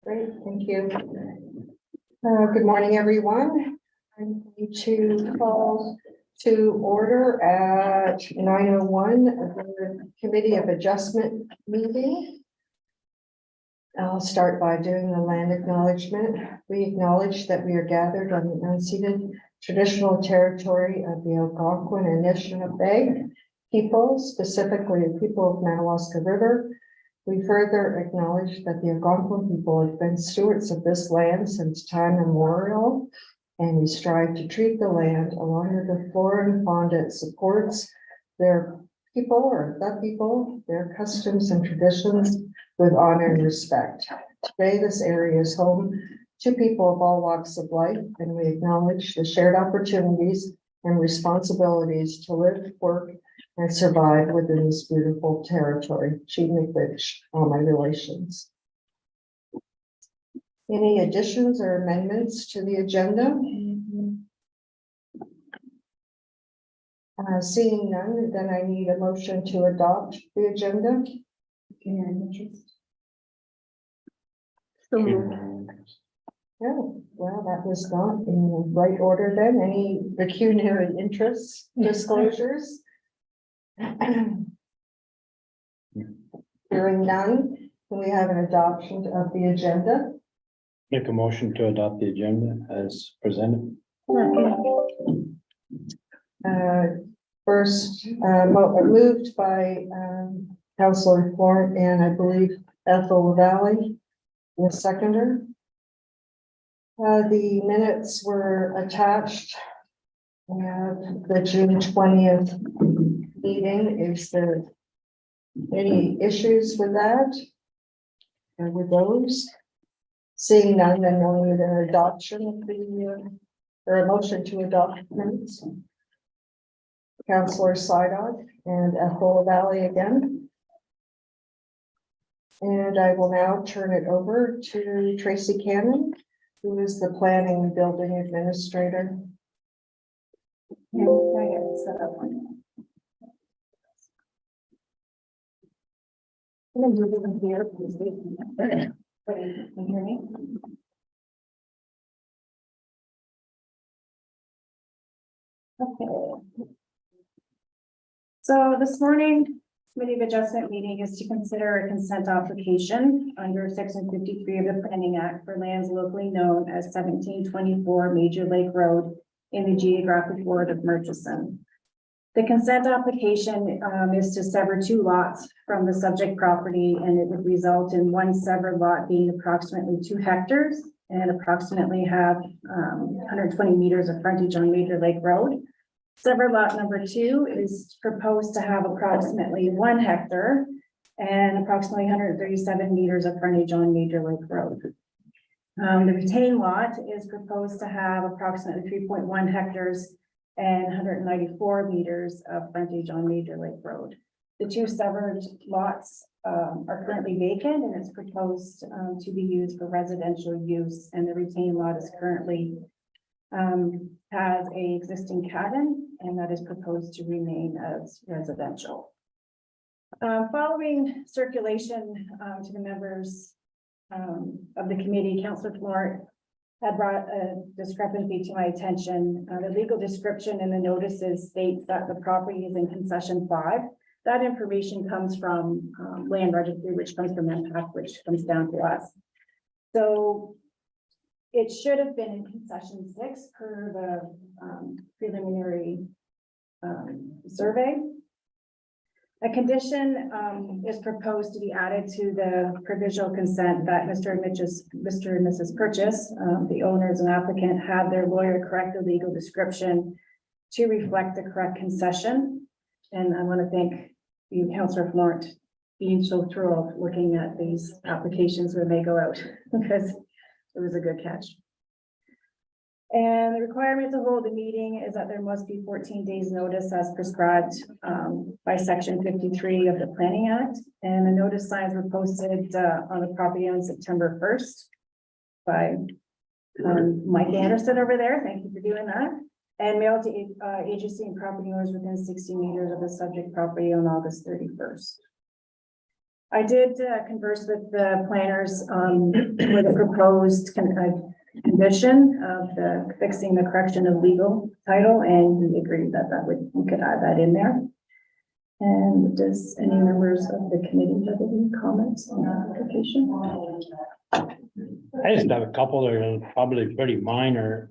Great, thank you. Good morning, everyone. I'm going to call to order at 9:01 the Committee of Adjustment meeting. I'll start by doing the land acknowledgement. We acknowledge that we are gathered on the unceded traditional territory of the Algonquin and Anishinaabe people, specifically the people of Madawaska River. We further acknowledge that the Algonquin people have been stewards of this land since time immemorial, and we strive to treat the land along with the flora and fauna that supports their people or the people, their customs and traditions with honor and respect. Today, this area is home to people of all walks of life, and we acknowledge the shared opportunities and responsibilities to live, work, and survive within this beautiful territory. Which all my relations. Any additions or amendments to the agenda? Seeing none, then I need a motion to adopt the agenda. Oh, well, that was not in the right order then. Any pecuniary interests, disclosures? Hearing none, can we have an adoption of the agenda? Make a motion to adopt the agenda as presented. First, moved by Councillor Florent and I believe Ethel Valley, the seconder. The minutes were attached. The June 20th meeting. Is there any issues with that? Or with those? Seeing none, then we'll need an adoption of the or a motion to adopt minutes. Councillor Sidog and Ethel Valley again. And I will now turn it over to Tracy Cannon, who is the planning and building administrator. Yeah, I got it set up one. I'm gonna do it here, please. Can you hear me? Okay. So this morning, Committee of Adjustment meeting is to consider a consent application under Section 53 of the Planning Act for lands locally known as 1724 Major Lake Road in the geographic ward of Murchison. The consent application is to sever two lots from the subject property, and it would result in one severed lot being approximately 2 hectares and approximately have 120 meters of frontage on Major Lake Road. Severed lot number 2 is proposed to have approximately 1 hectare and approximately 137 meters of frontage on Major Lake Road. The retained lot is proposed to have approximately 3.1 hectares and 194 meters of frontage on Major Lake Road. The two severed lots are currently vacant, and it's proposed to be used for residential use, and the retained lot is currently has a existing cabin, and that is proposed to remain as residential. Following circulation to the members of the committee, Councillor Florent had brought a discrepancy to my attention. The legal description in the notices states that the property is in concession 5. That information comes from land registry, which comes from MPAC, which comes down to us. So it should have been in concession 6 per the preliminary survey. A condition is proposed to be added to the provisional consent that Mr. and Mrs. Purchase, the owners and applicant, have their lawyer correct the legal description to reflect the correct concession. And I want to thank you, Councillor Florent, being so thorough looking at these applications when they go out, because it was a good catch. And the requirement to hold a meeting is that there must be 14 days notice as prescribed by Section 53 of the Planning Act. And the notice signs were posted on the property on September 1st by Mike Anderson over there. Thank you for doing that. And mailed to agency and property owners within 60 meters of the subject property on August 31st. I did converse with the planners with a proposed condition of the fixing the correction of legal title, and he agreed that we could add that in there. And does any members of the committee have any comments on the application? I just have a couple that are probably pretty minor.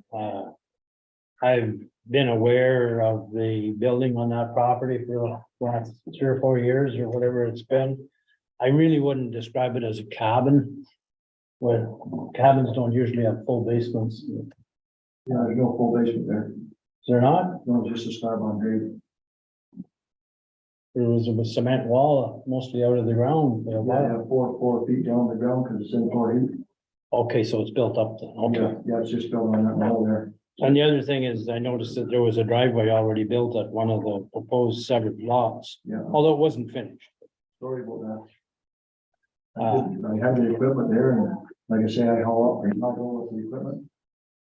I've been aware of the building on that property for the last 3 or 4 years or whatever it's been. I really wouldn't describe it as a cabin. Well, cabins don't usually have full basements. Is Yeah, there's no full basement there. there not? No, just a slab on grade. There was a cement wall mostly out of the ground. Yeah, 4 feet down the ground because it's in 4 feet. Okay, so it's built up then, okay. Yeah, it's just built on that wall there. And the other thing is, I noticed that there was a driveway already built at one of the proposed severed lots, Yeah, although it wasn't finished. sorry about that. I had the equipment there and like I say, I haul up and I'll go with the equipment.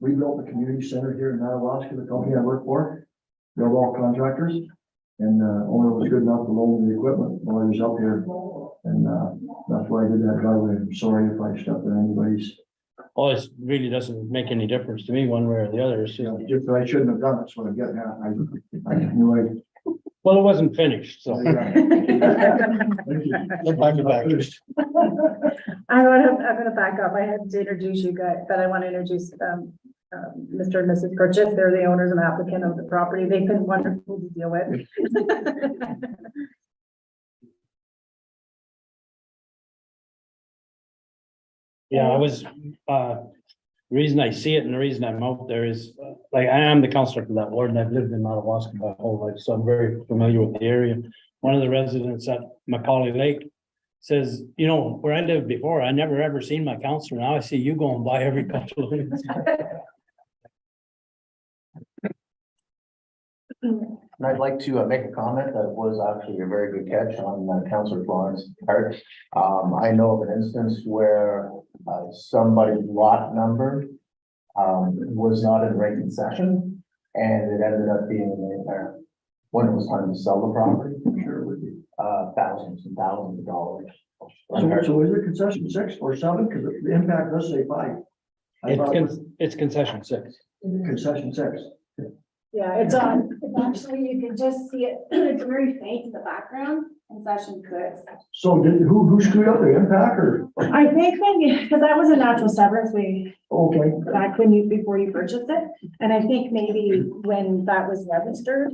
We built the community center here in Madawaska, the company I work for. They're all contractors. And owner was good enough to loan the equipment while he was up here. And that's why I did that driveway. I'm sorry if I stepped on anybody's. Well, it really doesn't make any difference to me one way or the other. It's You just, know, just I shouldn't have done it, so I'm getting at. I knew I. well, it wasn't finished, so. Thank you. Back to back. I'm gonna back up. I had to introduce you guys, but I want to introduce Mr. and Mrs. Purchase. They're the owners and applicant of the property. They've been wonderful to deal with. Yeah, I was, the reason I see it and the reason I'm out there is, like, I am the counselor for that ward and I've lived in Madawaska my whole life, so I'm very familiar with the area. One of the residents at Macaulay Lake says, you know, where I lived before, I never ever seen my counselor. Now I see you going by every couple of minutes. And I'd like to make a comment that was actually a very good catch on Councillor Florence' part. I know of an instance where somebody's lot number was not in the right concession, and it ended up being a nightmare when it was time to sell the property. I'm sure it would be thousands and thousands of dollars. So is it concession 6 or 7? Because the impact does say 5. I thought it was It's concession 6. concession 6. Yeah, it's on. Actually, you can just see it. It's very faint in the background. Concession could. So did, who screwed up the impact or? I think maybe, because that was a natural severance Okay, back when before you purchased it. And I think maybe when that was registered,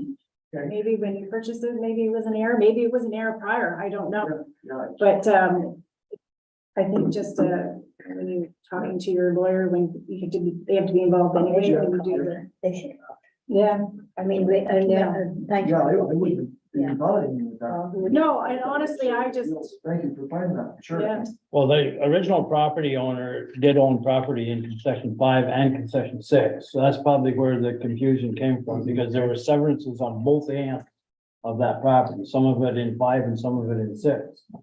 Okay. maybe when you purchased it, maybe it was an error, maybe it was an error prior, I don't know. yeah, But I think just when you're talking to your lawyer, when you have to be, they have to be involved anyway, when you do the. They should. Yeah. I mean, thank yeah, I you. wouldn't even bother you with that. No, and honestly, I just, Thank you for finding that, sure. yeah, Well, the original property owner did own property in concession 5 and concession 6. So that's probably where the confusion came from, because there were severances on both ends of that property, some of it in 5 and some of it in 6.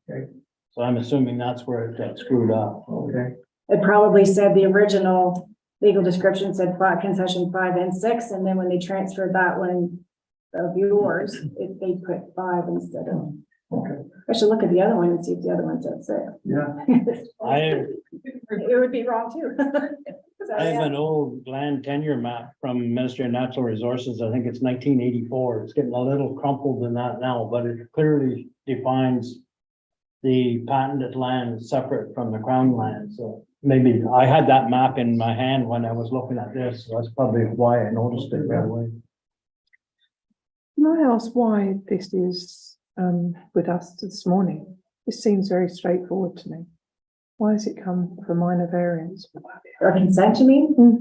Okay. So I'm assuming that's where it got screwed up. Okay, it probably said the original legal description said concession 5 and 6, and then when they transferred that one of yours, they put 5 instead of. okay, I should look at the other one and see if the other one said 6. yeah, It would be wrong too. So, I have yeah. an old land tenure map from Ministry of Natural Resources. I think it's 1984. It's getting a little crumpled in that now, but it clearly defines the patented land separate from the crown land. So maybe I had that map in my hand when I was looking at this. So that's probably why I noticed it right away. Can I ask why this is with us this morning? This seems very straightforward to me. Why has it come for minor variance? Or consent, you mean? Hmm.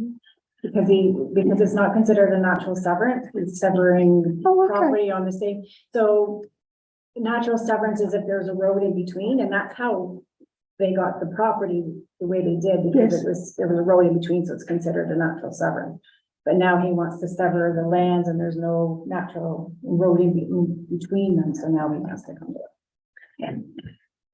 Because it's not considered a natural severance, it's severing Oh, okay. property on the same, so. Natural severance is if there's a road in between, and that's how they got the property the way they did, because Yes. there was a road in between, so it's considered a natural severance. But now he wants to sever the lands and there's no natural road in between them, so now he has to come to it. Yeah.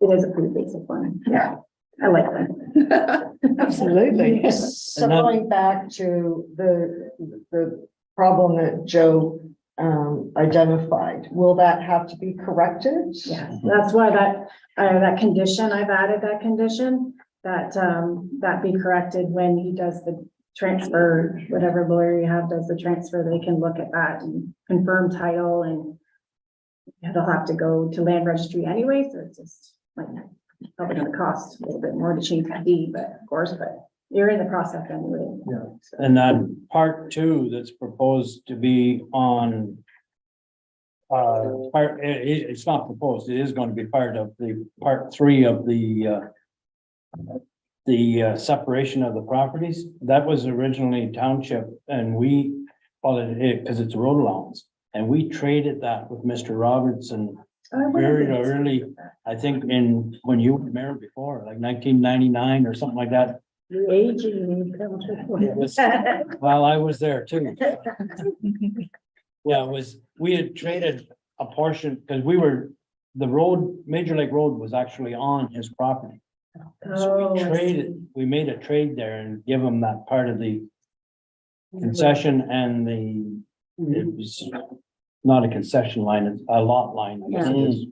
It is a pretty basic one. Yeah, I like that. Absolutely. So going back to the problem that Joe identified. Will that have to be corrected? Yeah, that's why that condition, I've added that condition, that be corrected when he does the transfer, whatever lawyer you have does the transfer, they can look at that and confirm title, and they'll have to go to land registry anyway, so it's just like probably gonna cost a little bit more to change the deed, but of course, but you're in the process anyway. Yeah. So, And then part two that's proposed to be on. It's not proposed, it is going to be part of the part three of the separation of the properties. That was originally township, and we, because it's a road allowance. And we traded that with Mr. Robertson I wonder very if it's- early, I think when you were mayor before, like 1999 or something like that. The aging. comes with It was- Well, I was there too. Yeah, we had traded a portion, because the road, Major Lake Road was actually on his property. So Oh, we I traded, we made a trade there and give him that part of the concession and it was not a concession line, it's a lot line, I guess it is.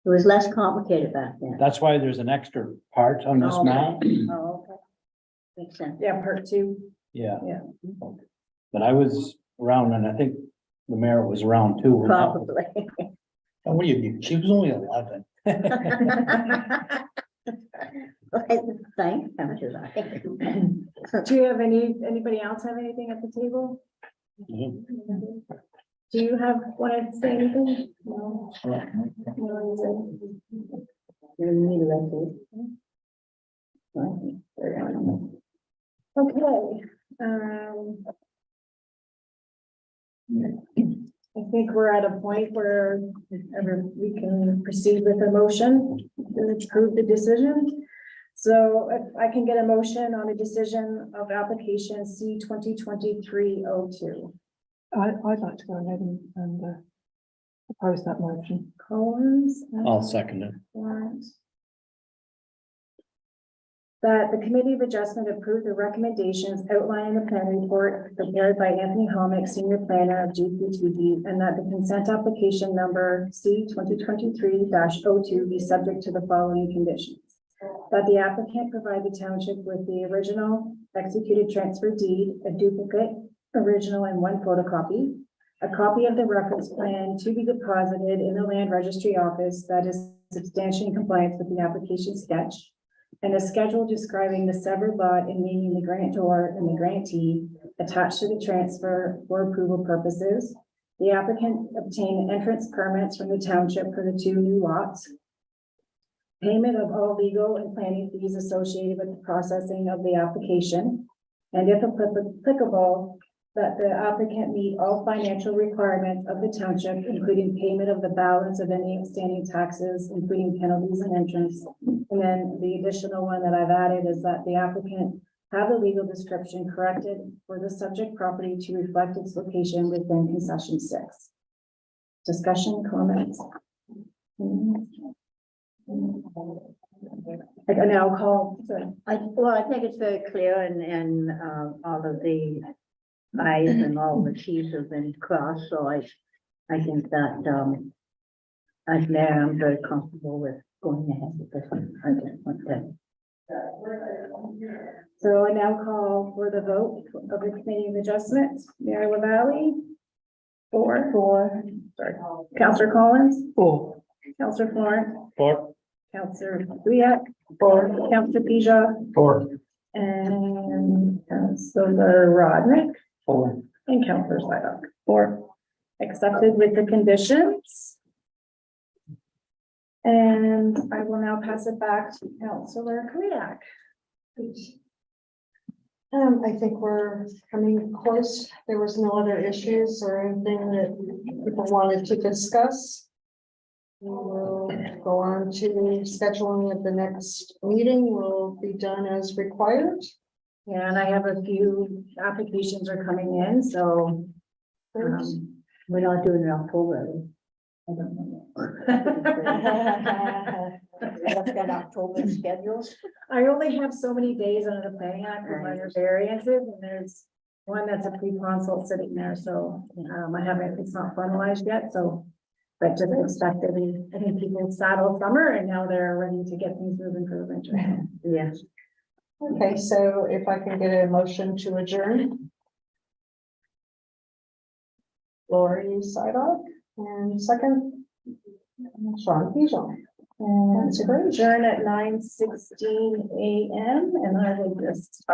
It was less complicated back then. That's why there's an extra part on this Oh, map. okay. Oh, okay. Makes sense. Yeah, part two. Yeah. Yeah. But I was around, and I think the mayor was around too. when that was- Probably. And what do you do? She was only 11. Thanks, how much is that? Do you have anybody else have anything at the table? Mhm. Do you want to say anything? No. No, okay, I think we're at a point where we can proceed with a motion to approve the decision. So if I can get a motion on a decision of application C 2023-02. I'd like to go ahead and propose that motion. Collins. I'll second it. Warrant. That the Committee of Adjustment approve the recommendations outlined in the plan report prepared by Anthony Homick, Senior Planner of GPTV, and that the consent application number C 2023-02 be subject to the following conditions. That the applicant provide the township with the original executed transfer deed, a duplicate, original, and one photocopy, a copy of the reference plan to be deposited in the land registry office that is substantially in compliance with the application sketch, and a schedule describing the severed lot and naming the grantor and the grantee attached to the transfer for approval purposes. The applicant obtained entrance permits from the township for the two new lots. Payment of all legal and planning fees associated with the processing of the application. And if applicable, that the applicant meet all financial requirements of the township, including payment of the balance of any outstanding taxes, including penalties and entrance. And then the additional one that I've added is that the applicant have the legal description corrected for the subject property to reflect its location within concession 6. Discussion, comments? I now call, sorry. I think it's very clear and all of the I's and all the T's have been crossed, so I think that, as mayor, I'm very comfortable with going ahead with this one. I just want to. So I now call for the vote of the Committee of Adjustment. Mayor LaValle? Four. Sorry. Councillor Collins? Or Councillor Florence? Four. Councillor Bouillette? Four. Councillor Pijot? Four. And Councillor Roderick? Four. And Councillor Sydock? Four. Accepted with the conditions. And I will now pass it back to Councillor Kuyak. I think we're coming close. There was no other issues or anything that people wanted to discuss. We will go on to scheduling of the next meeting. Will be done as required. Yeah, and I have a few applications are coming in, so. We're not doing it October. I don't know. What's that October schedule? I only have so many days under the planning act for minor variances, and one that's a pre-consult sitting there, so, I haven't, it's not formalized yet, so. But just expected, I think people sat all summer and now they're ready to get things moving for the winter. Yes. Okay, so if I can get a motion to adjourn. Lori Sidoc, and second. Sean Pigeon. And it's a great. Adjourn at 9:16 a.m. and I will just,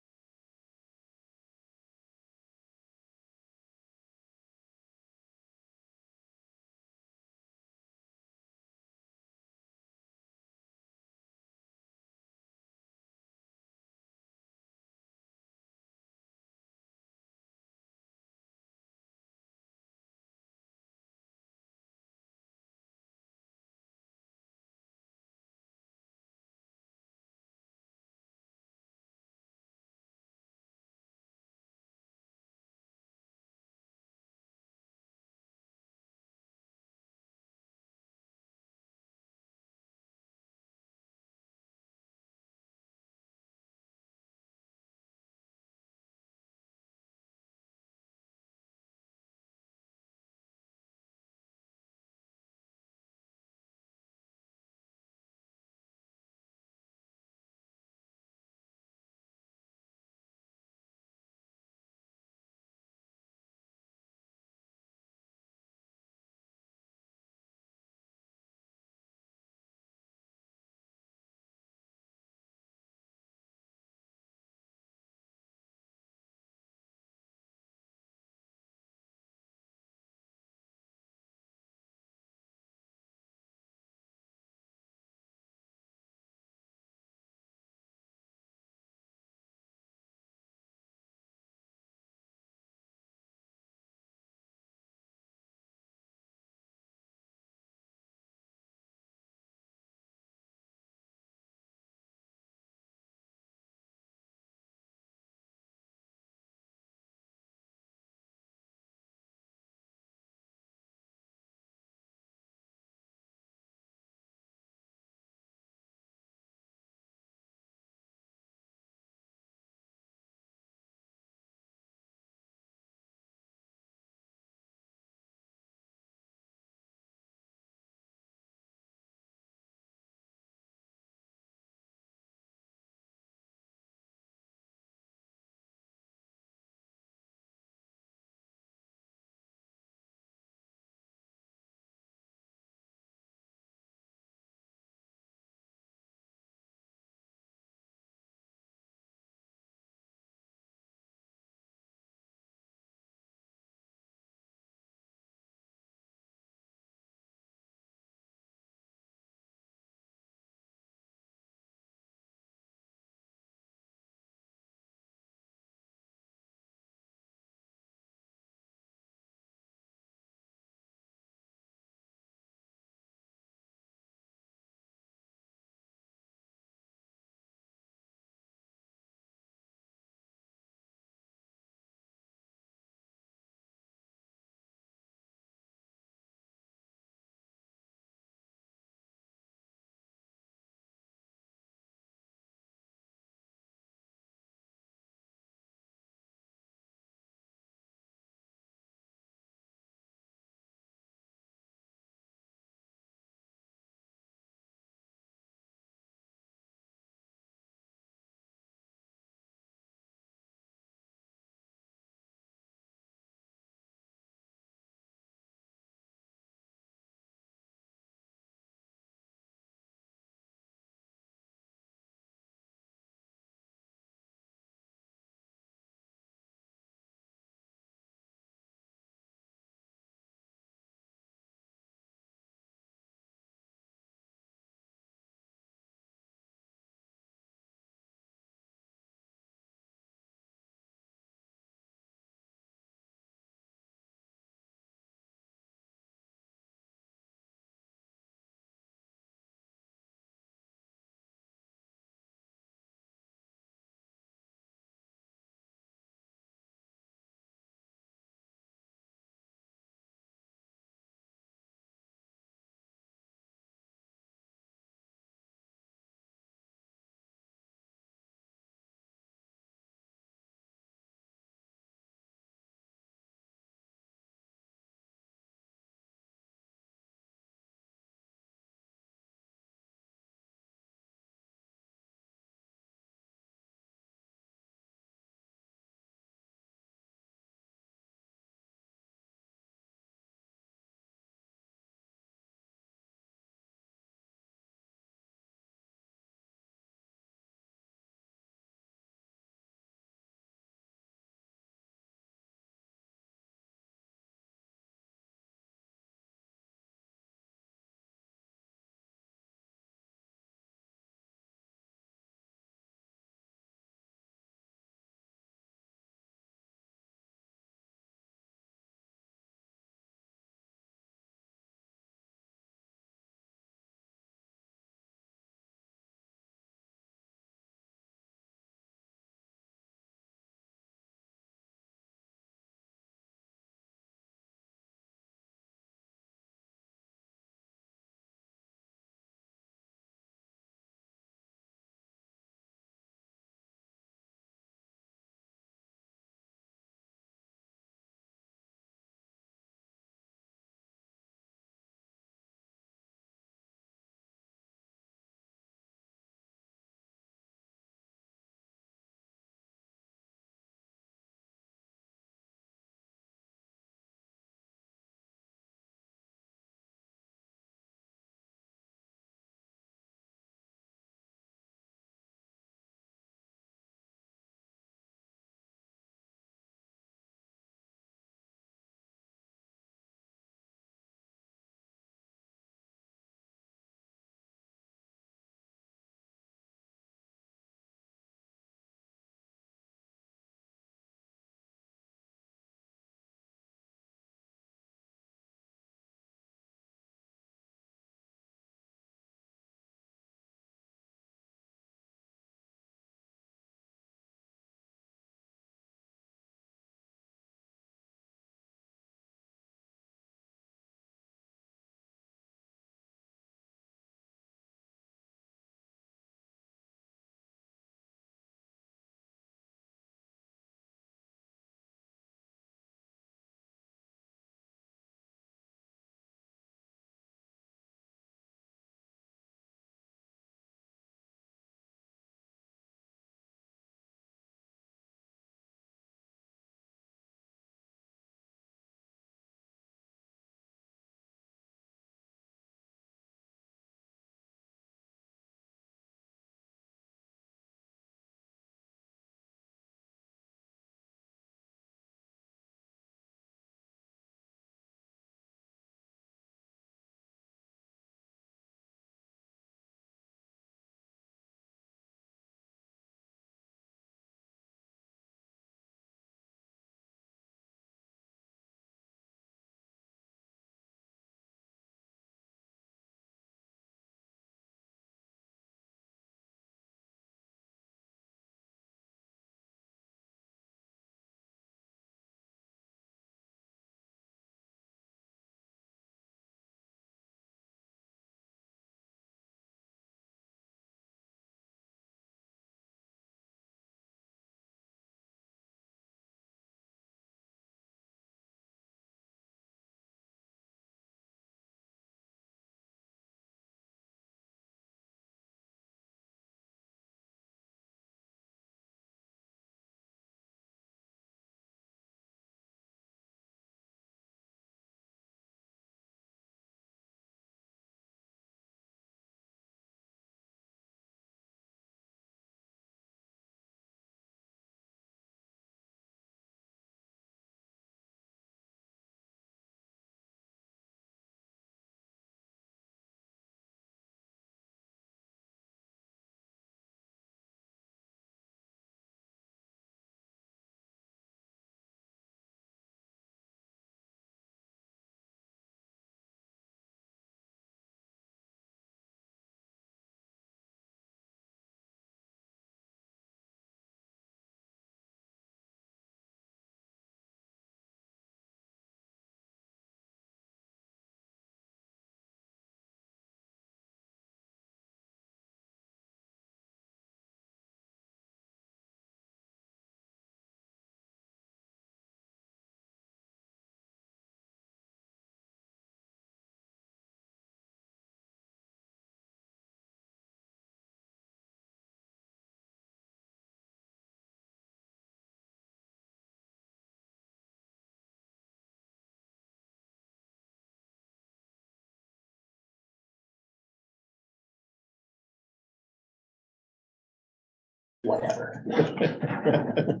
whatever.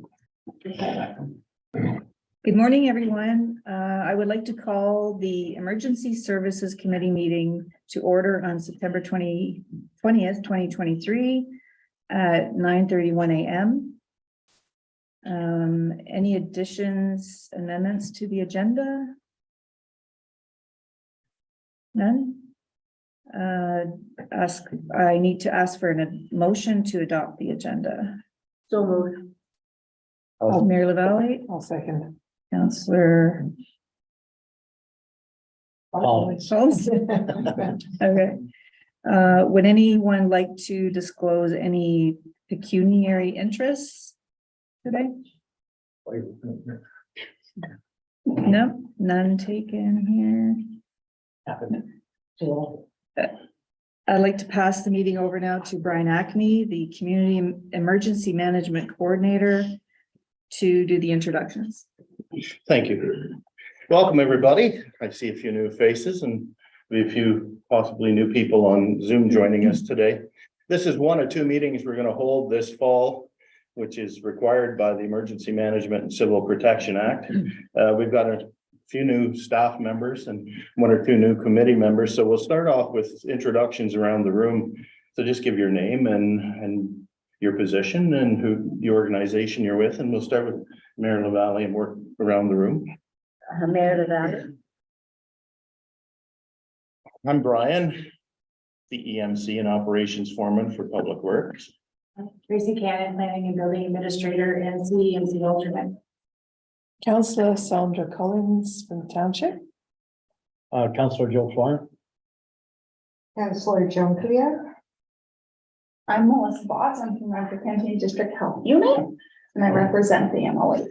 Good morning, everyone. I would like to call the Emergency Services Committee meeting to order on September 20th, 2023 at 9:31 a.m. Any additions, amendments to the agenda? None? I need to ask for a motion to adopt the agenda. So moved. Mayor LaValle, I'll second. Councillor. Paul. Okay. Would anyone like to disclose any pecuniary interests today? No, none taken here. I'd like to pass the meeting over now to Brian Acme, the Community Emergency Management Coordinator, to do the introductions. Thank you. Welcome, everybody. I see a few new faces and a few possibly new people on Zoom joining us today. This is one of two meetings we're going to hold this fall, which is required by the Emergency Management and Civil Protection Act. We've got a few new staff members and one or two new committee members. So we'll start off with introductions around the room. So just give your name and your position and who the organization you're with. And we'll start with Mayor LaValle and work around the room. Mayor LaValle. I'm Brian, the EMC and Operations Foreman for Public Works. Tracy Cannon, Planning and Building Administrator and CEMC alternate. Councillor Sandra Collins from the Township. Councillor Joe Florence. Councillor Joan Clea. I'm Melissa Botts. I'm from Radford County District Health Unit, and I represent the MOA.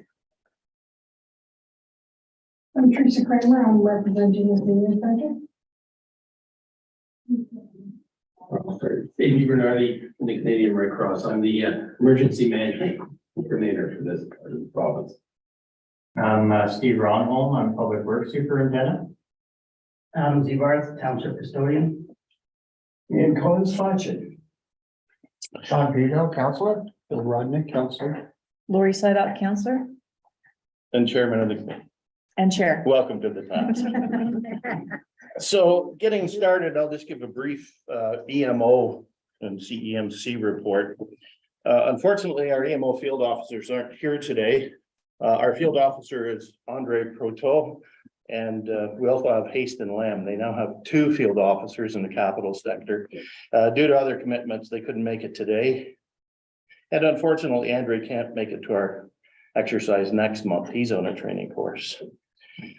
I'm Teresa Kramer. I'm representing the Senior Center. Amy Bernardi from the Canadian Red Cross. I'm the emergency management coordinator for this province. I'm Steve Ronholm. I'm Public Works Superintendent. Adam Zibarth, Township Custodian. And Collins Fletcher. Sean Pino, Counselor. Bill Rodnick, Councillor. Lori Sidock, Councillor And Chairman of the Committee. and Chair. Welcome to the town. So getting started, I'll just give a brief EMO and CEMC report. Unfortunately, our EMO field officers aren't here today. Our field officer is Andre Proto, and we also have Haston Lamb. They now have two field officers in the capital sector. Due to other commitments, they couldn't make it today. And unfortunately, Andre can't make it to our exercise next month. He's on a training course.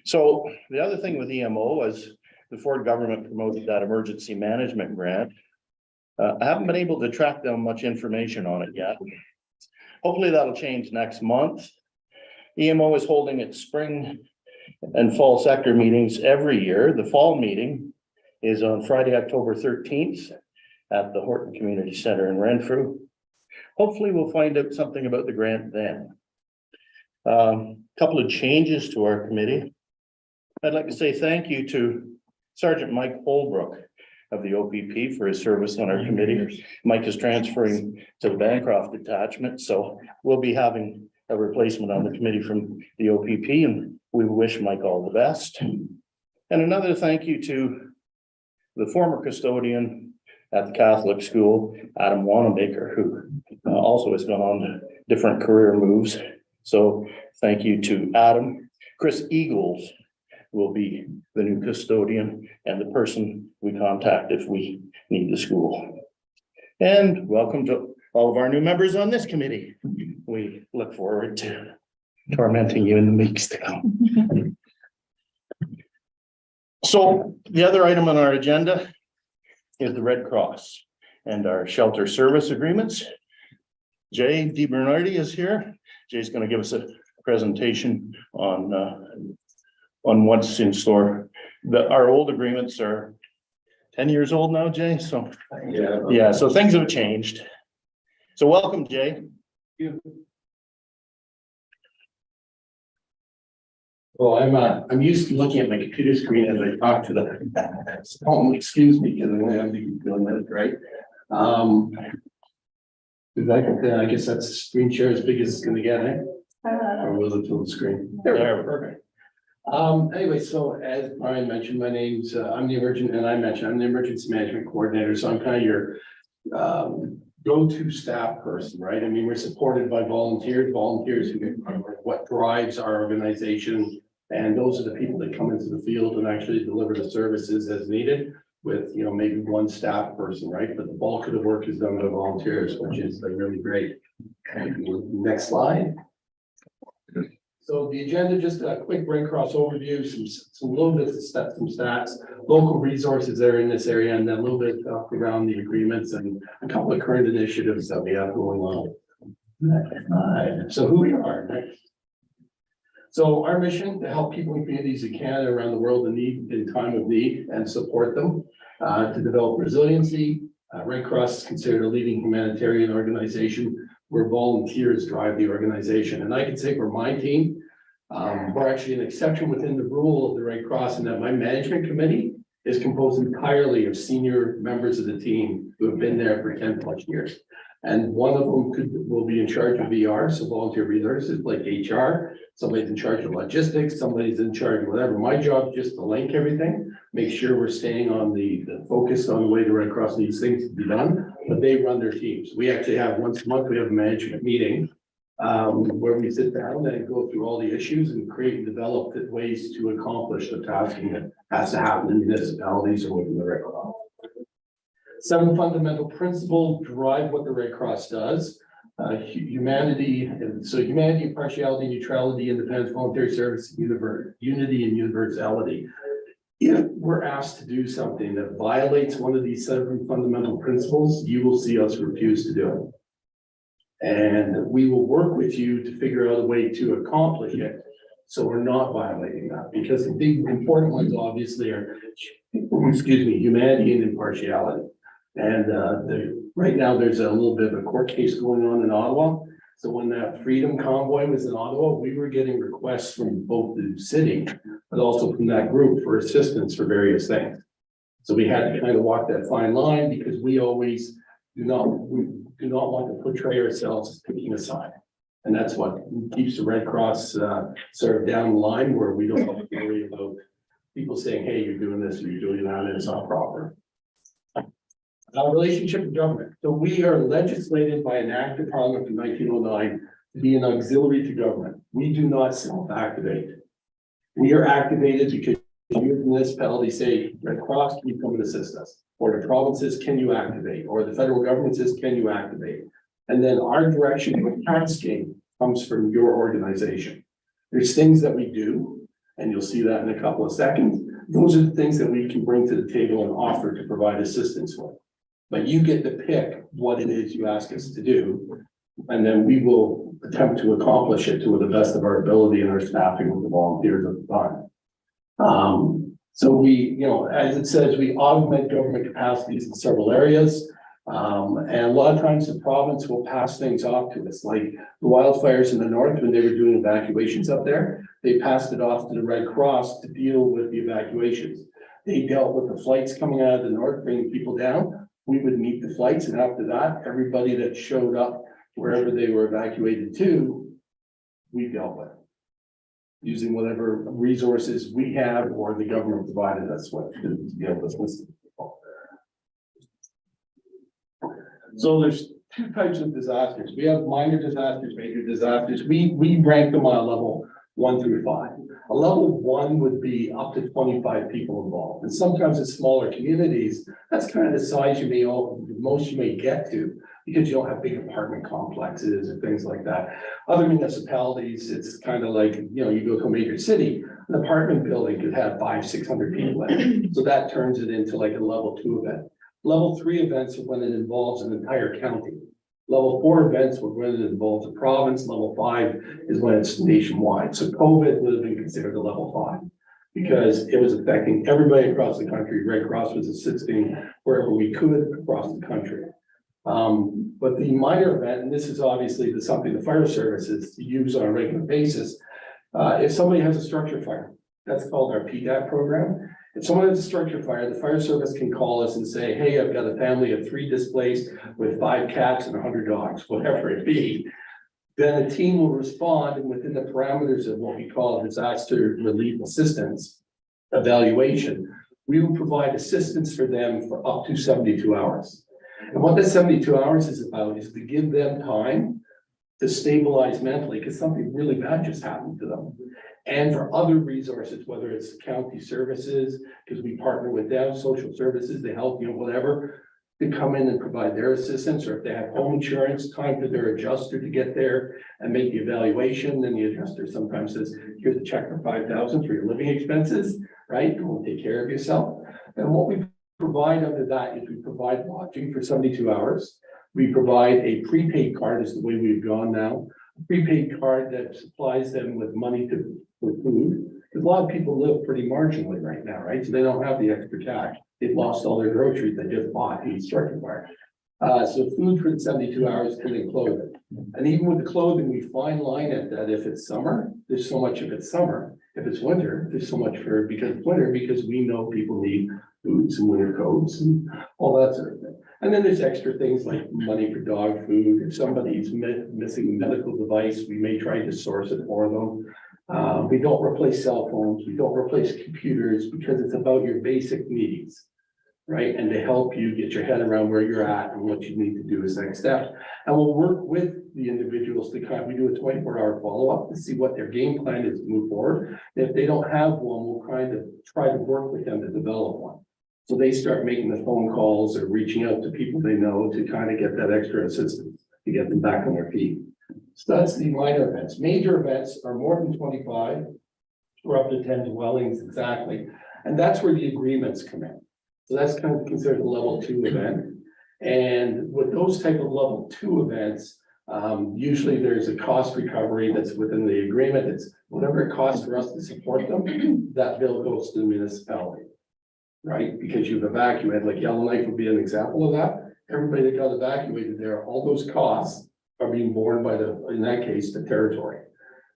So the other thing with EMO was the Ford government promoted that emergency management grant. I haven't been able to track down much information on it yet. Hopefully that'll change next month. EMO is holding its spring and fall sector meetings every year. The fall meeting is on Friday, October 13th at the Horton Community Center in Renfrew. Hopefully we'll find out something about the grant then. Couple of changes to our committee. I'd like to say thank you to Sergeant Mike Holbrook of the OPP for his service on our committee. Mike is transferring to the Bancroft detachment, so we'll be having a replacement on the committee from the OPP, and we wish Mike all the best. And another thank you to the former custodian at the Catholic school, Adam Wanamaker, who also has gone on to different career moves. So thank you to Adam. Chris Eagles will be the new custodian and the person we contact if we need the school. And welcome to all of our new members on this committee. We look forward to tormenting you in the weeks to come. So the other item on our agenda is the Red Cross and our shelter service agreements. Jay DiBernardi is here. Jay's going to give us a presentation on what's in store. Our old agreements are 10 years old now, Jay. So yeah, so things have changed. So welcome, Jay. Well, I'm used to looking at my computer screen as I talk to them. Oh, excuse me, because I'm gonna have to be doing that, right? I guess that's screen share as big as it's gonna get, eh? Or will it fill the screen? There we are, perfect. Anyway, so as Brian mentioned, my name's, I'm the emergency management coordinator, so I'm kind of your go-to staff person, right? I mean, we're supported by volunteers who are what drives our organization. And those are the people that come into the field and actually deliver the services as needed with, you know, maybe one staff person, right? But the bulk of the work is done by volunteers, which is really great. Next slide. So the agenda, just a quick brain cross overview, some little bits of steps, some stats, local resources that are in this area, and then a little bit of talk around the agreements and a couple of current initiatives that we have going on. Next slide. So who we are next. So our mission to help people and communities in Canada around the world in time of need and support them to develop resiliency. Red Cross is considered a leading humanitarian organization where volunteers drive the organization. And I can say for my team, we're actually an exception within the rule of the Red Cross in that my management committee is composed entirely of senior members of the team who have been there for 10 plus years. And one of them will be in charge of VR, so volunteer resources like HR, somebody's in charge of logistics, somebody's in charge of whatever. My job is just to link everything, make sure we're staying on the focus on the way the Red Cross needs things to be done, but they run their teams. We actually have once a month, we have a management meeting where we sit down and go through all the issues and create and develop the ways to accomplish the tasking that has to happen in municipalities or within the Red Cross. 7 fundamental principles drive what the Red Cross does. Humanity, impartiality, neutrality, independence, voluntary service, unity, and universality. If we're asked to do something that violates one of these 7 fundamental principles, you will see us refuse to do it. And we will work with you to figure out a way to accomplish it. So we're not violating that, because the big important ones obviously are, humanity and impartiality. And right now there's a little bit of a court case going on in Ottawa. So when that Freedom Convoy was in Ottawa, we were getting requests from both the city, but also from that group for assistance for various things. So we had to kind of walk that fine line because we always do not want to portray ourselves as picking a side. And that's what keeps the Red Cross sort of down the line, where we don't have to worry about people saying, hey, you're doing this or you're doing that, and it's not proper. Our relationship with government. So we are legislated by an act of parliament in 1909 to be an auxiliary to government. We do not self-activate. We are activated because you, the municipality, say, Red Cross, can you come and assist us? Or the provinces, can you activate? Or the federal government says, can you activate? And then our direction with tasking comes from your organization. There's things that we do, and you'll see that in a couple of seconds. Those are the things that we can bring to the table and offer to provide assistance with. But you get to pick what it is you ask us to do, and then we will attempt to accomplish it to the best of our ability and our staffing with the volunteers at the time. So we, as it says, we augment government capacities in several areas. And a lot of times the province will pass things off to us, like the wildfires in the north, when they were doing evacuations up there, they passed it off to the Red Cross to deal with the evacuations. They dealt with the flights coming out of the north, bringing people down. We would meet the flights, and after that, everybody that showed up wherever they were evacuated to, we dealt with, using whatever resources we have or the government provided us with to deal with this. So there's 2 types of disasters. We have minor disasters, major disasters. We rank them on a level 1 through 5. A level 1 would be up to 25 people involved. And sometimes in smaller communities, that's kind of the size most you may get to, because you don't have big apartment complexes and things like that. Other municipalities, it's kind of like, you go to a major city, an apartment building could have 500-600 people in it. So that turns it into like a level 2 event. Level 3 events are when it involves an entire county. Level 4 events were when it involves a province. Level 5 is when it's nationwide. So COVID would have been considered a level 5 because it was affecting everybody across the country. Red Cross was assisting wherever we could across the country. But the minor event, and this is obviously something the fire services use on a regular basis, if somebody has a structure fire, that's called our PDAP program. If someone has a structure fire, the fire service can call us and say, hey, I've got a family of 3 displaced with 5 cats and 100 dogs, whatever it be. Then the team will respond, and within the parameters of what we call disaster relief assistance evaluation, we will provide assistance for them for up to 72 hours. And what the 72 hours is about is to give them time to stabilize mentally, because something really bad just happened to them. And for other resources, whether it's county services, because we partner with them, social services, they help, whatever, to come in and provide their assistance, or if they have home insurance, time for their adjuster to get there and make the evaluation, then the adjuster sometimes says, here's a check for 5,000 for your living expenses, right? We'll take care of yourself. And what we provide under that is we provide lodging for 72 hours. We provide a prepaid card, is the way we've gone now, a prepaid card that supplies them with money for food. Because a lot of people live pretty marginally right now, right? So they don't have the extra cash. They've lost all their groceries they just bought in the structure fire. So food for the 72 hours and then clothing. And even with the clothing, we fine line it that if it's summer, there's so much if it's summer. If it's winter, there's so much because it's winter, because we know people need boots and winter coats and all that sort of thing. And then there's extra things like money for dog food. If somebody's missing a medical device, we may try to source it for them. We don't replace cell phones. We don't replace computers, because it's about your basic needs, right? And to help you get your head around where you're at and what you need to do as next step. And we'll work with the individuals to we do a 24-hour follow-up to see what their game plan is to move forward. And if they don't have one, we'll try to work with them to develop one. So they start making the phone calls or reaching out to people they know to kind of get that extra assistance to get them back on their feet. So that's the minor events. Major events are more than 25 or up to 10 dwellings exactly. And that's where the agreements come in. So that's kind of considered a level 2 event. And with those type of level 2 events, usually there's a cost recovery that's within the agreement. It's whatever it costs for us to support them, that bill goes to the municipality. Right, because you've evacuated, like Yellowknife would be an example of that. Everybody that got evacuated there, all those costs are being borne by in that case, the territory.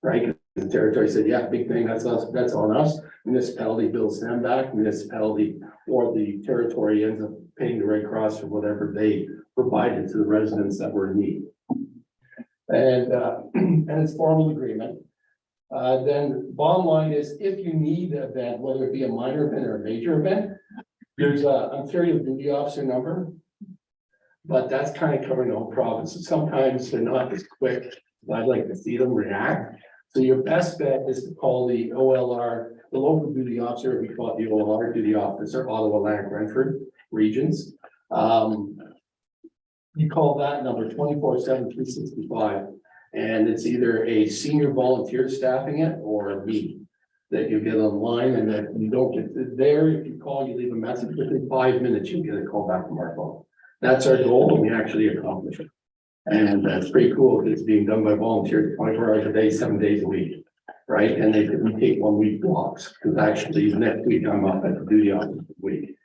Right, the territory said, yeah, big thing, that's us, that's on us. Municipality bills them back, municipality or the territory ends up paying the Red Cross for whatever they provided to the residents that were in need. And it's formal agreement. Then bottom line is, if you need an event, whether it be a minor event or a major event, there's a Ontario duty officer number, but that's kind of covering the whole province. And sometimes they're not as quick as I'd like to see them react. So your best bet is to call the OLR, the local duty officer, we call it the OLR duty officer, Ottawa, Atlantic, Renfrew regions. You call that number 24/7, 365. And it's either a senior volunteer staffing it or me that you get online, and that you don't get there. If you call, you leave a message, within 5 minutes, you get a call back from our phone. That's our goal, and we actually accomplish it. And that's pretty cool. It's being done by volunteers 24 hours a day, 7 days a week. Right. And we take 1 week blocks, because actually next week I'm up at the duty office week.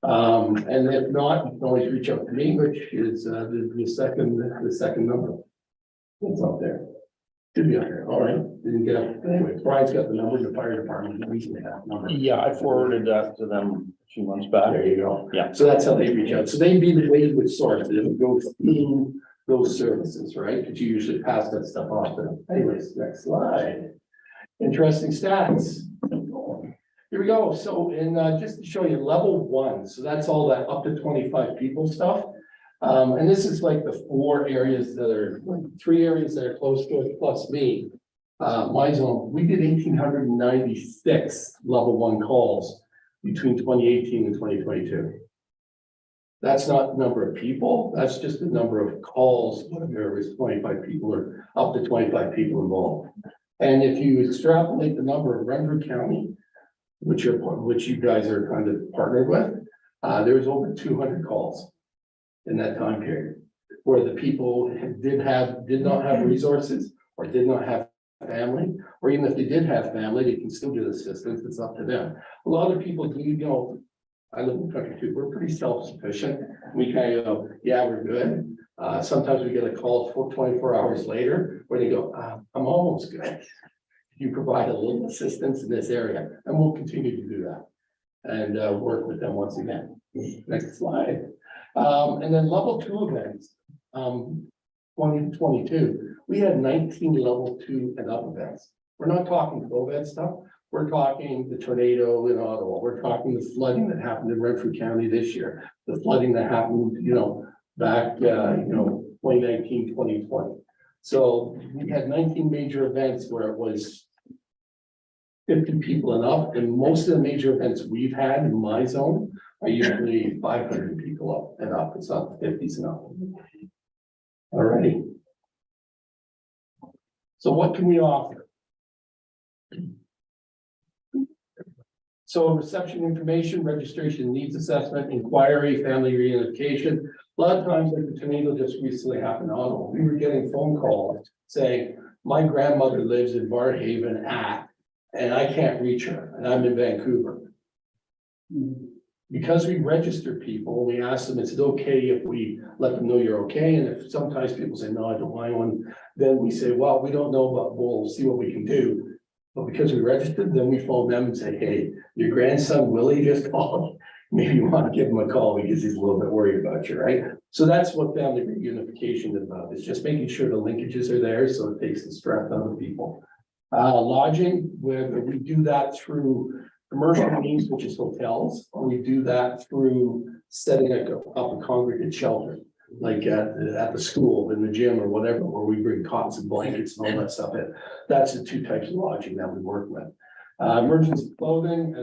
And if not, you can always reach out to me, which is the second number. It's up there. Should be up there. All right. Didn't get up. Anyway, Brian's got the number of the fire department. He recently had that number. Yeah, I forwarded that to them a few months back. There you go. Yeah. So that's how they reach out. So they'd be the way you would source it. It would go through those services, right? Because you usually pass that stuff off to them. Anyways, next slide. Interesting stats. Here we go. So just to show you level 1. So that's all that up to 25 people stuff. And this is like the 4 areas that are, 3 areas that are close to it, plus me. My zone, we did 1,896 level 1 calls between 2018 and 2022. That's not the number of people, that's just the number of calls, whatever it is, 25 people or up to 25 people involved. And if you extrapolate the number of Renfrew County, which you guys are kind of partnered with, there was over 200 calls in that time period, where the people did not have resources or did not have family, or even if they did have family, they can still get assistance. It's up to them. A lot of people do, I live in the country too, we're pretty self-sufficient. We kind of go, yeah, we're good. Sometimes we get a call 24 hours later where they go, I'm almost good. You provide a little assistance in this area, and we'll continue to do that. and work with them once again. Next slide. And then level 2 events, 2022, we had 19 level 2 and up events. We're not talking COVID stuff. We're talking the tornado in Ottawa. We're talking the flooding that happened in Renfrew County this year, the flooding that happened, back, 2019, 2020. So we had 19 major events where it was 50 people and up, and most of the major events we've had in my zone are usually 500 people up and up. It's not the 50s and up. All righty. So what can we offer? So reception information, registration needs assessment, inquiry, family reunification. A lot of times, like the tornado just recently happened in Ottawa, we were getting phone calls saying, my grandmother lives in Barhaven and I can't reach her, and I'm in Vancouver. Because we register people, we ask them, is it okay if we let them know you're okay? And if sometimes people say, no, I don't want one, then we say, well, we don't know, but we'll see what we can do. But because we registered, then we phone them and say, hey, your grandson Willie just called. Maybe you want to give him a call because he's a little bit worried about you, right? So that's what family reunification is about. It's just making sure the linkages are there so it takes the stress out of people. Lodging, where we do that through commercial means, which is hotels, or we do that through setting up a congregate shelter, like at the school, in the gym, or whatever, where we bring cots and blankets and all that stuff in. That's the 2 types of lodging that we work with. Emergency clothing,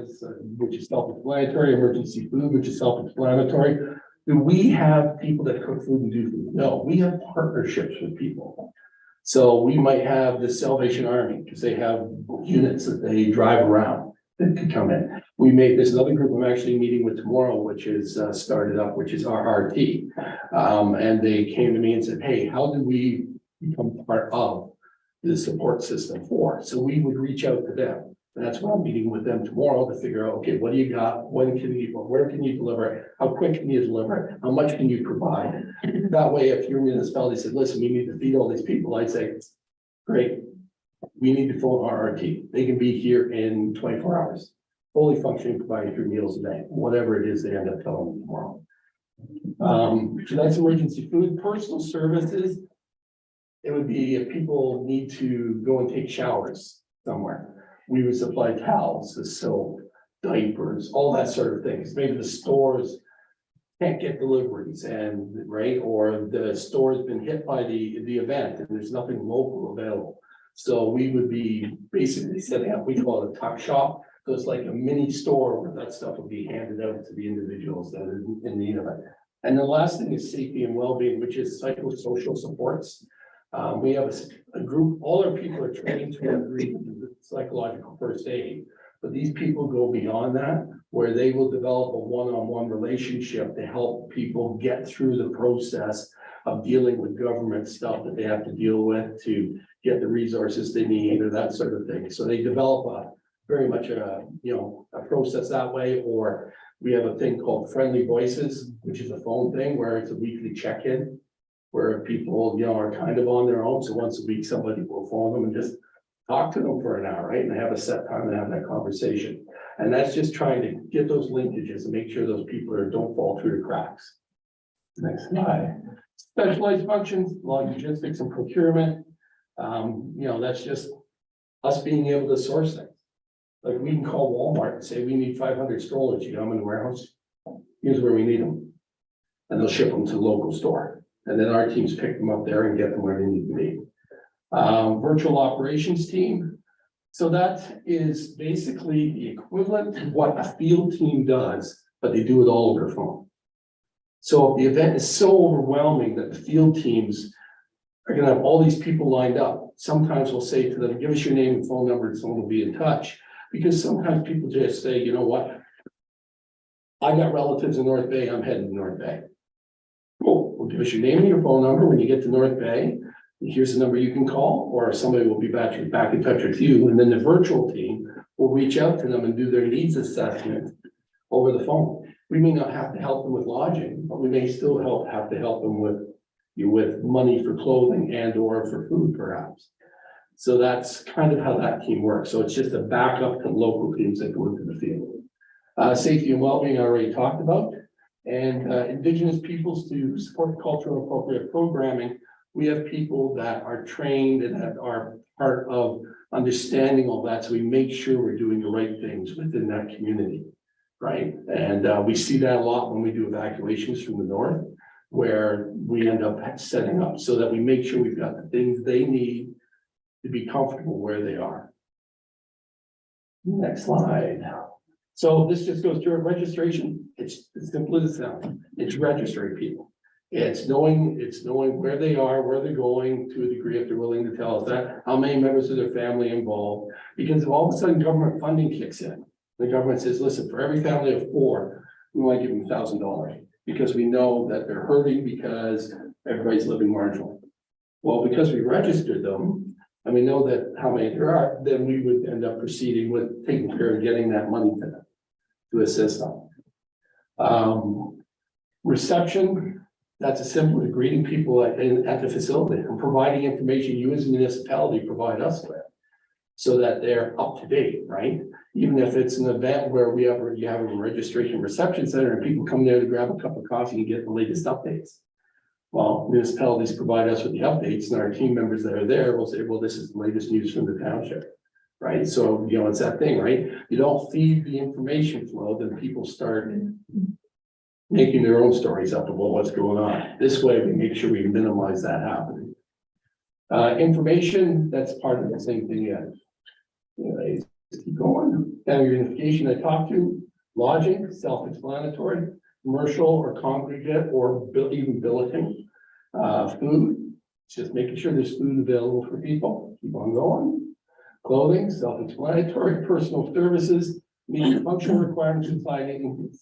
which is self-explanatory, emergency food, which is self-explanatory. Do we have people that cook food and do food? No, we have partnerships with people. So we might have the Salvation Army, because they have units that they drive around that could come in. There's another group I'm actually meeting with tomorrow, which is started up, which is RRT. And they came to me and said, hey, how do we become part of the support system for? So we would reach out to them. And that's why I'm meeting with them tomorrow to figure out, okay, what do you got? Where can you deliver it? How quick can you deliver it? How much can you provide? That way, if your municipality said, listen, we need to feed all these people, I'd say, great. We need to phone RRT. They can be here in 24 hours, fully functioning, providing 3 meals a day, whatever it is they end up telling me tomorrow. So that's emergency food. Personal services. It would be if people need to go and take showers somewhere. We would supply towels, the soap, diapers, all that sort of things. Maybe the stores can't get deliveries or the store's been hit by the event and there's nothing local available. So we would be basically setting up, we call it a tuck shop. So it's like a mini store where that stuff would be handed out to the individuals that are in need of it. And the last thing is safety and well-being, which is psychosocial supports. We have a group, all our people are trained to agree with psychological first aid, but these people go beyond that, where they will develop a one-on-one relationship to help people get through the process of dealing with government stuff that they have to deal with to get the resources they need or that sort of thing. So they develop very much a process that way. Or we have a thing called Friendly Voices, which is a phone thing where it's a weekly check-in, where people, are kind of on their own. So once a week, somebody will phone them and just talk to them for an hour, right? And they have a set time to have that conversation. And that's just trying to get those linkages and make sure those people don't fall through the cracks. Next slide. Specialized functions, logistics and procurement. That's just us being able to source things. Like we can call Walmart and say, we need 500 strollers. You got them in the warehouse. Here's where we need them. And they'll ship them to the local store. And then our teams pick them up there and get them where they need to be. Virtual operations team. So that is basically the equivalent to what a field team does, but they do it all over the phone. So if the event is so overwhelming that the field teams are going to have all these people lined up, sometimes we'll say to them, give us your name and phone number and someone will be in touch. Because sometimes people just say, you know what? I got relatives in North Bay, I'm heading to North Bay. Cool, well, give us your name and your phone number when you get to North Bay. Here's the number you can call, or somebody will be back in touch with you. And then the virtual team will reach out to them and do their needs assessment over the phone. We may not have to help them with lodging, but we may still have to help them with money for clothing and or for food, perhaps. So that's kind of how that team works. So it's just a backup to local teams that go into the field. Safety and well-being I already talked about. And Indigenous peoples to support cultural appropriate programming. We have people that are trained and that are part of understanding all that. So we make sure we're doing the right things within that community. Right. And we see that a lot when we do evacuations from the north, where we end up setting up so that we make sure we've got the things they need to be comfortable where they are. Next slide. So this just goes through a registration. It's as simple as it sounds. It's registering people. It's knowing where they are, where they're going to a degree if they're willing to tell us that, how many members of their family involved, because all of a sudden government funding kicks in. The government says, listen, for every family of 4, we want to give them $1,000 because we know that they're hurting because everybody's living marginally. Well, because we registered them and we know that how many there are, then we would end up proceeding with taking care of getting that money to them to assist them. Reception, that's as simple as greeting people at the facility and providing information you as a municipality provide us with so that they're up to date, right? Even if it's an event where you have a registration reception center and people come there to grab a cup of coffee and get the latest updates. Well, municipalities provide us with the updates and our team members that are there will say, well, this is the latest news from the township, right? So, it's that thing, right? You don't feed the information flow, then people start making their own stories up about what's going on. This way we make sure we minimize that happening. Information, that's part of the same thing, yeah. Keep going. Family unification I talked to, lodging, self-explanatory, commercial or congregate or even billeting. Food, just making sure there's food available for people. Keep on going. Clothing, self-explanatory, personal services, meeting functional requirements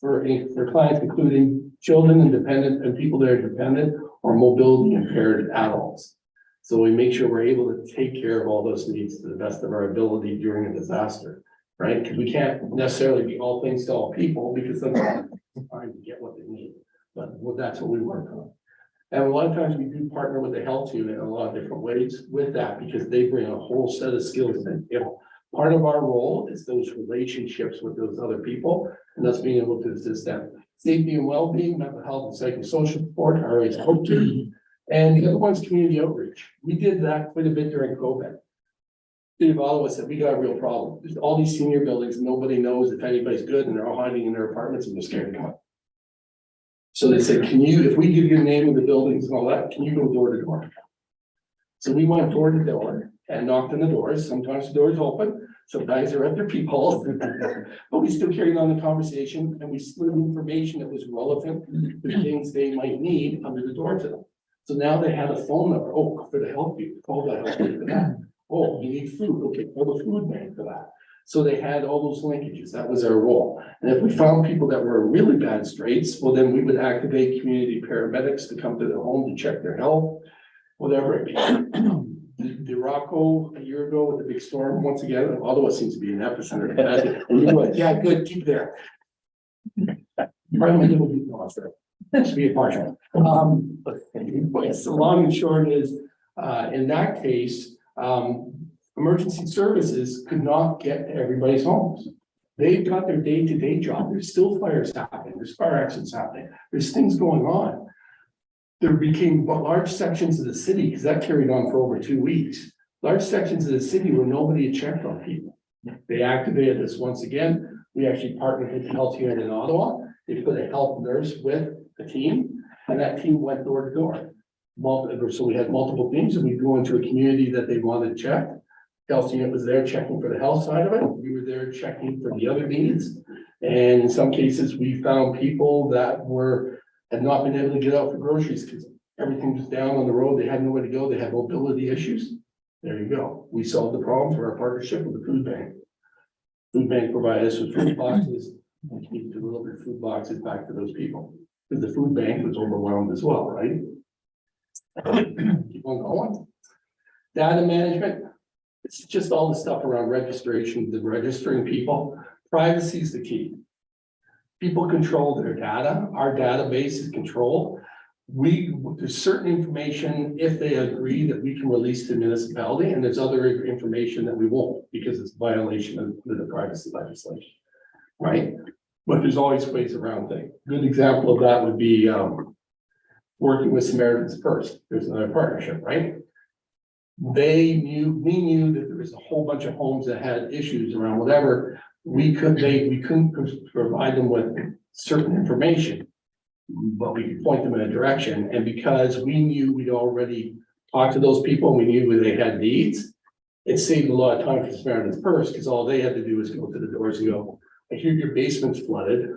for clients, including children and dependent and people that are dependent or mobility impaired adults. So we make sure we're able to take care of all those needs to the best of our ability during a disaster, right? Because we can't necessarily be all things to all people because sometimes it's hard to get what they need. But that's what we work on. And a lot of times we do partner with the health unit in a lot of different ways with that because they bring a whole set of skills that, part of our role is those relationships with those other people and us being able to assist them. Safety and well-being, mental health and psychosocial support are always hope to. And the other one's community outreach. We did that quite a bit during COVID. City of Ottawa said, we got a real problem. There's all these senior buildings, nobody knows if anybody's good and they're all hiding in their apartments and they're scared to come. So they said, if we give you the name of the buildings and all that, can you go door to door? So we went door to door and knocked on the doors. Sometimes the doors open, sometimes they're at their peepholes, but we still carried on the conversation and we slid information that was relevant to things they might need under the door to them. So now they had a phone number. Oh, for the health people, call the health people for that. Oh, you need food. Okay, call the food bank for that. So they had all those linkages. That was our role. And if we found people that were in really bad straits, well, then we would activate community paramedics to come to their home to check their health, whatever it be. The Rocco a year ago with the big storm, once again, Ottawa seems to be an epicenter of that. And you're like, yeah, good, keep there. That should be a partial. But the long and short is, in that case, emergency services could not get to everybody's homes. They've got their day-to-day job. There's still fires happening. There's fire accidents happening. There's things going on. There became large sections of the city, because that carried on for over 2 weeks. Large sections of the city where nobody had checked on people. They activated this once again. We actually partnered with the health unit in Ottawa. They put a health nurse with the team, and that team went door to door. So we had multiple teams, and we go into a community that they wanted checked. Health unit was there checking for the health side of it. We were there checking for the other needs. And in some cases, we found people that had not been able to get out for groceries because everything was down on the road. They had nowhere to go. They had mobility issues. There you go. We solved the problem through our partnership with the food bank. Food bank provided us with food boxes. We need to deliver food boxes back to those people. Because the food bank was overwhelmed as well, right? Keep on going. Data management. It's just all the stuff around registration, the registering people. Privacy is the key. People control their data. Our database is controlled. There's certain information, if they agree, that we can release to the municipality, and there's other information that we won't because it's a violation of the privacy legislation, right? But there's always ways around things. Good example of that would be, working with Samaritan's Purse. There's another partnership, right? We knew that there was a whole bunch of homes that had issues around whatever. We couldn't provide them with certain information, but we could point them in a direction. And because we knew we'd already talked to those people, and we knew where they had needs, it saved a lot of time for Samaritan's Purse, because all they had to do was go to the doors and go, I hear your basement's flooded.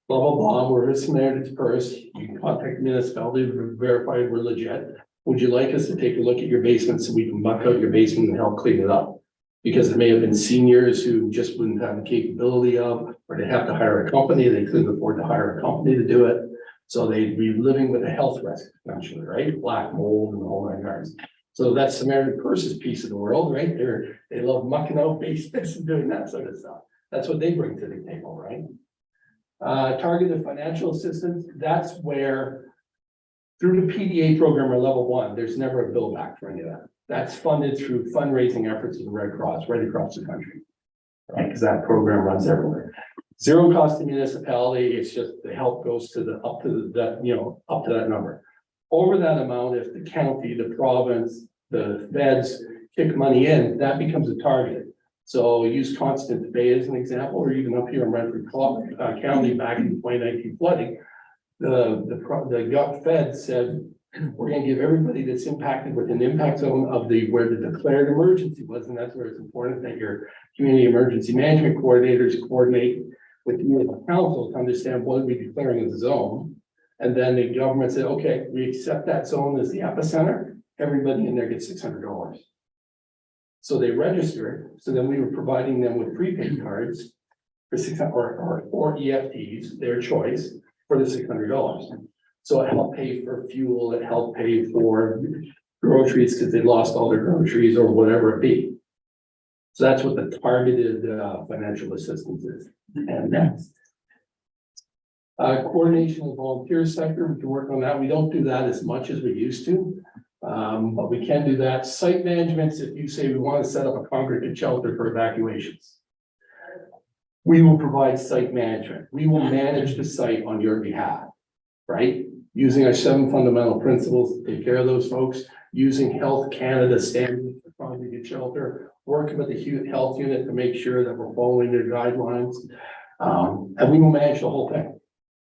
Blah, blah, blah, we're a Samaritan's Purse. You can contact the municipality to verify we're legit. Would you like us to take a look at your basement so we can muck out your basement and help clean it up? Because it may have been seniors who just wouldn't have the capability of, or they have to hire a company, they couldn't afford to hire a company to do it. So they'd be living with a health risk, potentially, right? Black mold and the whole 9 yards. So that's Samaritan Purse's piece of the world, right? They love mucking out basements and doing that sort of stuff. That's what they bring to the table, right? Targeted financial assistance, that's where through the PDA program or level 1, there's never a bill back for any of that. That's funded through fundraising efforts of the Red Cross right across the country. Right, because that program runs everywhere. Zero cost to municipality, it's just the help goes to up to that number. Over that amount, if the county, the province, the feds kick money in, that becomes a target. So use Constant Bay as an example, or even up here in Renfrew County back in 2019 flooding. The gut Fed said, we're gonna give everybody that's impacted with an impact zone of where the declared emergency was, and that's where it's important that your community emergency management coordinators coordinate with you and the council to understand what are we declaring as a zone. And then the government said, okay, we accept that zone as the epicenter, everybody in there gets $600. So they registered, so then we were providing them with prepaid cards for $600 or EFTs, their choice, for the $600. So it helped pay for fuel, it helped pay for groceries because they lost all their groceries or whatever it be. So that's what the targeted financial assistance is. And next. Coordination of the volunteer sector, we can work on that. We don't do that as much as we used to. But we can do that. Site management, if you say we want to set up a congregate shelter for evacuations, we will provide site management. We will manage the site on your behalf, right? Using our 7 fundamental principles to take care of those folks, using Health Canada standards for congregate shelter, working with the health unit to make sure that we're following their guidelines. And we will manage the whole thing.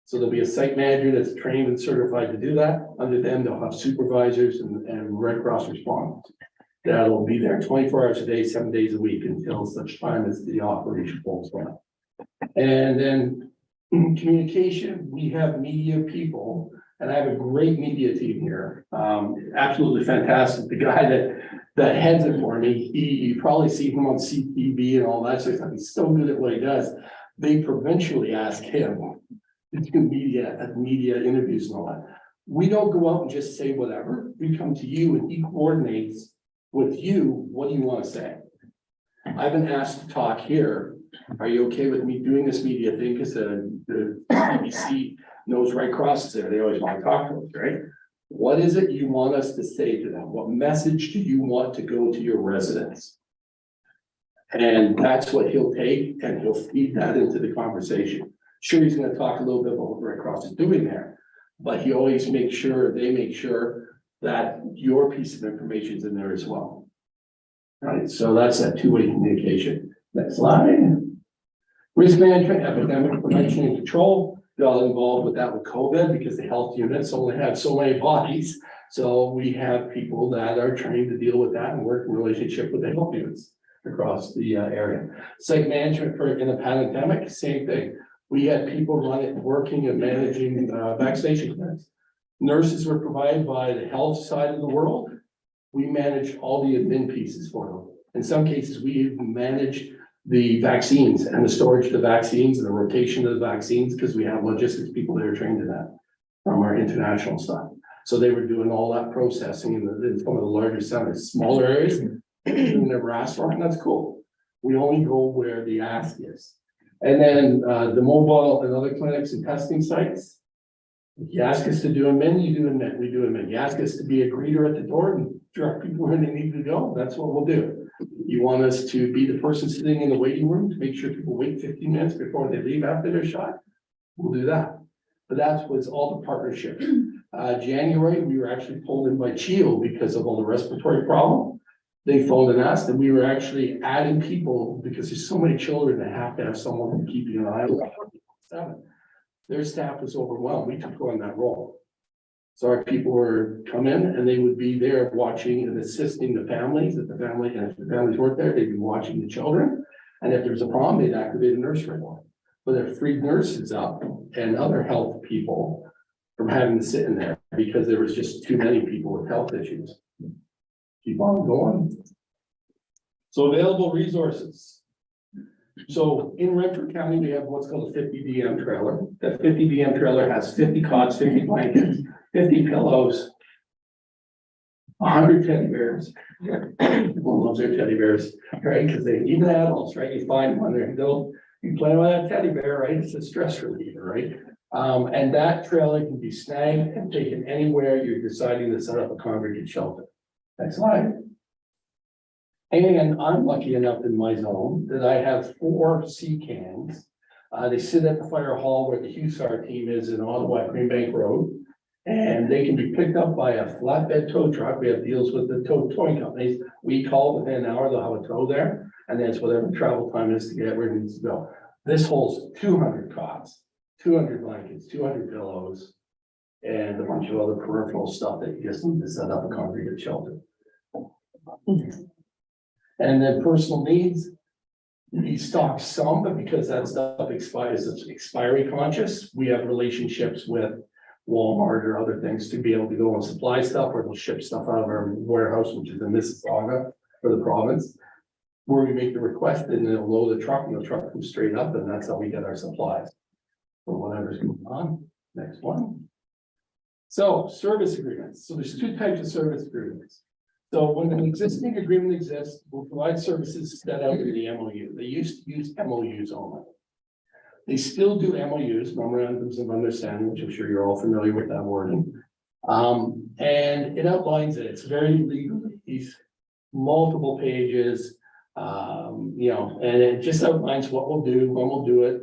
So there'll be a site manager that's trained and certified to do that. Under them, they'll have supervisors and Red Cross responders. That'll be there 24 hours a day, 7 days a week until such time as the operation falls down. And then communication, we have media people, and I have a great media team here. Absolutely fantastic. The guy that heads it for me, you probably see him on CTV and all that sort of stuff. He's so good at what he does. They provincially ask him to do media interviews and all that. We don't go out and just say whatever. We come to you and he coordinates with you. What do you want to say? I've been asked to talk here. Are you okay with me doing this media thing? Because the BBC knows Red Cross is there. They always want to talk to us, right? What is it you want us to say to them? What message do you want to go to your residents? And that's what he'll take, and he'll feed that into the conversation. Sure, he's going to talk a little bit about what Red Cross is doing there, but he always makes sure, they make sure that your piece of information is in there as well. Right, so that's that two-way communication. Next slide. Risk management, epidemic prevention and control. Got involved with that with COVID because the health units only have so many bodies. So we have people that are trained to deal with that and work in relationship with the health units across the area. Site management in a pandemic, same thing. We had people working and managing vaccination clinics. Nurses were provided by the health side of the world. We managed all the admin pieces for them. In some cases, we even managed the vaccines and the storage of the vaccines and the rotation of the vaccines because we have logistics people that are trained in that from our international stuff. So they were doing all that processing in some of the larger centers, smaller areas. We never asked for it, and that's cool. We only go where the ask is. And then the mobile and other clinics and testing sites. If you ask us to do them in, you do them in, we do them in. You ask us to be a greeter at the door and direct people where they need to go, that's what we'll do. You want us to be the person sitting in the waiting room to make sure people wait 15 minutes before they leave after their shot? We'll do that. But that was all the partnership. January, we were actually pulled in by CHIO because of all the respiratory problem. They phoned and asked, and we were actually adding people because there's so many children that have to have someone keeping an eye on them. Their staff was overwhelmed. We took on that role. So our people were come in and they would be there watching and assisting the families, and if the families weren't there, they'd be watching the children. And if there was a problem, they'd activate a nurse right away. But it freed nurses up and other health people from having to sit in there because there was just too many people with health issues. Keep on going. So available resources. So in Renfrew County, we have what's called a 50 BM trailer. That 50 BM trailer has 50 cots, 50 blankets, 50 pillows, 100 teddy bears. Everyone loves their teddy bears, right? Because they, even adults, right? You find one there, you play with that teddy bear, right? It's a stress reliever, right? And that trailer can be snagged and taken anywhere you're deciding to set up a congregate shelter. Next slide. And I'm lucky enough in my zone that I have 4 sea cans. They sit at the fire hall where the Hussar team is in Ottawa, Green Bank Road. And they can be picked up by a flatbed tow truck. We have deals with the towing companies. We call within an hour, they'll have a tow there. And that's whatever travel time is to get where it needs to go. This holds 200 cots, 200 blankets, 200 pillows, and a bunch of other peripheral stuff that you just need to set up a congregate shelter. And then personal needs, we stock some, but because that stuff expires, it's expiry conscious, we have relationships with Walmart or other things to be able to go and supply stuff, or they'll ship stuff out of our warehouse, which is in Mississauga for the province, where we make the request and they'll load the truck and the truck comes straight up, and that's how we get our supplies for whatever's going on. Next one. So service agreements. So there's 2 types of service agreements. So when an existing agreement exists, we'll provide services set out in the MOU. They used to use MOUs only. They still do MOUs, memorandums of understanding, which I'm sure you're all familiar with that wording. And it outlines it. It's very legal. These multiple pages, you know, and it just outlines what we'll do, when we'll do it.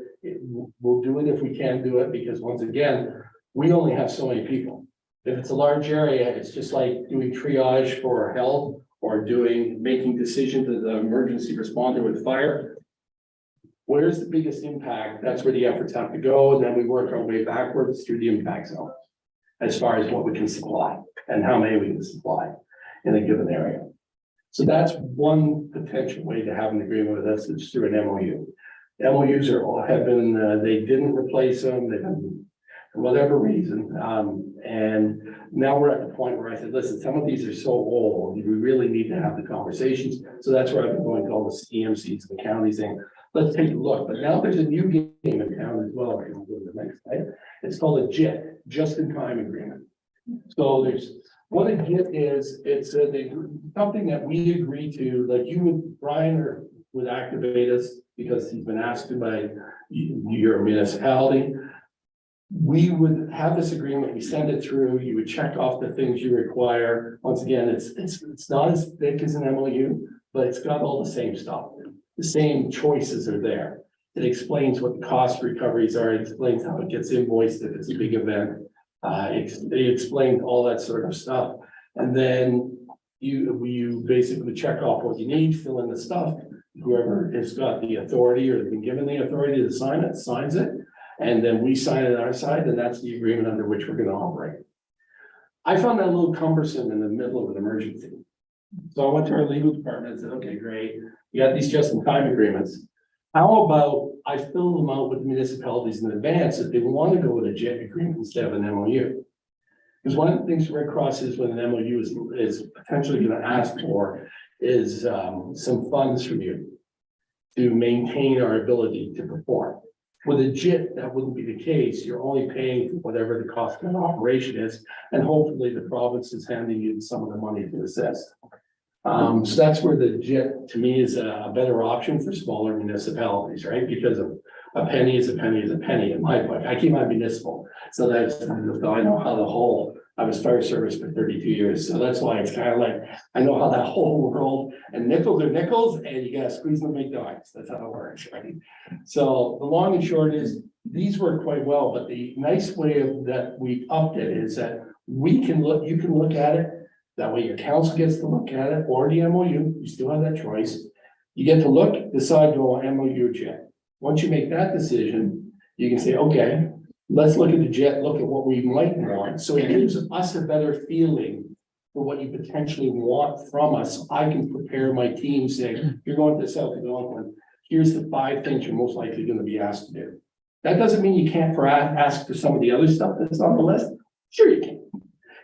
We'll do it if we can do it, because once again, we only have so many people. If it's a large area, it's just like doing triage for health or making decisions as an emergency responder with fire. Where's the biggest impact? That's where the efforts have to go. And then we work our way backwards through the impact zone as far as what we can supply and how many we can supply in a given area. So that's one potential way to have an agreement with us, is through an MOU. MOUs have been, they didn't replace them. They've been, for whatever reason. And now we're at the point where I said, listen, some of these are so old, we really need to have the conversations. So that's where I've been going to all the EMCs and the counties saying, let's take a look. But now there's a new game in town as well. If you want to go to the next slide. It's called a JIT, just-in-time agreement. So there's what a JIT is. It's something that we agree to, like you would, Brian, would activate us because he's been asked to by your municipality. We would have this agreement, we send it through, you would check off the things you require. Once again, it's not as thick as an MOU, but it's got all the same stuff. The same choices are there. It explains what the cost recoveries are. It explains how it gets invoiced if it's a big event. It explains all that sort of stuff. And then you basically check off what you need, fill in the stuff. Whoever has got the authority or been given the authority to sign it, signs it. And then we sign it on our side, and that's the agreement under which we're going to operate. I found that a little cumbersome in the middle of an emergency. So I went to our legal department and said, okay, great. You got these just-in-time agreements. How about I fill them out with municipalities in advance if they want to go with a JIT agreement instead of an MOU? Because one of the things Red Cross is when an MOU is potentially going to ask for is some funds from you to maintain our ability to perform. With a JIT, that wouldn't be the case. You're only paying for whatever the cost of an operation is, and hopefully the province is handing you some of the money to assist. So that's where the JIT, to me, is a better option for smaller municipalities, right? Because a penny is a penny is a penny in my book. I keep my municipal, so that's, I know how the whole I was fire service for 32 years, so that's why it's kind of like, I know how that whole world, and nickels are nickels, and you gotta squeeze them, make dimes, that's how it works, right? So the long and short is, these work quite well, but the nice way of that we upped it is that we can look, you can look at it, that way your council gets to look at it, or the MOU, you still have that choice. You get to look, decide, go MOU or JET. Once you make that decision, you can say, okay, let's look at the JET, look at what we might want. So it gives us a better feeling for what you potentially want from us. I can prepare my team saying, you're going to South Development. Here's the 5 things you're most likely going to be asked to do. That doesn't mean you can't ask for some of the other stuff that's on the list. Sure you can.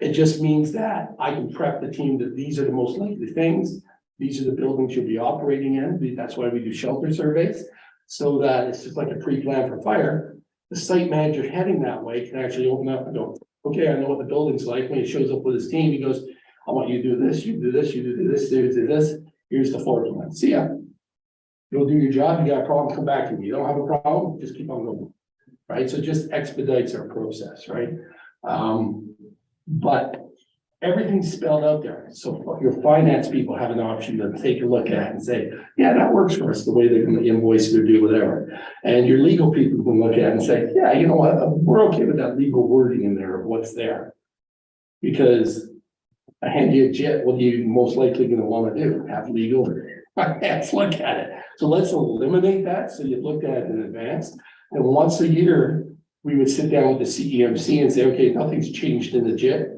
It just means that I can prep the team that these are the most likely things. These are the buildings you'll be operating in. That's why we do shelter surveys. So that it's just like a pre-plan for fire. The site manager heading that way can actually open up and go, okay, I know what the building's like. When he shows up with his team, he goes, I want you to do this, you do this, you do this, you do this. Here's the floor plan. See ya. You'll do your job. You got a problem, come back to me. You don't have a problem, just keep on going. Right? So it just expedites our process, right? But everything's spelled out there. So your finance people have an option to take a look at it and say, yeah, that works for us, the way they're going to invoice or do whatever. And your legal people can look at it and say, yeah, you know what, we're okay with that legal wording in there of what's there. Because I hand you a JET, what are you most likely going to want to do? Have legal finance look at it. So let's eliminate that. So you looked at it in advance. And once a year, we would sit down with the CEMC and say, okay, nothing's changed in the JET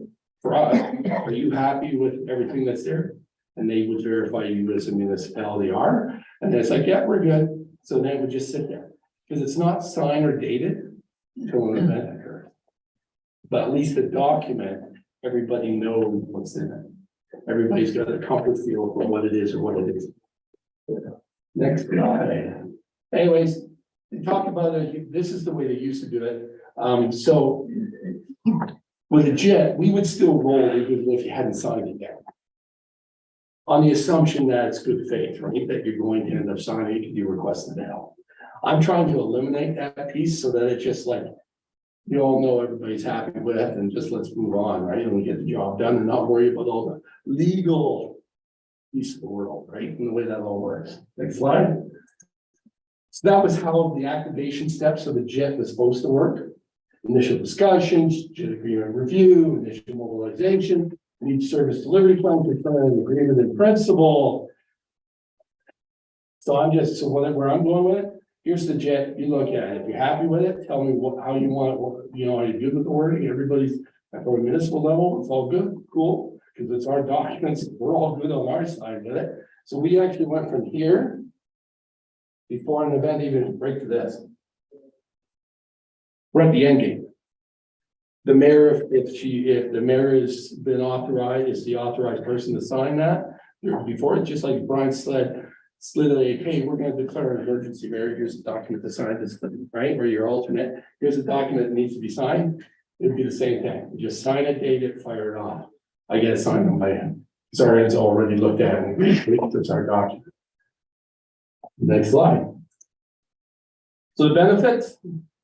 for us. Are you happy with everything that's there? And they would verify you as a municipality are. And it's like, yeah, we're good. So then we just sit there because it's not signed or dated until an event occurs. But at least the document, everybody knows what's in it. Everybody's got a comfort feel for what it is or what it is. Next slide. Anyways, they talk about it. This is the way they used to do it. So with a JET, we would still roll even if you hadn't signed it yet. On the assumption that it's good faith, right? That you're going to end up signing it, you requested the help. I'm trying to eliminate that piece so that it's just like, you all know everybody's happy with it and just let's move on, right? And we get the job done and not worry about all the legal piece of the world, right? And the way that all works. Next slide. So that was how the activation steps of the JET was supposed to work. Initial discussions, JET agreement review, initial mobilization, need service delivery plan, confirm agreement in principle. So I'm just, so where I'm going with it, here's the JET, you look at it. If you're happy with it, tell me how you want it, you know, are you good with the wording? Everybody's at a municipal level, it's all good, cool, because it's our documents, we're all good on our side with it. So we actually went from here before an event even break to this. We're at the end game. The mayor, if the mayor has been authorized, is the authorized person to sign that. Before it's just like Brian slid like, hey, we're going to declare an emergency, mayor. Here's a document to sign this thing, right? Or your alternate. Here's a document that needs to be signed. It'd be the same thing. You just sign it, date it, fire it off. I get it signed on my end. Sorry, it's already looked at and it's our document. Next slide. So the benefits,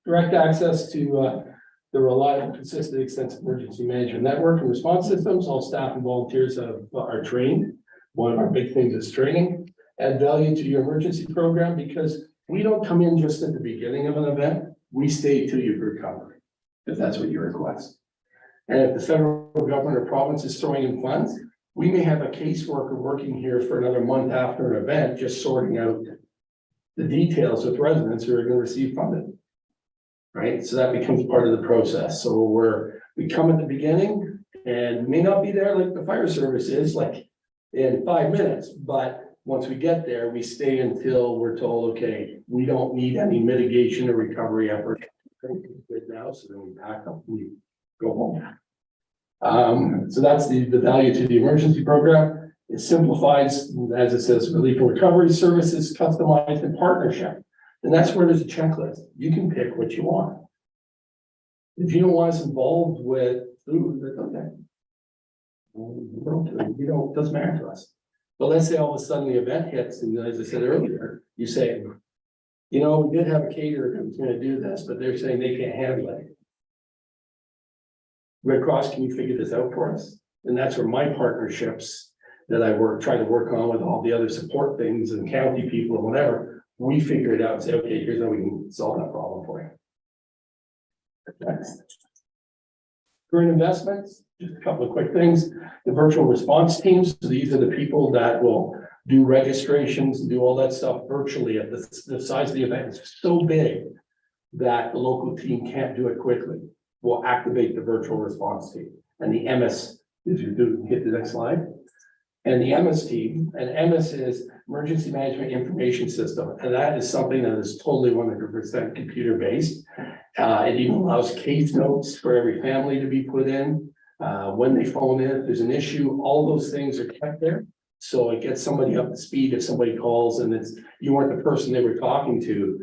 direct access to the reliable, consistent, extensive emergency management network and response systems. All staff and volunteers are trained. One of our big things is training. Add value to your emergency program because we don't come in just at the beginning of an event. We stay till you recover, if that's what you request. And if the federal government or province is throwing in funds, we may have a caseworker working here for another month after an event, just sorting out the details with residents who are going to receive funding. Right, so that becomes part of the process. So we come at the beginning and may not be there like the fire service is, like in 5 minutes, but once we get there, we stay until we're told, okay, we don't need any mitigation or recovery effort. Good now, so then we pack up, we go home. So that's the value to the emergency program. It simplifies, as it says, relief and recovery services, customized in partnership. And that's where there's a checklist. You can pick what you want. If you don't want us involved with food, that's okay. You don't, doesn't matter to us. But let's say all of a sudden the event hits, and as I said earlier, you say, you know, we did have a caterer who's going to do this, but they're saying they can't handle it. Red Cross, can you figure this out for us? And that's where my partnerships that I try to work on with all the other support things and county people and whatever, we figure it out and say, okay, here's how we can solve that problem for you. Next. Current investments, just a couple of quick things. The virtual response teams, so these are the people that will do registrations, do all that stuff virtually at the size of the event is so big that the local team can't do it quickly. We'll activate the virtual response team and the MS, if you do hit the next slide. And the MS team, and MS is Emergency Management Information System, and that is something that is totally 100% computer based. It even allows case notes for every family to be put in. When they phone in, if there's an issue, all those things are kept there. So it gets somebody up to speed if somebody calls and it's, you weren't the person they were talking to,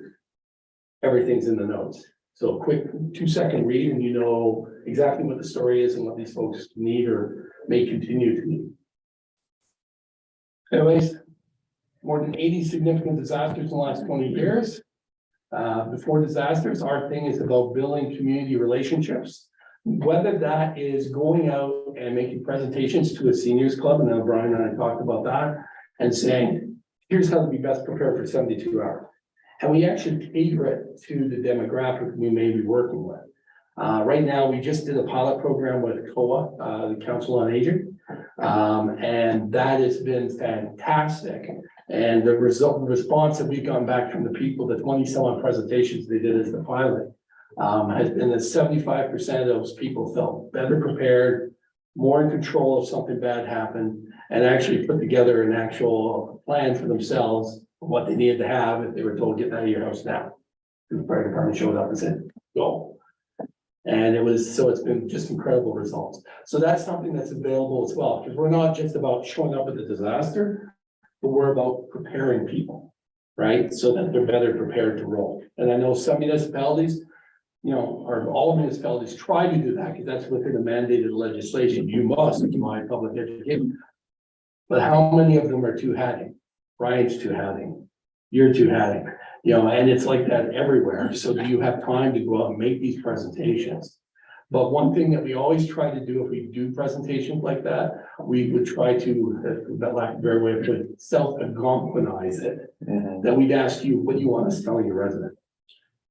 everything's in the notes. So a quick 2-second read and you know exactly what the story is and what these folks need or may continue to need. Anyways, more than 80 significant disasters in the last 20 years. Before disasters, our thing is about building community relationships. Whether that is going out and making presentations to a seniors club, and then Brian and I talked about that, and saying, here's how to be best prepared for 72 hours. And we actually cater it to the demographic we may be working with. Right now, we just did a pilot program with COA, the Council on Aging, and that has been fantastic. And the response that we've gotten back from the people, the 20-some-odd presentations they did as the pilot, has been that 75% of those people felt better prepared, more in control if something bad happened, and actually put together an actual plan for themselves of what they needed to have if they were told, get out of your house now. The fire department showed up and said, go. And it was, so it's been just incredible results. So that's something that's available as well, because we're not just about showing up at the disaster, but we're about preparing people, right? So that they're better prepared to roll. And I know some municipalities, you know, or all municipalities try to do that because that's within the mandated legislation. You must provide public education. But how many of them are two-hatting? Brian's two-hatting. You're two-hatting. You know, and it's like that everywhere. So do you have time to go out and make these presentations? But one thing that we always try to do if we do presentations like that, we would try to, that lack of a better way of putting it, self-agonize it. That we'd ask you, what do you want us to tell your resident?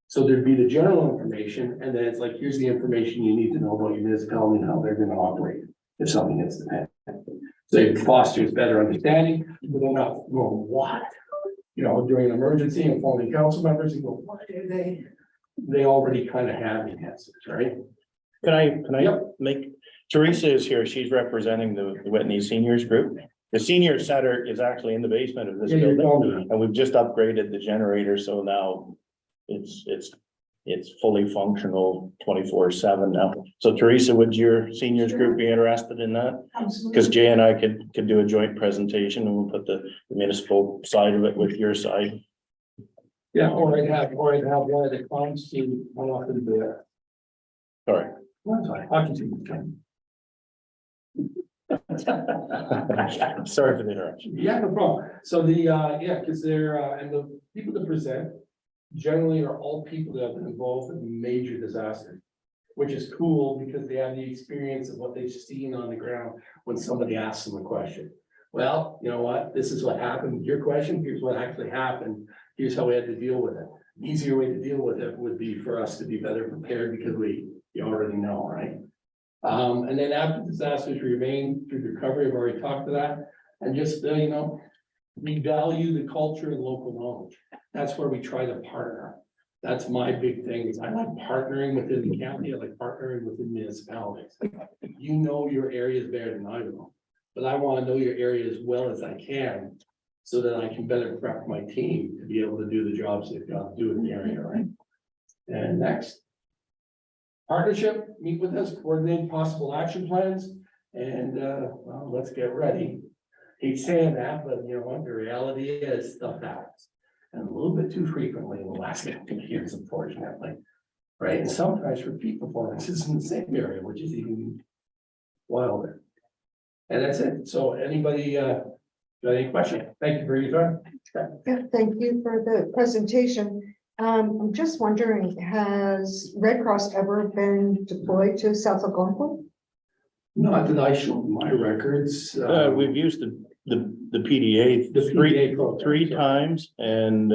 So there'd be the general information, and then it's like, here's the information you need to know about your municipality and how they're gonna operate if something hits the fan. So it fosters better understanding, but they're not going, what? You know, during an emergency and phoning council members and go, what did they already kind of have the answers, right? Can I make, Teresa is here, she's representing the Whitney Seniors Group. The senior center is actually in the basement of this Yeah, you're building, telling me. and we've just upgraded the generator, so now it's fully functional 24/7 now. So Teresa, would your seniors group be interested in that? Because Jay and I could do a joint presentation and we'll put the municipal side of it with your side. Yeah, or I'd have one of the clients team come up and do it. Sorry. Hockey team can. Sorry for the interruption. Yeah, no problem. So the, yeah, because they're, and the people that present generally are all people that have been involved in major disasters, which is cool because they have the experience of what they've seen on the ground when somebody asks them a question. Well, you know what? This is what happened. Your question, here's what actually happened. Here's how we had to deal with it. Easier way to deal with it would be for us to be better prepared because you already know, right? And then after disasters remain through the recovery, I've already talked to that. And just, you know, we value the culture and local knowledge. That's where we try to partner. That's my big thing is I like partnering within the county. I like partnering within municipalities. You know your areas better than I will, but I want to know your area as well as I can so that I can better prep my team to be able to do the jobs they've got to do in the area, right? And next. Partnership, meet with us, coordinate possible action plans, and well, let's get ready. Hate saying that, but you know what, the reality is stuff happens. And a little bit too frequently in the last couple of years, unfortunately. Right, and sometimes repeat performances in the same area, which is even wilder. And that's it. So anybody got any questions? Thank you for your time. Yeah, thank you for the presentation. I'm just wondering, has Red Cross ever been deployed to South Algonquin? Not that I showed my records. We've used the PDA The PDA program, three sorry. times and,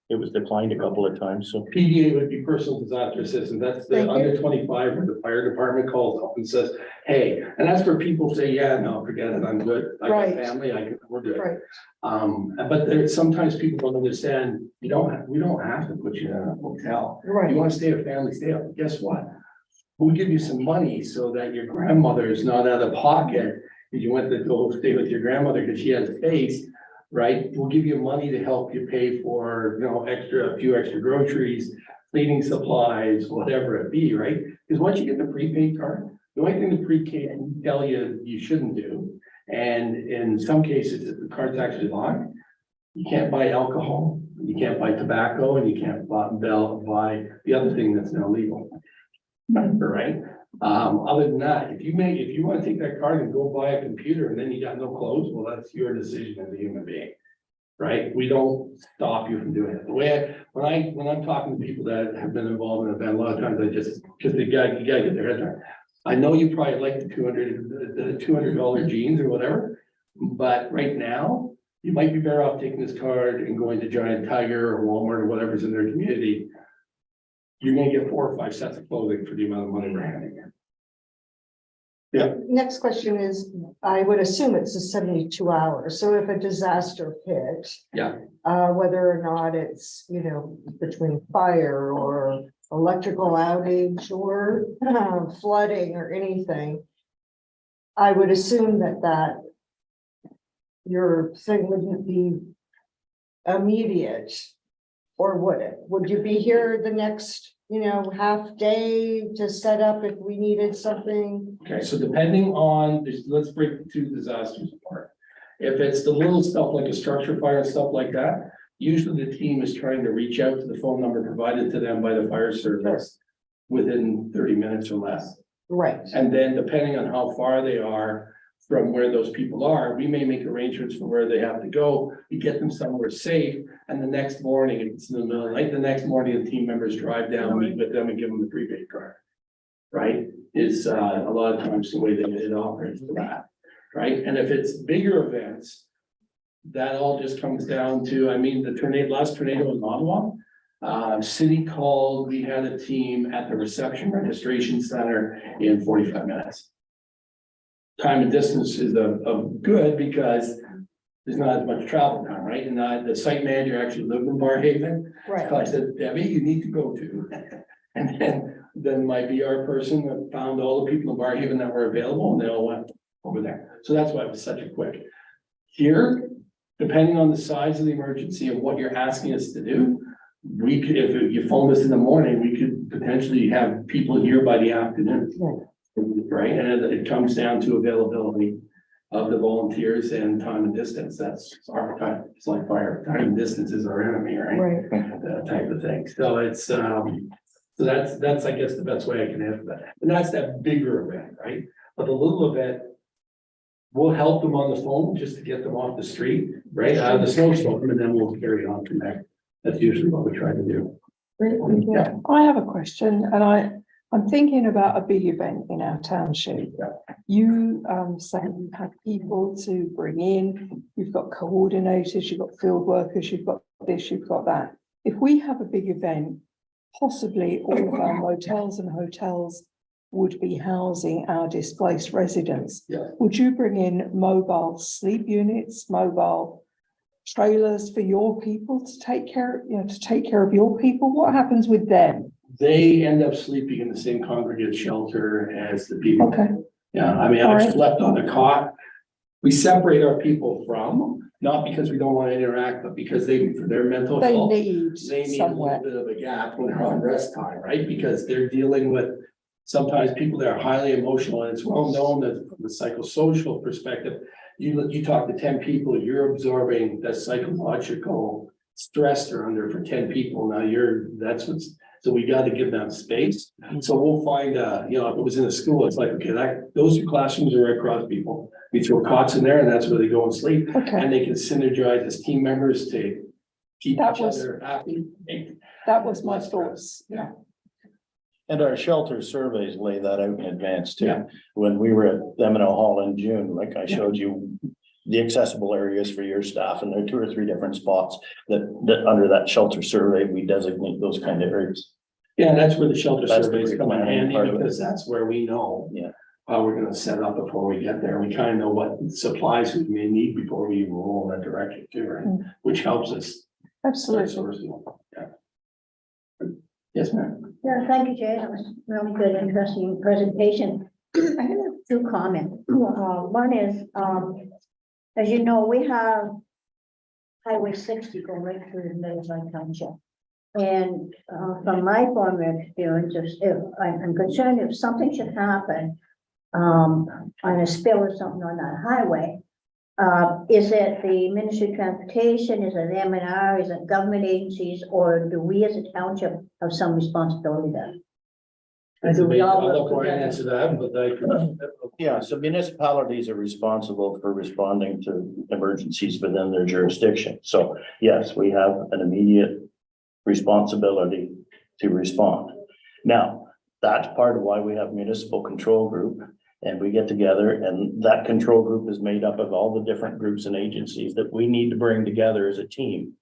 it was declined a couple of times, so. PDA would be personal disaster assistance. That's the Thank you. under 25 where the fire department calls up and says, hey, and that's where people say, yeah, no, forget it, I'm good. I got Right. family, we're good. Right, But there's sometimes people don't understand, we don't have to put you in a hotel. You right, want to stay with family, stay up. Guess what? We'll give you some money so that your grandmother is not out of pocket. If you went to go stay with your grandmother because she has space, right? We'll give you money to help you pay for, a few extra groceries, cleaning supplies, whatever it be, right? Because once you get the prepaid card, the only thing the prepaid can tell you shouldn't do, and in some cases, if the card's actually locked, you can't buy alcohol, you can't buy tobacco, and you can't buy the other thing that's now legal. Right? Other than that, if you want to take that card and go buy a computer and then you got no clothes, well, that's your decision as a human being. Right? We don't stop you from doing it. The way when I'm talking to people that have been involved in an event, a lot of times you gotta get their head around. I know you probably like the $200 jeans or whatever, but right now, you might be better off taking this card and going to Giant Tiger or Walmart or whatever's in their community. You're gonna get 4 or 5 sets of clothing for the amount of money we're handing you. Yeah. next question is, I would assume it's a 72 hours, so if a disaster hit. Yeah. Whether or not it's, between fire or electrical outage or flooding or anything. I would assume that your thing wouldn't be immediate. Or would it? Would you be here the next, half day to set up if we needed something? Okay, so depending on, let's break the two disasters apart. If it's the little stuff like a structure fire and stuff like that, usually the team is trying to reach out to the phone number provided to them by the fire service within 30 minutes or less. Right, And then depending on how far they are from where those people are, we may make arrangements for where they have to go. We get them somewhere safe. And the next morning, if it's in the middle of the night, the next morning, the team members drive down, meet with them and give them the prepaid card. Right? Is a lot of times the way that it operates for that. Right? And if it's bigger events, that all just comes down to, the last tornado in Ottawa, city called, we had a team at the reception registration center in 45 minutes. Time and distance is a good because there's not as much travel time, right? And the site manager actually lived in Barhaven. right. So I said, Debbie, you need to go to. And then my VR person found all the people in Barhaven that were available and they all went over there. So that's why it was such a quick. Here, depending on the size of the emergency and what you're asking us to do, we could, if you phone us in the morning, we could potentially have people here by the afternoon. Right, and it comes down to availability of the volunteers and time and distance. That's our time. It's like fire. Time and distance is our enemy, right? Right. That type of thing. So it's so that's I guess the best way I can answer that. And that's that bigger event, right? But the little event, we'll help them on the phone just to get them off the street, right? Out of the snowstorm, and then we'll carry on from there. That's usually what we try to do. Great, thank you. Yeah. I have a question, and I'm thinking about a big event in our township. You say you have people to bring in, you've got coordinators, you've got field workers, you've got this, you've got that. If we have a big event, possibly all of our motels and hotels would be housing our displaced residents. Yeah. Would you bring in mobile sleep units, mobile trailers for your people to take care of your people? What happens with them? They end up sleeping in the same congregate shelter as the people. Okay. Yeah, All I've right. slept on a cot. We separate our people from, not because we don't want to interact, but because for their mental They health. need They need a somewhere. little bit of a gap when they're on rest time, right? Because they're dealing with sometimes people that are highly emotional, and it's well known that from the psychosocial perspective, you talk to 10 people, you're absorbing the psychological stress they're under for 10 people. Now so we got to give them space. So we'll find, if it was in a school, it's like, okay, those 2 classrooms are right across people. We throw cots in there and that's where they go and sleep. Okay. And they can synergize as team members to keep That each was- other happy. that was my thoughts. Yeah. And our shelter surveys lay that out in advance too. Yeah. When we were at Seminole Hall in June, like I showed you the accessible areas for your staff, and there are 2 or 3 different spots that under that shelter survey, we designate those kind of areas. Yeah, and that's where the shelter That's the surveys come in planning handy, part of it. because that's where we know. Yeah. How we're gonna set up before we get there. We kind of know what supplies we may need before we even roll in that direction too, right? Which helps us. Absolutely. Yeah. Yes, ma'am. Yeah, thank you, Jay. That was really good, interesting presentation. I have 2 comments. One is, as you know, we have Highway 60 going right through the middle of my township. And from my former experience, if I'm concerned if something should happen on a spill or something on that highway, is it the Ministry of Transportation, is it M&R, is it government agencies, or do we as a township have some responsibility there? Or do we all I'll work let Brian answer that, but Yeah, so municipalities are responsible for responding to emergencies within their jurisdiction. So yes, we have an immediate responsibility to respond. Now, that's part of why we have municipal control group, and we get together, and that control group is made up of all the different groups and agencies that we need to bring together as a team.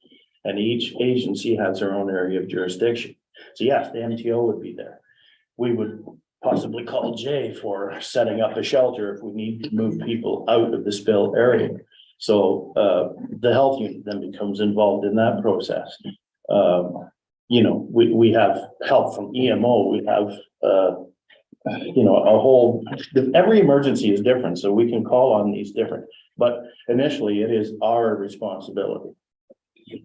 And each agency has their own area of jurisdiction. So yes, the MTO would be there. We would possibly call Jay for setting up a shelter if we need to move people out of the spill area. So the health unit then becomes involved in that process. You know, we have help from EMO, we have you know, a whole, every emergency is different, so we can call on these different, but initially it is our responsibility.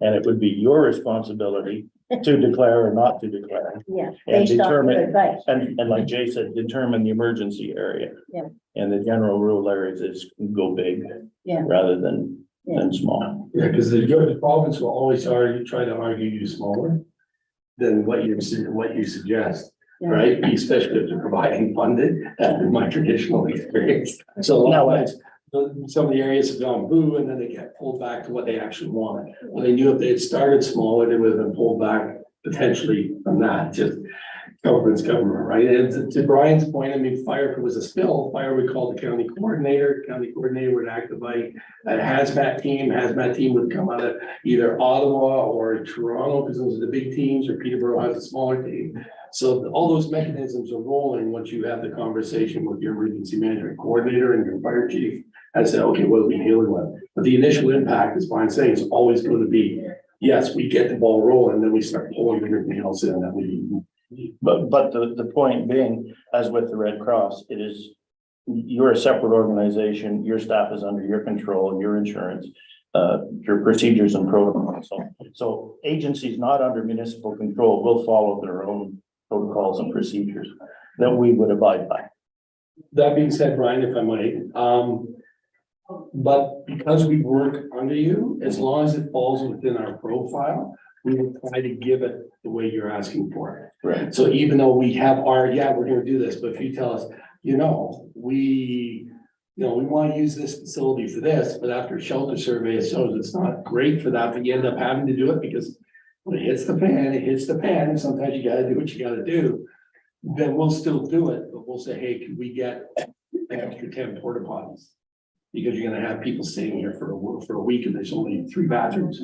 And it would be your responsibility to declare or not to declare. Yeah. And Based on determine- your advice. And like Jay said, determine the emergency area. Yeah. And the general rule there is go big. Yeah. Rather than small. yeah, because the province will always try to argue you smaller than what you suggest, Yeah. right? Especially if they're providing funded, that's been my traditional experience. So a lot of times, some of the areas have gone boo, and then they get pulled back to what they actually wanted. Well, they knew if they had started smaller, they would have been pulled back potentially from that, just government's government, right? And to Brian's point, I mean, fire, if it was a spill, fire would call the county coordinator would activate a hazmat team would come out of either Ottawa or Toronto, because those are the big teams, or Peterborough has a smaller team. So all those mechanisms are rolling once you have the conversation with your emergency management coordinator and your fire chief. I said, okay, what are we dealing with? But the initial impact, as Brian's saying, is always going to be, yes, we get the ball rolling, then we start pulling everything else in that we. But the point being, as with the Red Cross, it is, you're a separate organization, your staff is under your control, your insurance, your procedures and protocols. So agencies not under municipal control will follow their own protocols and procedures that we would abide by. That being said, Brian, if I might, but because we work under you, as long as it falls within our profile, we will try to give it the way you're asking for it. Right. So even though we have we're gonna do this, but if you tell us, we want to use this facility for this, but after a shelter survey, it shows it's not great for that, but you end up having to do it because when it hits the pan, and sometimes you gotta do what you gotta do. Then we'll still do it, but we'll say, hey, can we get an extra 10 porta potties? Because you're gonna have people staying here for a week and there's only 3 bathrooms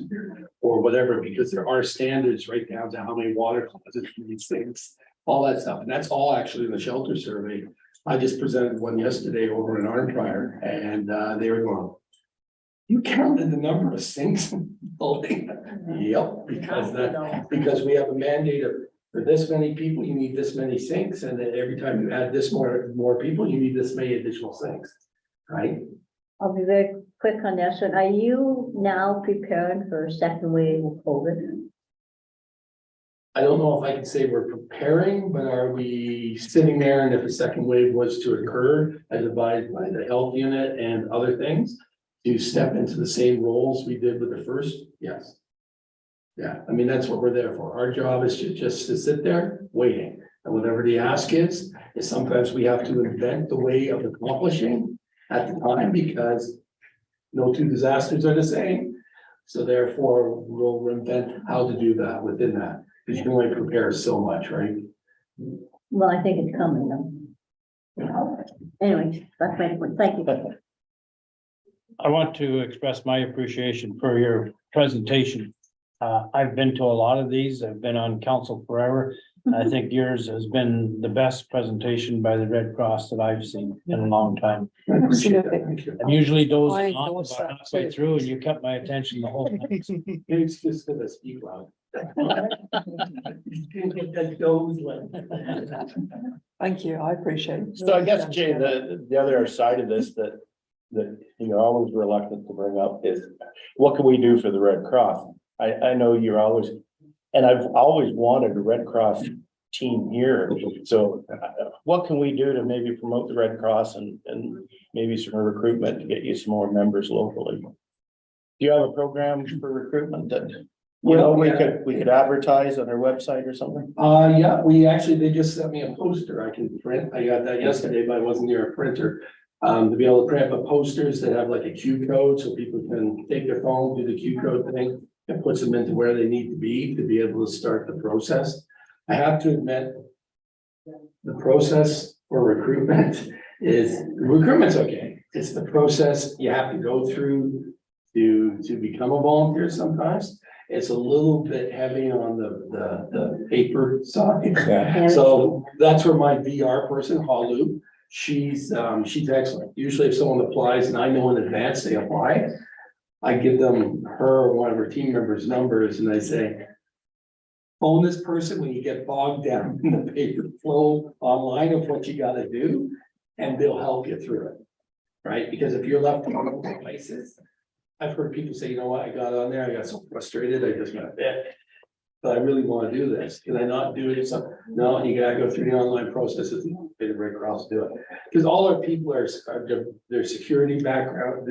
or whatever, because there are standards right down to how many water closets for these things, all that stuff. And that's all actually in the shelter survey. I just presented one yesterday over in Arnprior, and they were going, you counted the number of sinks in the building? Yep, because we have a mandate of, for this many people, you need this many sinks, and then every time you add this more people, you need this many additional sinks, right? I'll be very quick on this. And are you now preparing for a second wave of COVID? I don't know if I can say we're preparing, but are we sitting there, and if a second wave was to occur, as advised by the health unit and other things, to step into the same roles we did with the first? Yes. Yeah, I mean, that's what we're there for. Our job is just to sit there waiting. And whatever the ask is sometimes we have to invent the way of accomplishing at the time, because no 2 disasters are the same. So therefore, we'll invent how to do that within that. Because you can only prepare so much, right? Well, I think it's coming though. Anyway, that's my point. Thank you. I want to express my appreciation for your presentation. I've been to a lot of these. I've been on council forever. I think yours has been the best presentation by the Red Cross that I've seen in a long time. I appreciate that. Absolutely. Thank you. I'm usually dozing I off endorse about that halfway too. through and you kept my attention the whole time. Maybe it's just because I speak loud. That goes like. Thank you, I appreciate it. So I guess, Jay, the other side of this that you're always reluctant to bring up is, what can we do for the Red Cross? I know you're always, and I've always wanted a Red Cross team here. So what can we do to maybe promote the Red Cross and maybe some recruitment to get you some more members locally? Do you have a program for recruitment that, you know, we could advertise on our website or something? Yeah, they just sent me a poster I can print. I got that yesterday, but I wasn't near a printer. To be able to print up posters that have like a Q code so people can take their phone, do the Q code thing. And puts them into where they need to be able to start the process. I have to admit, the process for recruitment's okay. It's the process you have to go through to become a volunteer sometimes. It's a little bit heavy on the paper side. Yeah. So that's where my VR person, Halu, she's excellent. Usually if someone applies and I know in advance they apply, I give them her or one of her team members' numbers and I say, phone this person when you get bogged down in the paper flow online of what you gotta do, and they'll help you through it. Right? Because if you're left in multiple places, I've heard people say, you know what, I got on there, I got so frustrated, I just got bit. But I really want to do this. Can I not do it? No, you gotta go through the online processes and pay the Red Cross to do it. Because all our people are their security background,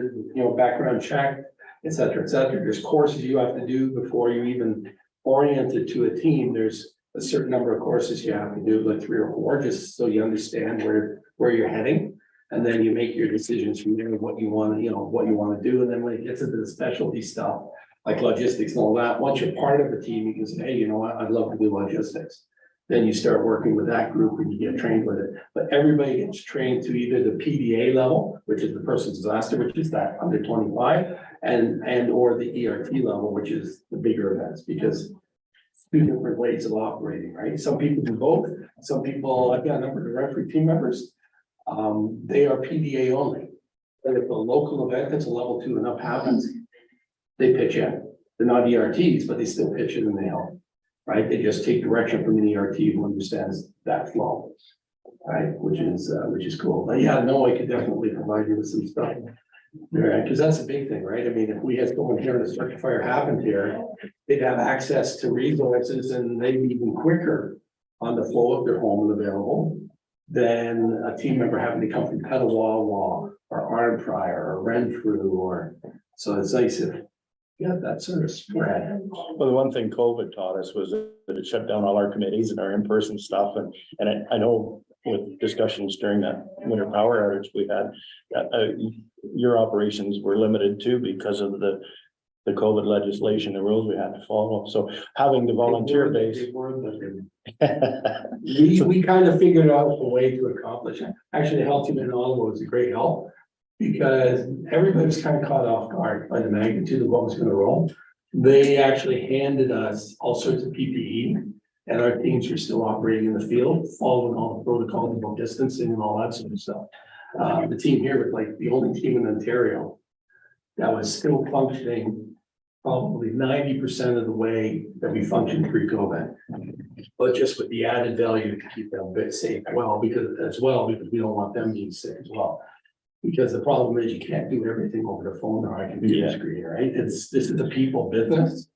background check, et cetera, et cetera. There's courses you have to do before you even oriented to a team. There's a certain number of courses you have to do, like 3 or 4, just so you understand where you're heading. And then you make your decisions from there, what you want to do. And then when it gets into the specialty stuff, like logistics and all that, once you're part of the team, you can say, hey, you know what, I'd love to do logistics. Then you start working with that group and you get trained with it. But everybody gets trained to either the PDA level, which is the person's disaster, which is that under 25, and or the ERT level, which is the bigger events, because two different ways of operating, right? Some people do both. Some people, I've got a number of referee team members. They are PDA only. But if a local event that's a level 2 and up happens, they pitch in. They're not ERTs, but they still pitch in and they help. Right? They just take direction from an ERT who understands that flow. Right? Which is cool. But yeah, no, I could definitely provide you with some stuff. Right, because that's a big thing, right? I mean, if we had someone here and a structure fire happened here, they'd have access to resources and they'd be even quicker on the flow of their home and available than a team member having to come from Petawawa or Arnprior or Renfrew or, so it's nice if you got that sort of spread. Well, the one thing COVID taught us was that it shut down all our committees and our in-person stuff. And I know with discussions during that winter power outage we had, your operations were limited too because of the COVID legislation, the rules we had to follow. So having the volunteer base. We kind of figured out a way to accomplish it. Actually, the health team in Ottawa was a great help because everybody was kind of caught off guard by the magnitude of what was going to roll. They actually handed us all sorts of PPE and our teams were still operating in the field, following all the protocols about distancing and all that sort of stuff. The team here was like the only team in Ontario that was still functioning probably 90% of the way that we functioned pre-COVID. But just with the added value to keep them a bit safe because we don't want them being sick as well. Because the problem is you can't do everything over the phone or a computer screen, right? This is a people business.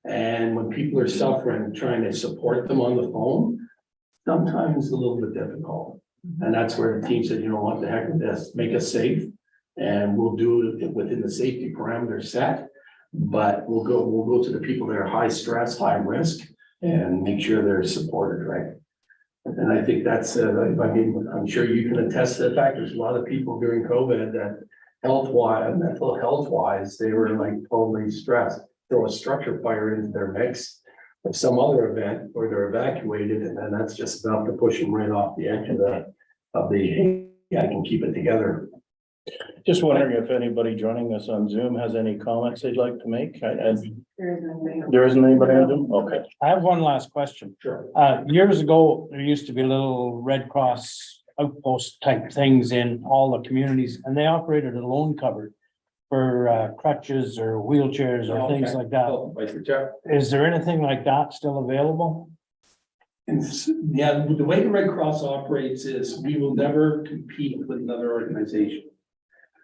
And when people are suffering and trying to support them on the phone, sometimes it's a little bit difficult. And that's where the team said, you know what, the heck with this, make us safe. And we'll do it within the safety parameters set. But we'll go to the people that are high stress, high risk, and make sure they're supported, right? And I think that's, I'm sure you can attest to the fact there's a lot of people during COVID that mental health wise, they were like totally stressed. Throw a structure fire into their mix, or some other event where they're evacuated, and then that's just enough to push them right off the edge of the, hey, I can keep it together. Just wondering if anybody joining us on Zoom has any comments they'd like to make? There isn't anybody on Zoom? Okay. I have one last question. Sure. Years ago, there used to be little Red Cross outpost type things in all the communities, and they operated a loan cupboard for crutches or wheelchairs or things like that. Is there anything like that still available? Yeah, the way the Red Cross operates is we will never compete with another organization.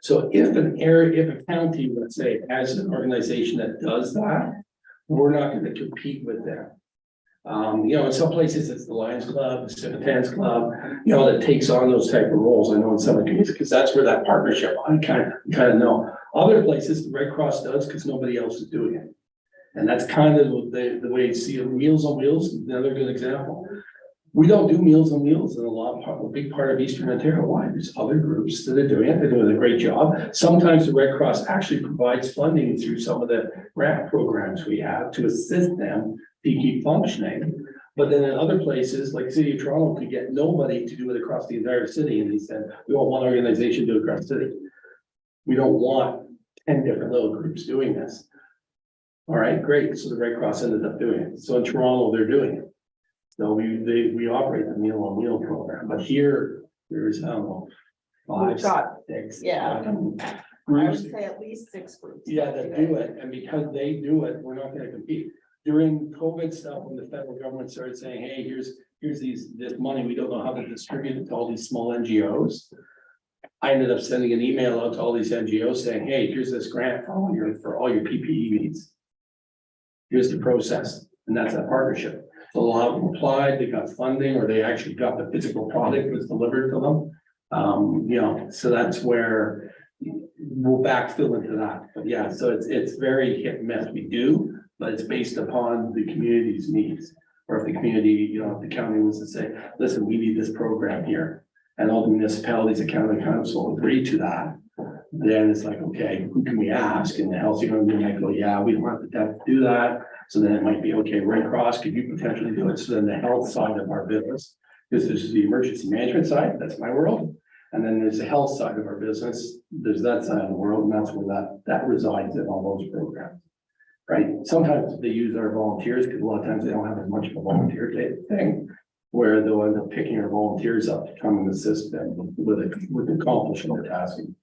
So if an area, if a county, let's say, has an organization that does that, we're not going to compete with them. You know, in some places it's the Lions Club, the Citizens Club, you know, that takes on those type of roles. I know in some communities, because that's where that partnership, I kind of know. Other places, the Red Cross does because nobody else is doing it. And that's kind of the way you see it. Meals on Wheels, another good example. We don't do Meals on Wheels in a big part of Eastern Ontario. Why? There's other groups that are doing it. They're doing a great job. Sometimes the Red Cross actually provides funding through some of the grant programs we have to assist them to keep functioning. But then in other places, like the City of Toronto, could get nobody to do it across the entire city. And they said, we want one organization to do it across the city. We don't want 10 different little groups doing this. All right, great. So the Red Cross ended up doing it. So in Toronto, they're doing it. So we operate the Meal on Wheel program, but here there's, I don't know, 5, 6. Yeah. Groups, at least 6 groups. yeah, that do it. And because they do it, we're not gonna compete. During COVID stuff, when the federal government started saying, hey, here's this money, we don't know how to distribute it to all these small NGOs. I ended up sending an email out to all these NGOs saying, hey, here's this grant for all your PPE needs. Here's the process, and that's a partnership. So a lot of them applied, they got funding, or they actually got the physical product was delivered to them. You know, so that's where we'll backfill into that. But yeah, so it's very hit and miss. We do, but it's based upon the community's needs. Or if the community, you know, if the county was to say, listen, we need this program here, and all the municipalities, the county council agree to that, then it's like, okay, who can we ask? And the health unit might go, yeah, we don't have the depth to do that. So then it might be, okay, Red Cross, could you potentially do it? So then the health side of our business, this is the emergency management side, that's my world. And then there's the health side of our business, there's that side of the world, and that's where that resides in all those programs. Right? Sometimes they use our volunteers, because a lot of times they don't have as much of a volunteer thing, where they'll end up picking our volunteers up to come and assist them with accomplishing their tasking.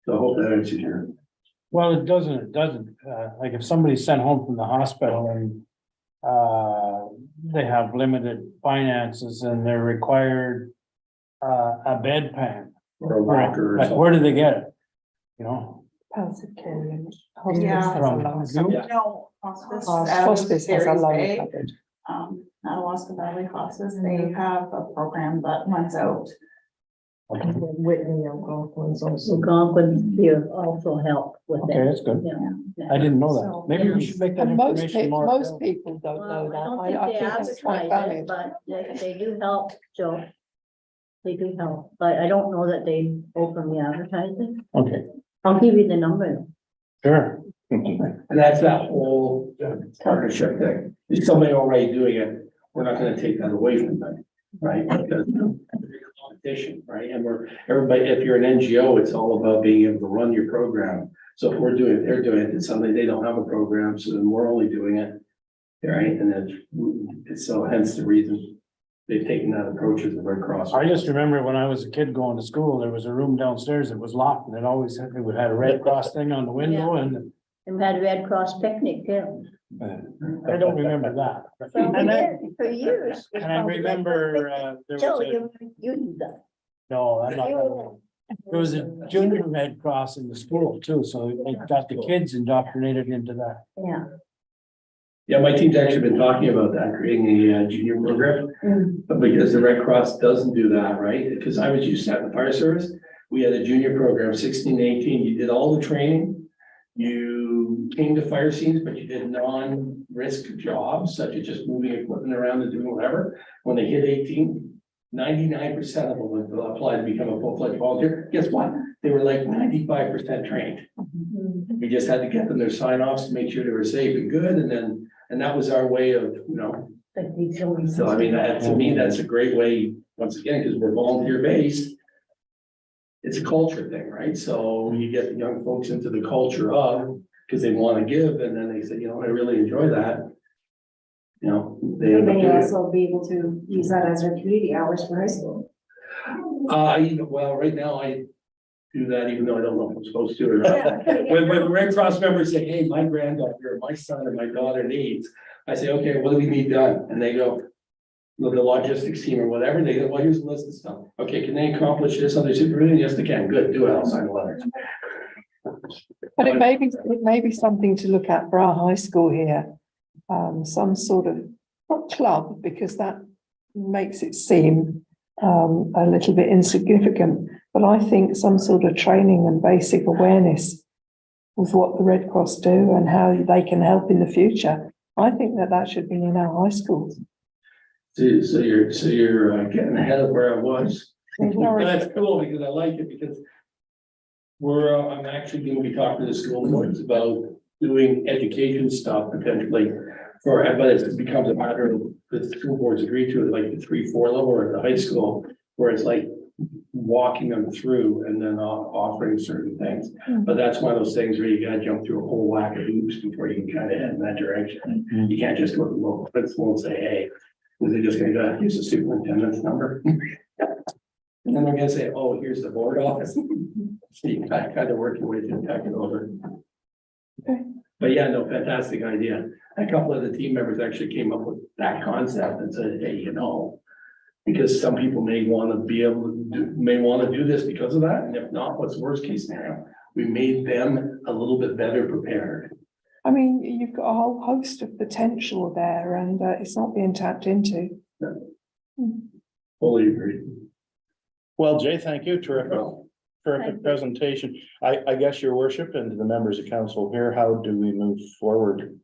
So I hope that answers your. Well, it doesn't. Like if somebody's sent home from the hospital and they have limited finances and they're required a bedpan. Or a walker or Like, something. where do they get it? You know? Palliative care unit. Yeah. Hospice has a loan cupboard. No, hospice. Hospice has a loan Bay, cupboard. Alaska Valley Hospice, they have a program that runs out. Whitney Algonquin's also. Algonquin here also help with Okay, that. that's good. Yeah. I didn't know So, that. Maybe we should make that And most information people, more. most available. people don't know Well, that. I don't think they it's quite advertise it, valid. but they do help, Joe. They do help, but I don't know that they openly advertise it. Okay, I'll give you the number. sure. And that's that whole partnership thing. If somebody already doing it, we're not gonna take that away from them, right? Because competition, right? And everybody, if you're an NGO, it's all about being able to run your program. So if we're doing it, they're doing it, and suddenly they don't have a program, so then we're only doing it. Right? And then, so hence the reason they've taken that approach as the Red Cross. I just remember when I was a kid going to school, there was a room downstairs that was locked and it always had, it had a Red Cross thing on the window and And we had Red Cross picnic too. I don't remember that. For years. And I remember, there Joe, was a, you do that. no, I'm not. There was a junior Red Cross in the school too, so they got the kids indoctrinated into that. Yeah. Yeah, my team's actually been talking about that, creating a junior program. But because the Red Cross doesn't do that, right? Because I was used to in the fire service, we had a junior program, 16, 18, you did all the training. You came to fire scenes, but you did non-risk jobs, such as just moving equipment around and doing whatever. When they hit 18, 99% of them would apply to become a full-fledged volunteer. Guess what? They were like 95% trained. We just had to get them their sign-offs to make sure they were safe and good, and that was our way of, so I mean, to me, that's a great way, once again, because we're volunteer-based. It's a culture thing, right? So you get the young folks into the culture of, because they want to give, and then they say, I really enjoy that. They may also be able to use that as their community hours for high school. Well, right now I do that even though I don't know if I'm supposed to or not. When Red Cross members say, hey, my granddaughter, my son or my daughter needs, I say, okay, what do we need done? And they go, look at the logistics team or whatever. They go, well, here's a list of stuff. Okay, can they accomplish this under supervision? Yes, they can. Good, do it. I'll sign the letter. But it may be something to look at for our high school here. Some sort of, not club, because that makes it seem a little bit insignificant, but I think some sort of training and basic awareness of what the Red Cross do and how they can help in the future. I think that should be in our high schools. So you're getting ahead of where I was. But that's cool because I like it because I'm actually going to be talking to the school boards about doing education stuff potentially but it becomes a matter of the school boards agree to it, like the 3-4 level or the high school, where it's like walking them through and then offering certain things. But that's one of those things where you gotta jump through a whole whack of hoops before you can kind of head in that direction. You can't just go to the local principal and say, hey, they're just gonna go use the superintendent's number. And then they're gonna say, oh, here's the board office. So you kind of work your way through tech it over. Okay. But yeah, no, fantastic idea. A couple of the team members actually came up with that concept and said, hey, because some people may want to be able to do this because of that. And if not, what's the worst case scenario? We made them a little bit better prepared. I mean, you've got a whole host of potential there and it's not being tapped into. Fully agree. Well, Jay, thank you. Terrific presentation. I guess your worship and the members of council here, how do we move forward?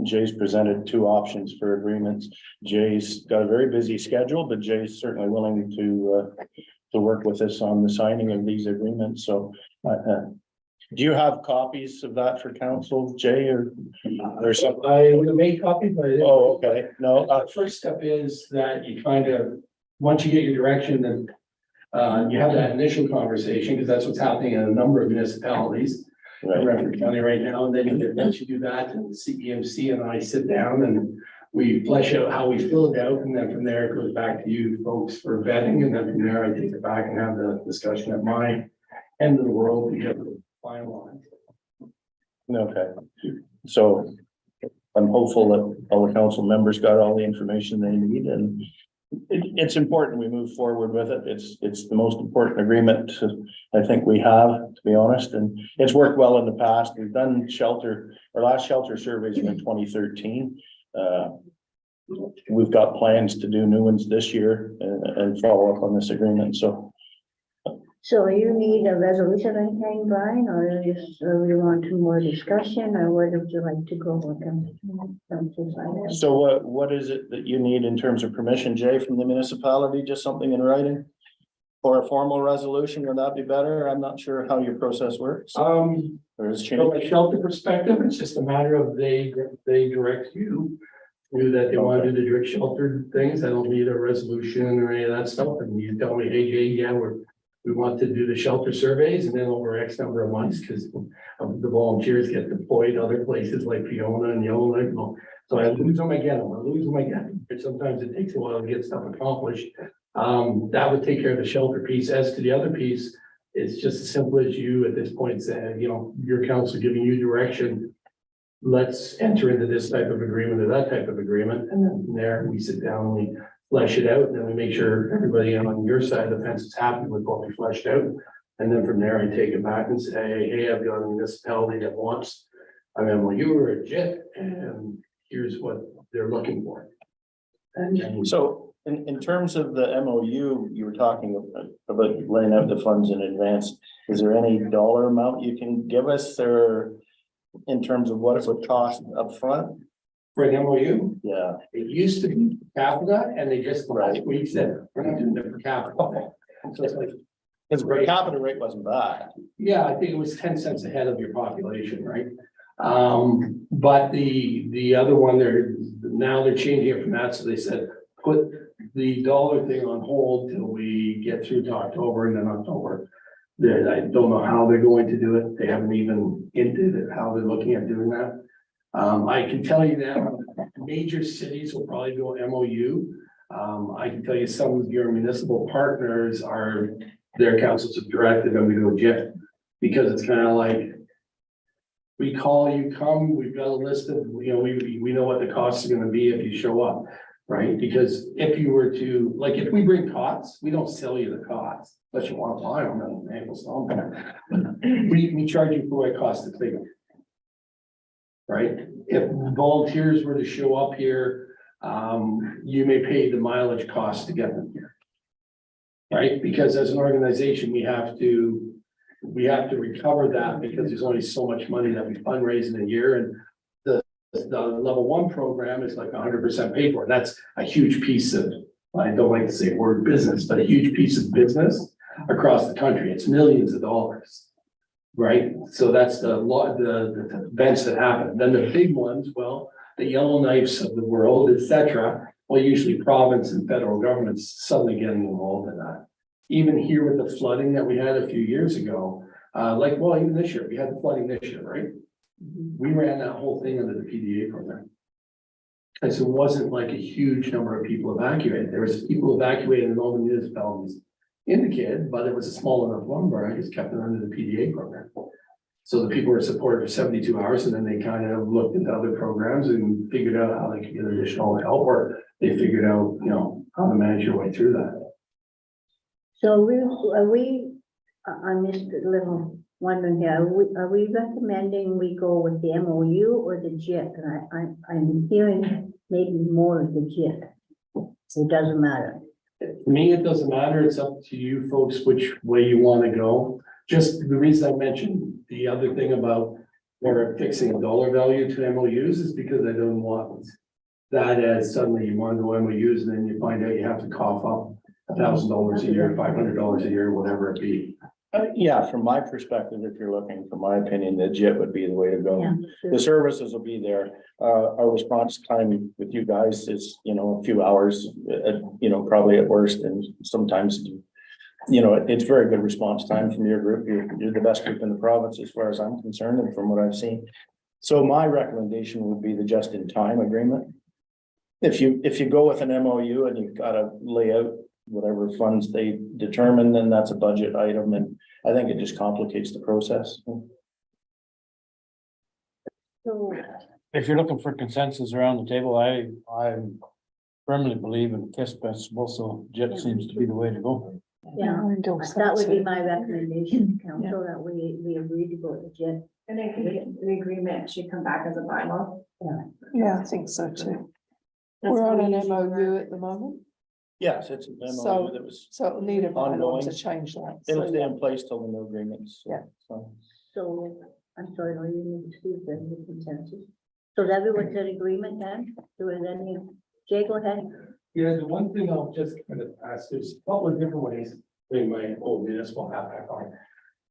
Jay's presented 2 options for agreements. Jay's got a very busy schedule, but Jay's certainly willing to work with us on the signing of these agreements. So do you have copies of that for council, Jay, or something? I would have made copies, but oh, okay. No, first step is that you kind of, once you get your direction, then you have that initial conversation, because that's what's happening in a number of municipalities in Renfrew County right now. And then once you do that, and CEMC and I sit down and we flesh out how we fill it out. And then from there, it goes back to you folks for vetting. And then from there, I take it back and have the discussion at my end of the world to get it finalized. okay. So I'm hopeful that all the council members got all the information they need, and it's important we move forward with it. It's the most important agreement I think we have, to be honest, and it's worked well in the past. We've done our last shelter surveys in 2013. We've got plans to do new ones this year and follow up on this agreement. So you need a resolution or anything, Brian, or just you want more discussion, or where would you like to go with them? So what is it that you need in terms of permission, Jay, from the municipality? Just something in writing? Or a formal resolution, would that be better? I'm not sure how your process works. Or is it From a shelter perspective, it's just a matter of they direct you that they want to do the direct shelter things. I don't need a resolution or any of that stuff. And you tell me, hey, Jay, yeah, we want to do the shelter surveys, and then over X number of months, because the volunteers get deployed other places like Fiona and Yellowknife. So I lose them, I get them, I lose them, I get them. But sometimes it takes a while to get stuff accomplished. That would take care of the shelter piece. As to the other piece, it's just as simple as you at this point say, your council giving you direction. Let's enter into this type of agreement or that type of agreement. And then from there, we sit down and we flesh it out, and then we make sure everybody on your side of the fence is happy with what we fleshed out. And then from there, I take it back and say, hey, I've got a municipality that wants an MOU or a JIT, and here's what they're looking for. So in terms of the MOU, you were talking about laying out the funds in advance. Is there any dollar amount you can give us, or in terms of what it would cost up front? for an MOU. Yeah. It used to be per capita, and they just last Right. week said, we're not doing it per capita. So it's like, His per capita rate wasn't bad. yeah, I think it was 10 cents ahead of your population, right? But the other one, now they're changing it from that, so they said, put the dollar thing on hold till we get through to October, and then October. I don't know how they're going to do it, they haven't even hinted at how they're looking at doing that. I can tell you that major cities will probably go MOU. I can tell you some of your municipal partners are, their councils have directed them to go JIT. Because it's kind of like, we call you, come, we've got a list of, we know what the costs are gonna be if you show up, right? Because if you were to, like, if we bring cots, we don't sell you the cots, unless you want to buy them, and we'll sell them. We charge you for what it costs to clean. Right? If volunteers were to show up here, you may pay the mileage cost to get them here. Right? Because as an organization, we have to recover that because there's only so much money that we fundraise in a year, and the level 1 program is like 100% paid for. That's a huge piece of, I don't like to say word business, but a huge piece of business across the country. It's millions of dollars. Right? So that's the events that happen. Then the big ones, well, the Yellowknifes of the world, etc. Well, usually province and federal governments suddenly getting involved in that. Even here with the flooding that we had a few years ago, even this year, we had the flooding this year, right? We ran that whole thing under the PDA program. And so it wasn't like a huge number of people evacuated. There was people evacuated in all the municipalities indicated, but it was a small enough number. I just kept it under the PDA program. So the people were supported for 72 hours, and then they kind of looked into other programs and figured out how they could get additional help, or they figured out, how to manage your way through that. So I missed a little wondering here, are we recommending we go with the MOU or the JIT? And I'm hearing maybe more of the JIT. It doesn't matter. For me, it doesn't matter. It's up to you folks which way you want to go. Just the reason I mentioned the other thing about we're fixing a dollar value to MOUs is because I don't want that as suddenly you want to go MOUs and then you find out you have to cough up $1,000 a year, $500 a year, whatever it be. Yeah, from my perspective, if you're looking, for my opinion, the JIT would be the way to go. Yeah, sure. The services will be there. Our response time with you guys is, a few hours, probably at worst, and sometimes, it's very good response time from your group. You're the best group in the province as far as I'm concerned and from what I've seen. So my recommendation would be the just-in-time agreement. If you go with an MOU and you've got to lay out whatever funds they determine, then that's a budget item, and I think it just complicates the process. So, If you're looking for consensus around the table, I firmly believe in KISS principle, so JIT seems to be the way to go. yeah, I endorse that would be too. my recommendation, council, that we agree to go with JIT. And I think the agreement should come back as a bylaw. Yeah, I think so too. That's We're on how we an usually MOU work. at the moment, Yes, it's an So- MOU that was, so it'll need a bylaw Ongoing. to change that. it'll So, stay in place till the new agreements. Yeah. So, So, I'm sorry, no, you need to speak then, the consensus. So is everyone's in agreement then? Do it any, Jay, go ahead. Yeah, the one thing I'll just kind of ask, there's a couple of different ways, bring my old municipal hat back on.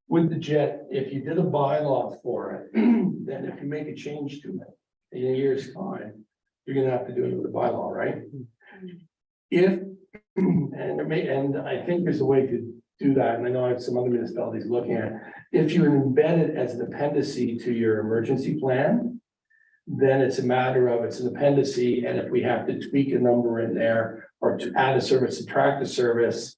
With the JET, if you did a bylaw for it, then if you make a change to it in a year's time, you're gonna have to do it with a bylaw, right? If, and I think there's a way to do that, and I know I have some other municipalities looking at it. If you embed it as an appendice to your emergency plan, then it's a matter of, it's an appendice, and if we have to tweak a number in there or to add a service, subtract a service,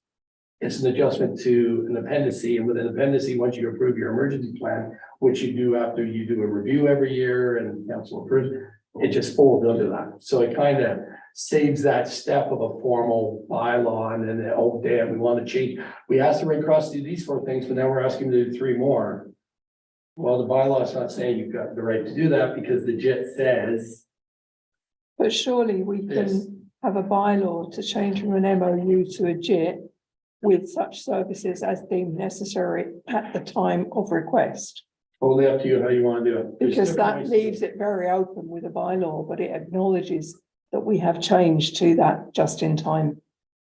it's an adjustment to an appendice, and with an appendice, once you approve your emergency plan, which you do after you do a review every year and council approves, it just folds under that. So it kind of saves that step of a formal bylaw, and then, oh damn, we want to change. We asked the Red Cross to do these 4 things, but now we're asking them to do 3 more. Well, the bylaw is not saying you've got the right to do that because the JIT says. but surely we Yes. can have a bylaw to change from an MOU to a JIT with such services as deemed necessary at the time of request. Totally up to you how you want to do it. There's Because different that ways to do it. leaves it very open with a bylaw, but it acknowledges that we have changed to that just-in-time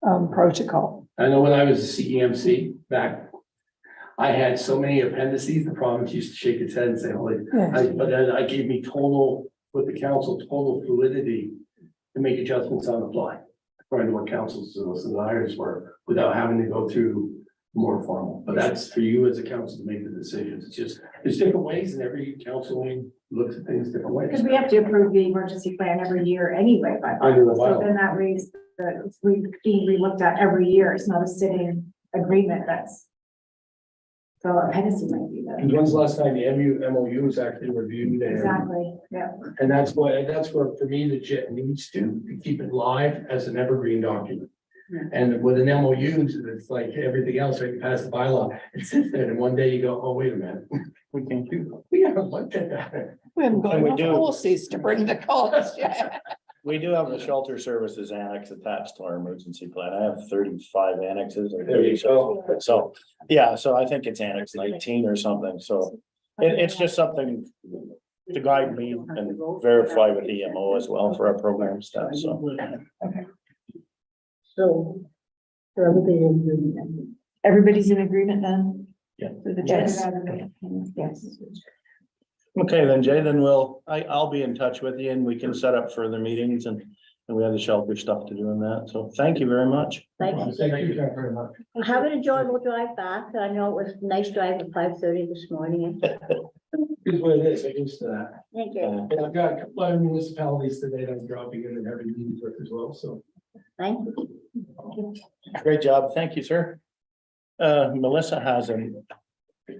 protocol. I know when I was a CEMC back, I had so many appendices, the province used to shake its head and say, holy, Yes. but then I gave me total, with the council, total fluidity to make adjustments on the fly, according to what council's desires were, without having to go through more formal. But that's for you as a council to make the decisions. It's just, there's different ways and every council looks at things different ways. Because we have to approve the emergency plan every year anyway, by Under the so bylaw. then that raised, it's being re-looked at every year. It's not a sitting agreement that's. So Hennessy might be the, When's the last time the MOU was actually reviewed? exactly, yeah. And that's where, for me, the JIT needs to keep it live as an evergreen document. Yeah. And with an MOU, it's like everything else, right, you pass the bylaw, it sits there, and one day you go, oh, wait a minute. We can't do, we haven't looked at that. We haven't got And we enough do. horses to bring the cost yet. We do have the shelter services annex attached to our emergency plan. I have 35 annexes or There you 30. go. So, yeah, so I think it's annex 19 or something. So it's just something to guide me and verify with EMO as well for our program stuff. So So everybody in agreement. Everybody's in agreement then? Yeah. For the Yes. Yes. okay, then Jay, then I'll be in touch with you and we can set up further meetings and we have the shelter stuff to do in that. So thank you very much. Thank you. Thank you very much. Have an enjoyable drive back. I know it was a nice drive at 5:30 this morning. Here's what it is, I used to that. Thank you. And I've got a couple of municipalities today that I'm dropping in and having meetings with as well, so. Thank you. Great job. Thank you, sir. Melissa has a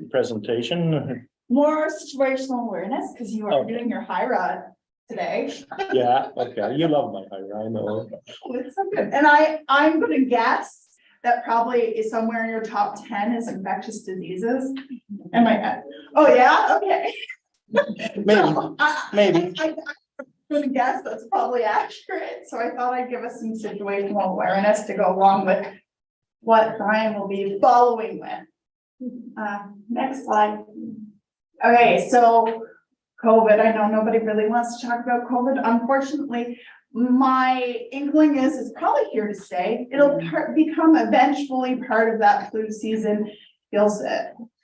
presentation. More situational awareness, because you are Okay. doing your high rod today. Yeah, okay. You love my hire, I know. Oh, it's so good. And I'm gonna guess that probably is somewhere in your top 10 is infectious diseases. Am I, oh, yeah, okay. Maybe, So, maybe. I'm gonna guess that's probably accurate, so I thought I'd give us some situational awareness to go along with what Brian will be following with. Next slide. Okay, so COVID, I know nobody really wants to talk about COVID. Unfortunately, my inkling is it's probably here to stay. It'll become eventually part of that flu season. You'll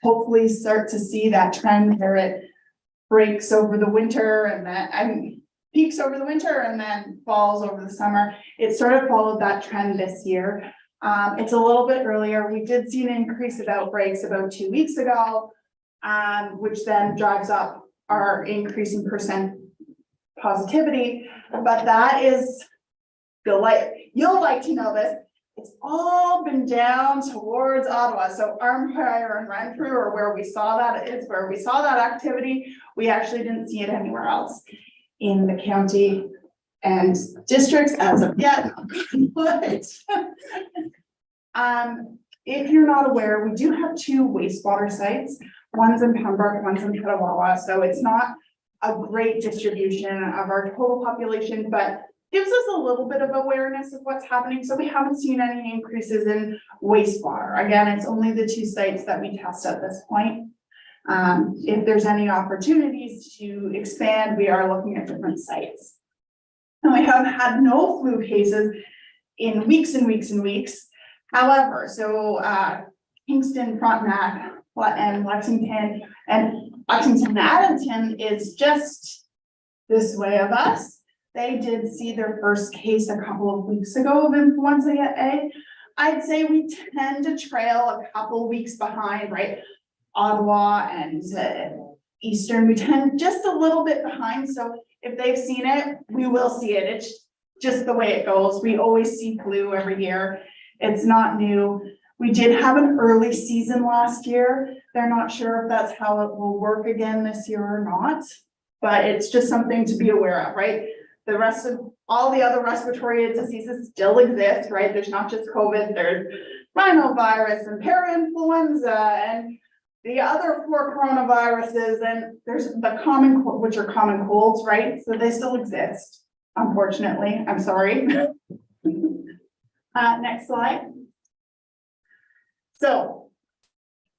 hopefully start to see that trend where it breaks over the winter and then peaks over the winter and then falls over the summer. It sort of followed that trend this year. It's a little bit earlier. We did see an increase of outbreaks about 2 weeks ago, which then drives up our increase in percent positivity. But that is, you'll like to know this, it's all been down towards Ottawa. So Armpire and Renfrew are where we saw that, is where we saw that activity. We actually didn't see it anywhere else in the county and districts as of yet. But if you're not aware, we do have 2 wastewater sites. One's in Pembroke, one's in Petawawa. So it's not a great distribution of our total population, but gives us a little bit of awareness of what's happening. So we haven't seen any increases in wastewater. Again, it's only the 2 sites that we test at this point. If there's any opportunities to expand, we are looking at different sites. And we have had no flu cases in weeks and weeks and weeks. However, so Kingston, Frontenac, and Lexington, and Addington is just this way of us. They did see their first case a couple of weeks ago of influenza A. I'd say we tend to trail a couple weeks behind, right? Ottawa and Eastern, we tend just a little bit behind. So if they've seen it, we will see it. It's just the way it goes. We always see flu every year. It's not new. We did have an early season last year. They're not sure if that's how it will work again this year or not, but it's just something to be aware of, right? The rest of all the other respiratory diseases still exist, right? There's not just COVID, there's rhinovirus and parainfluenza and the other 4 coronaviruses, and there's the common, which are common colds, right? So they still exist, unfortunately. I'm sorry. Next slide. So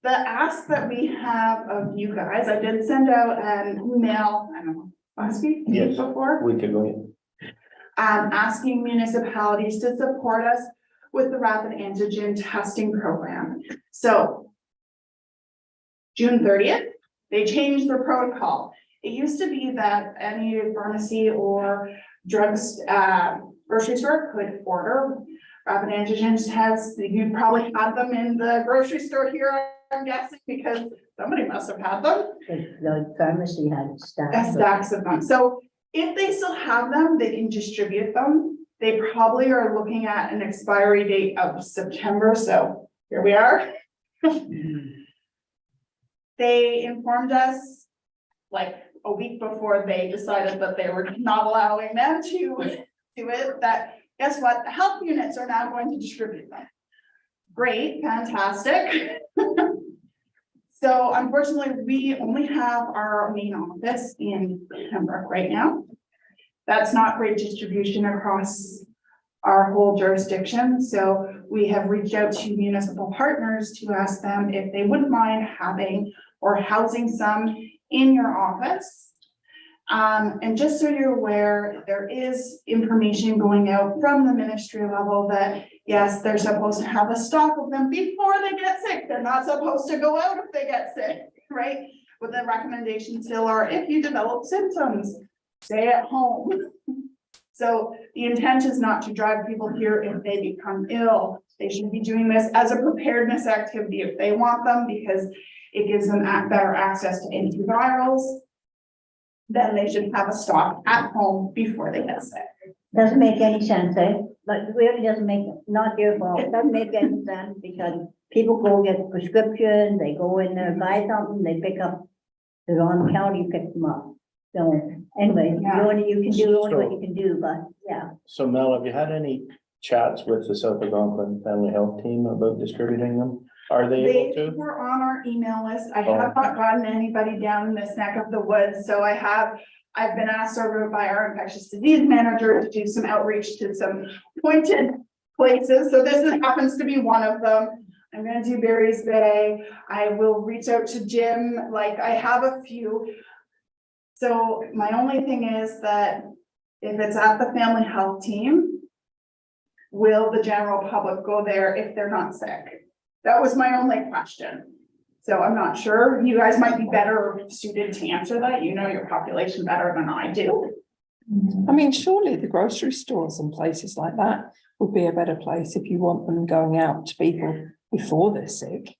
The ask that we have of you guys, I did send out an email, I don't know, last week, the week Yes. before. We could go. Asking municipalities to support us with the rapid antigen testing program. So June 30th, they changed their protocol. It used to be that any pharmacy or drugs, grocery store could order rapid antigen tests. You'd probably had them in the grocery store here, I'm guessing, because somebody must have had them. The pharmacy had stacks. Stacks of them. So if they still have them, they can distribute them. They probably are looking at an expiry date of September, so here we are. They informed us like a week before they decided that they were not allowing them to do it, that guess what? The health units are now going to distribute them. Great, fantastic. So unfortunately, we only have our main office in Pembroke right now. That's not great distribution across our whole jurisdiction. So we have reached out to municipal partners to ask them if they wouldn't mind having or housing some in your office. And just so you're aware, there is information going out from the ministry level that, yes, they're supposed to have a stock of them before they get sick. They're not supposed to go out if they get sick, right? But the recommendations still are, if you develop symptoms, stay at home. So the intent is not to drive people here if they become ill. They should be doing this as a preparedness activity if they want them, because it gives them better access to antivirals. Then they should have a stock at home before they get sick. Doesn't make any sense, eh? But it really doesn't make, not your fault, it doesn't make any sense because people go get prescriptions, they go in there, buy something, they pick up, they're on the counter, you pick them up. So anyway, Yeah. you can do only what you can do, but yeah. So Mel, have you had any chats with the South Algonquin Family Health Team about distributing them? Are they able They to? were on our email list. I have not gotten anybody down in this neck of the woods, so I've been asked over by our infectious disease manager to do some outreach to some pointed places. So this happens to be one of them. I'm gonna do Barry's Bay. I will reach out to Jim, like I have a few. So my only thing is that if it's at the family health team, will the general public go there if they're not sick? That was my only question. So I'm not sure. You guys might be better suited to answer that. You know your population better than I do. I mean, surely the grocery stores and places like that would be a better place if you want them going out to people before they're sick.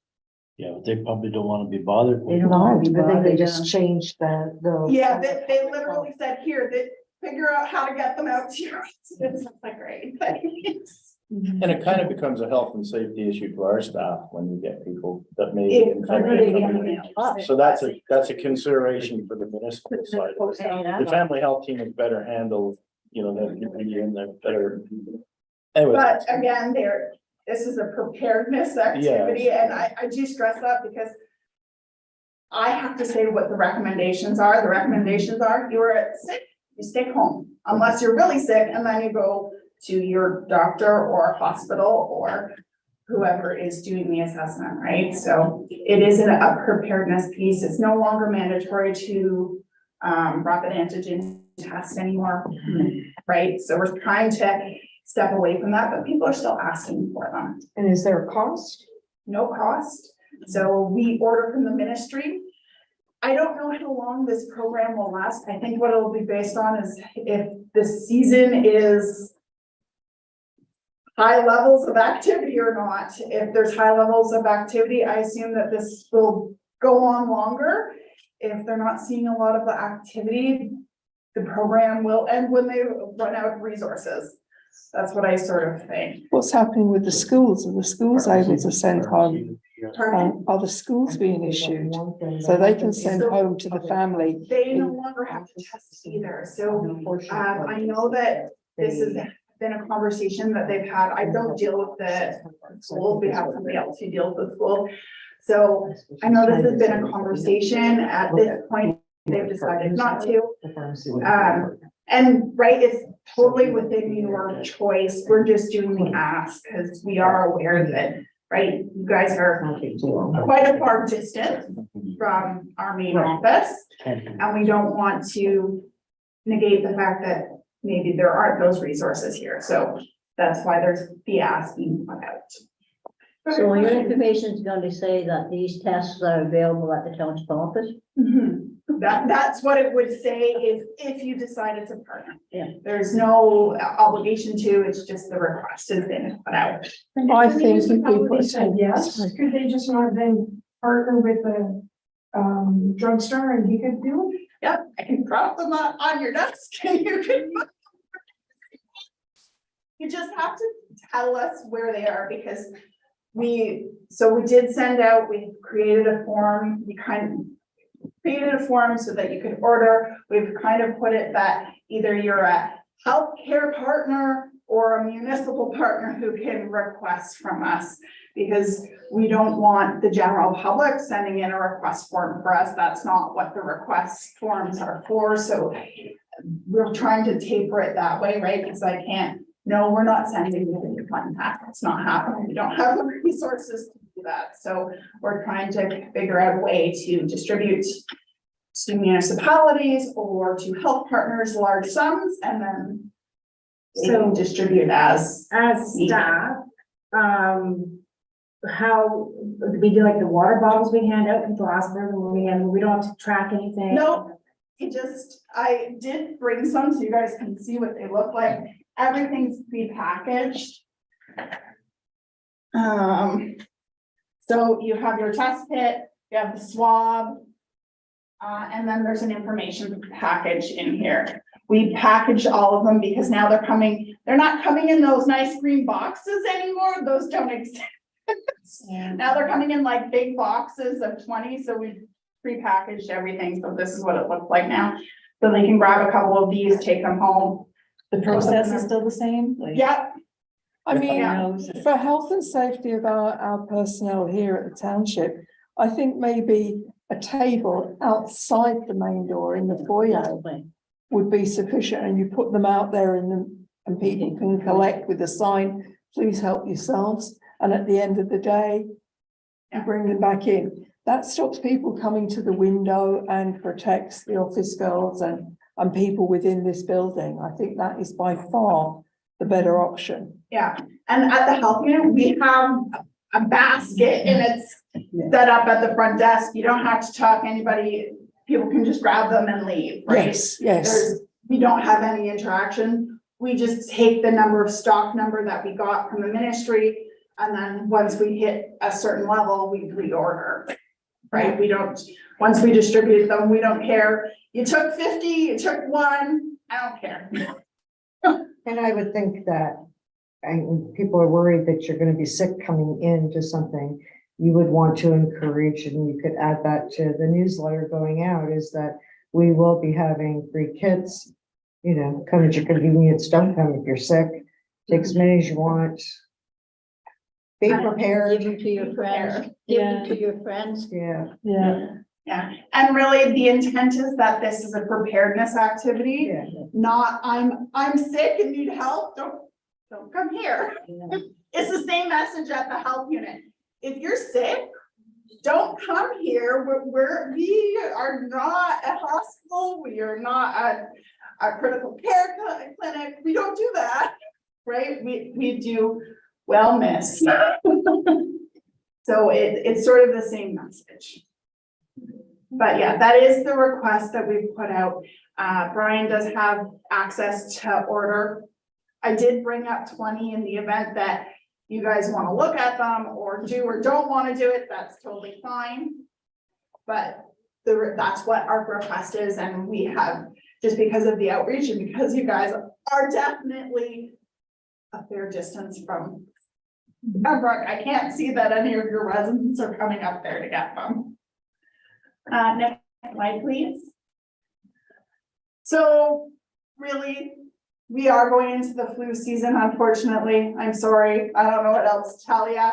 Yeah, but they probably don't want to be bothered. They with don't it. want to be I think they bothered, just changed the. Yeah, they literally said here, that figure out how to get them out to your residents. It's like, great, thanks. And it kind of becomes a health and safety issue for our staff when you get people that may be If infected. somebody- So that's a consideration for the municipal side. of it. The family health team is better handled, you know, they're better. Anyway, But again, this is a preparedness activity, and I do stress that because I have to say what the recommendations are. The recommendations are, you are sick, you stay home, unless you're really sick, and then you go to your doctor or hospital or whoever is doing the assessment, right? So it is a preparedness piece. It's no longer mandatory to rapid antigen test anymore, right? So we're trying to step away from that, but people are still asking for them. And is there a cost? No cost. So we order from the ministry. I don't know how long this program will last. I think what it'll be based on is if the season is high levels of activity or not. If there's high levels of activity, I assume that this will go on longer. If they're not seeing a lot of the activity, the program will end when they run out of resources. That's what I sort of think. What's happening with the schools? Are the schools able to send home? Pardon? Are the schools being issued so they can send home to the family? They no longer have to test either. So I know that this has been a conversation that they've had. I don't deal with the school. We have somebody else who deals with school. So I know this has been a conversation. At this point, they've decided not to. And right, it's totally within your choice. We're just doing the ask because we are aware that right? You guys are Not a big deal. quite a far distance from our main office, and we don't want to negate the fact that maybe there aren't those resources here, so that's why there's the ask being put out. So your information is going to say that these tests are available at the township office? Mhm. That's what it would say if you decided to partner. Yeah. There's no obligation to, it's just the request has been put out. I think if we put. Yes, could they just not then partner with the drugstore and he could do it? Yep, I can drop them on your desk and you can. You just have to tell us where they are because we did send out, we created a form, created a form so that you could order. We've kind of put it that either you're a healthcare partner or a municipal partner who can request from us. Because we don't want the general public sending in a request form for us. That's not what the request forms are for. So we're trying to taper it that way, right? Because no, we're not sending you the fun pack. It's not happening. We don't have the resources to do that. So we're trying to figure out a way to distribute to municipalities or to health partners large sums and then so distribute as staff, how, we do like the water bottles we hand out, people ask for them, we don't have to track anything. No, I did bring some so you guys can see what they look like. Everything's prepackaged. So you have your test kit, you have the swab, and then there's an information package in here. We packaged all of them because now they're not coming in those nice green boxes anymore. Those don't exist. Now they're coming in like big boxes of 20, so we prepackaged everything. So this is what it looks like now. So they can grab a couple of these, take them home. The process is still the same? Like- Yep, I mean, Yeah. for health and safety of our personnel here at the township, I think maybe a table outside the main door in the foyer would be sufficient, and you put them out there and people can collect with a sign, please help yourselves, and at the end of the day, you bring them back in. That stops people coming to the window and protects the office girls and people within this building. I think that is by far the better option. yeah. And at the health unit, we have a basket and it's set up at the front desk. You don't have to talk to anybody. People can just grab them and leave, right? Yes. We don't have any interaction. We just take the stock number that we got from the ministry. And then once we hit a certain level, we reorder, right? Once we distribute them, we don't care. You took 50, you took 1, I don't care. And I would think that, and people are worried that you're gonna be sick coming into something, you would want to encourage, and you could add that to the newsletter going out, is that we will be having free kits. Come at your convenience, don't come if you're sick, take as many as you want. Be prepared. Give them to your friends, give them to your friends. Yeah. Yeah, and really the intent is that this is a preparedness activity, not I'm sick and need help, don't come here. It's the same message at the health unit. If you're sick, don't come here. We are not a hospital. We are not a critical care clinic. We don't do that, right? We do wellness. So it's sort of the same message. But yeah, that is the request that we've put out. Brian does have access to order. I did bring up 20 in the event that you guys want to look at them or do or don't want to do it. That's totally fine. But that's what our request is. And we have, just because of the outreach and because you guys are definitely a fair distance from Pembroke, I can't see that any of your residents are coming up there to get them. Next slide, please. So really, we are going into the flu season, unfortunately. I'm sorry. I don't know what else to tell you.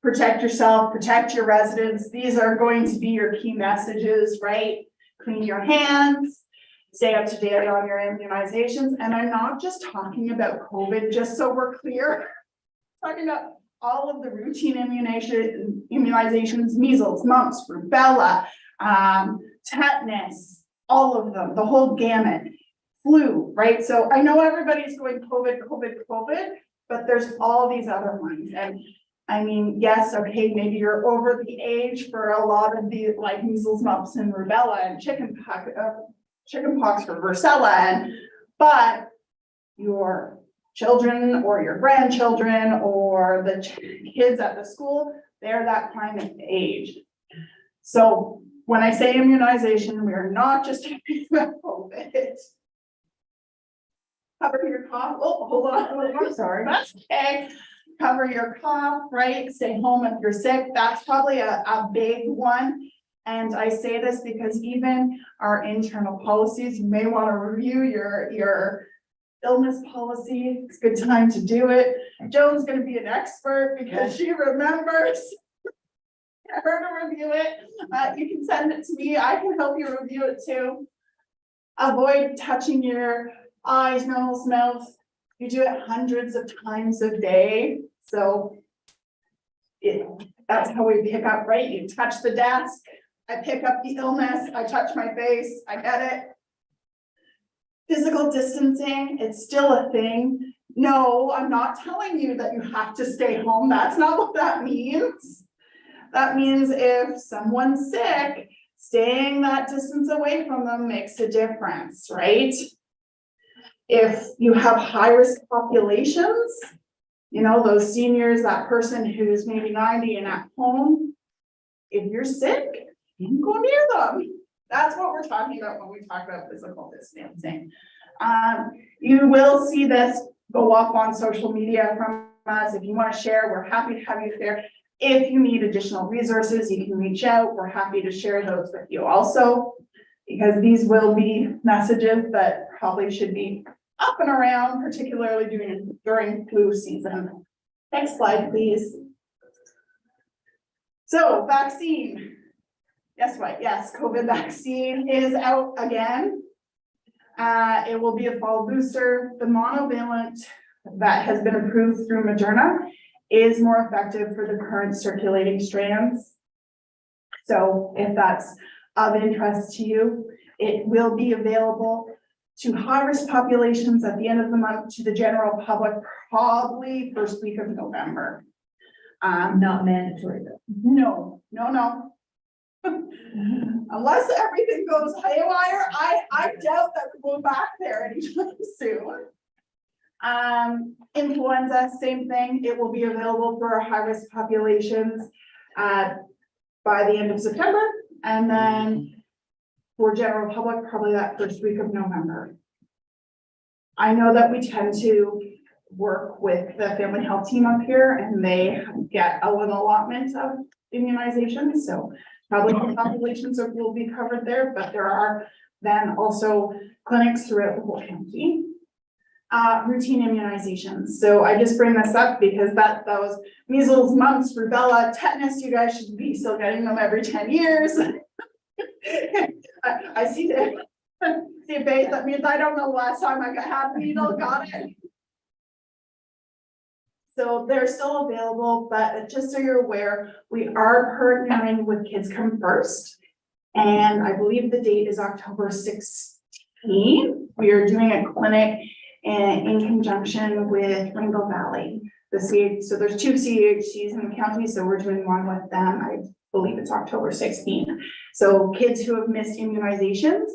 Protect yourself, protect your residents. These are going to be your key messages, right? Clean your hands, stay up to date on your immunizations. And I'm not just talking about COVID, just so we're clear. I'm talking about all of the routine immunizations, measles, mumps, rubella, tetanus, all of them, the whole gamut, flu, right? So I know everybody's going COVID, but there's all these other ones. And I mean, yes, okay, maybe you're over the age for a lot of the like measles, mumps and rubella and chickenpox for varicella, but your children or your grandchildren or the kids at the school, they're that prime age. So when I say immunization, we are not just talking about COVID. Cover your cough. Oh, hold on. I'm sorry. That's okay. Cover your cough, right? Stay home if you're sick. That's probably a big one. And I say this because even our internal policies, you may want to review your illness policy. It's a good time to do it. Joan's going to be an expert because she remembers. Get her to review it. You can send it to me. I can help you review it too. Avoid touching your eyes, nose, mouth. You do it hundreds of times a day. So that's how we pick up, right? You touch the desk. I pick up the illness. I touch my face. I get it. Physical distancing, it's still a thing. No, I'm not telling you that you have to stay home. That's not what that means. That means if someone's sick, staying that distance away from them makes a difference, right? If you have high-risk populations, you know, those seniors, that person who's maybe 90 and at home, if you're sick, don't go near them. That's what we're talking about when we talk about physical distancing. You will see this go up on social media from us. If you want to share, we're happy to have you there. If you need additional resources, you can reach out. We're happy to share those with you also, because these will be messages that probably should be up and around, particularly during flu season. Next slide, please. So vaccine. Guess what? Yes, COVID vaccine is out again. It will be a fall booster. The monovalent that has been approved through Moderna is more effective for the current circulating strands. So if that's of interest to you, it will be available to high-risk populations at the end of the month, to the general public, probably first week of November. Not mandatory though. No. Unless everything goes haywire, I doubt that we go back there anytime soon. Influenza, same thing. It will be available for our high-risk populations by the end of September, and then for general public, probably that first week of November. I know that we tend to work with the family health team up here, and they get an allotment of immunizations, so probably the populations will be covered there, but there are then also clinics throughout the whole county. Routine immunizations. So I just bring this up because that was measles, mumps, rubella, tetanus. You guys should be still getting them every 10 years. I see that. See a face. That means I don't know the last time I had a needle, got it. So they're still available, but just so you're aware, we are partnering with Kids Come First. And I believe the date is October 16. We are doing a clinic in conjunction with Rainbow Valley. So there's 2 CHCs in the county, so we're doing one with them. I believe it's October 16. So kids who have missed immunizations,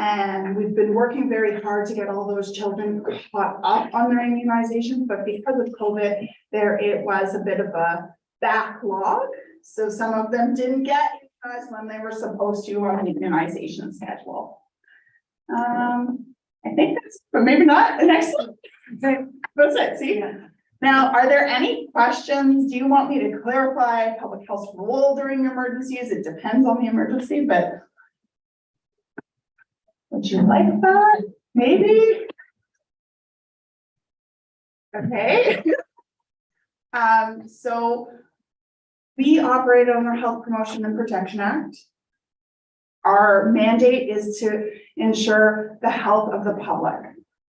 and we've been working very hard to get all those children caught up on their immunizations, but because of COVID, it was a bit of a backlog. So some of them didn't get immunized when they were supposed to on the immunization schedule. I think that's, but maybe not. The next one. That's it. See? Now, are there any questions? Do you want me to clarify public health's role during emergencies? It depends on the emergency, but would you like that? Maybe? Okay. So we operate under Health Promotion and Protection Act. Our mandate is to ensure the health of the public.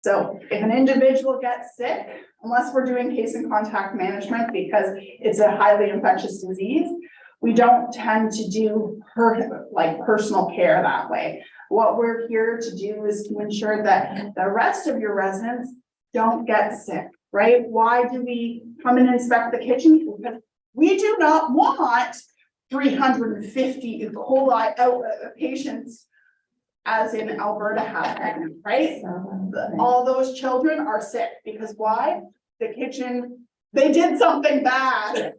So if an individual gets sick, unless we're doing case and contact management because it's a highly infectious disease, we don't tend to do personal care that way. What we're here to do is to ensure that the rest of your residents don't get sick, right? Why do we come and inspect the kitchen? Because we do not want 350 E. coli patients as in Alberta happening, right? All those children are sick because why? The kitchen, they did something bad.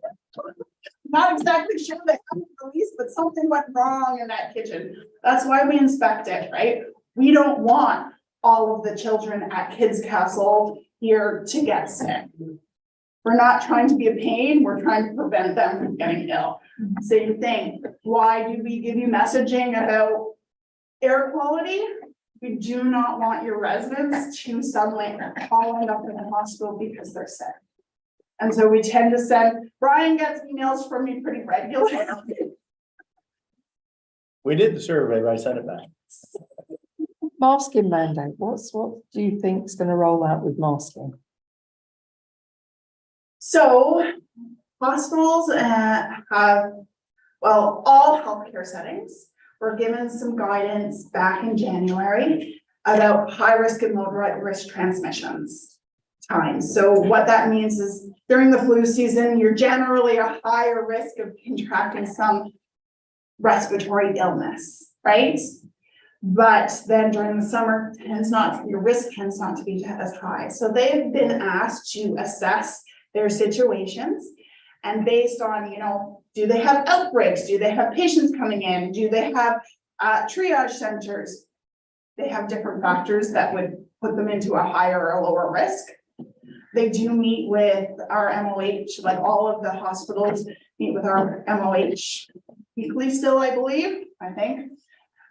Not exactly sure they have the release, but something went wrong in that kitchen. That's why we inspect it, right? We don't want all of the children at Kids Castle here to get sick. We're not trying to be a pain, we're trying to prevent them from getting ill. Same thing. Why do we give you messaging about air quality? We do not want your residents to suddenly all end up in the hospital because they're sick. And so we tend to send, Brian gets emails from me pretty regularly. We did the survey, I sent it back. Masking mandate, what do you think is going to roll out with masking? So hospitals have, well, all healthcare settings were given some guidance back in January about high risk and moderate risk transmissions times. So what that means is during the flu season, you're generally a higher risk of contracting some respiratory illness, right? But then during the summer, your risk tends not to be as high. So they've been asked to assess their situations, and based on, do they have outbreaks? Do they have patients coming in? Do they have triage centers? They have different factors that would put them into a higher or lower risk. They do meet with our MOH, like all of the hospitals meet with our MOH weekly still, I believe, I think,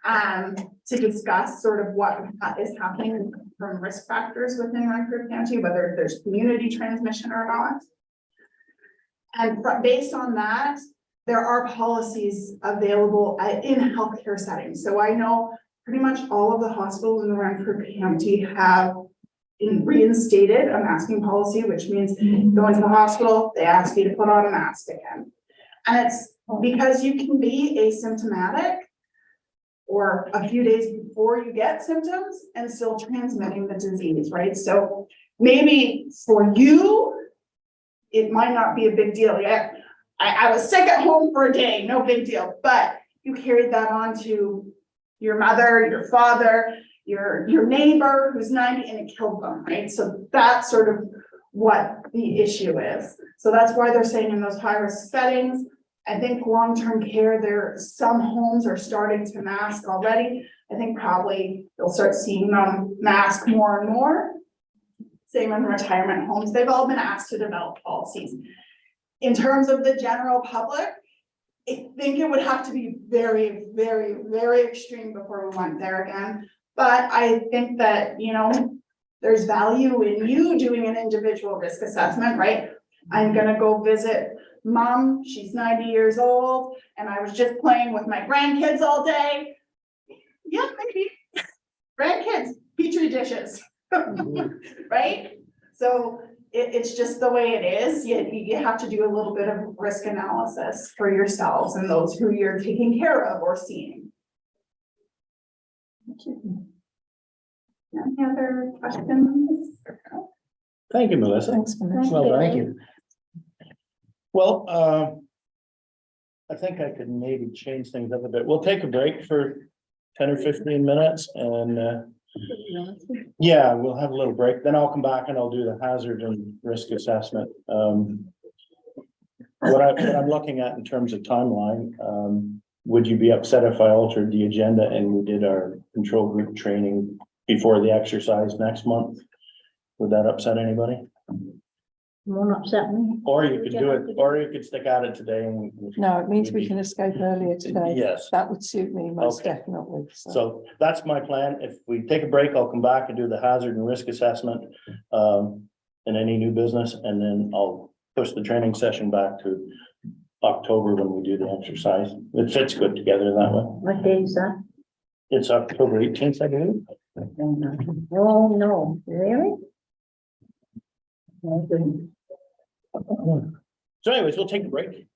to discuss sort of what is happening from risk factors within Renfrew County, whether there's community transmission or not. And based on that, there are policies available in healthcare settings. So I know pretty much all of the hospitals in Renfrew County have reinstated a masking policy, which means go into the hospital, they ask you to put on a mask again. And it's because you can be asymptomatic or a few days before you get symptoms and still transmitting the disease, right? So maybe for you, it might not be a big deal. Yeah, I was sick at home for a day, no big deal, but you carried that on to your mother, your father, your neighbor who's 90 and it killed them, right? So that's sort of what the issue is. So that's why they're saying in those high risk settings, I think long-term care, some homes are starting to mask already. I think probably you'll start seeing them mask more and more. Same in retirement homes. They've all been asked to develop policies. In terms of the general public, I think it would have to be very, very, very extreme before we went there again. But I think that, there's value in you doing an individual risk assessment, right? I'm gonna go visit Mom, she's 90 years old, and I was just playing with my grandkids all day. Yeah, maybe. Grandkids, petri dishes, right? So it's just the way it is. You have to do a little bit of risk analysis for yourselves and those who you're taking care of or seeing. Any other questions? Thank you, Melissa. Thanks, Vanessa. Well, thank you. Well, I think I could maybe change things up a bit. We'll take a break for 10 or 15 minutes and yeah, we'll have a little break. Then I'll come back and I'll do the hazard and risk assessment. What I'm looking at in terms of timeline, would you be upset if I altered the agenda and we did our control group training before the exercise next month? Would that upset anybody? Won't upset me. Or you could do it, or you could stick at it today. And No, it means we can escape earlier today. Yes. That would suit me most Okay. definitely. So that's my plan. If we take a break, I'll come back and do the hazard and risk assessment and any new business, and then I'll push the training session back to October when we do the exercise. It fits good together that way. What day is that? It's October 18th, I believe. Oh, no, really? Okay. So anyways, we'll take a break.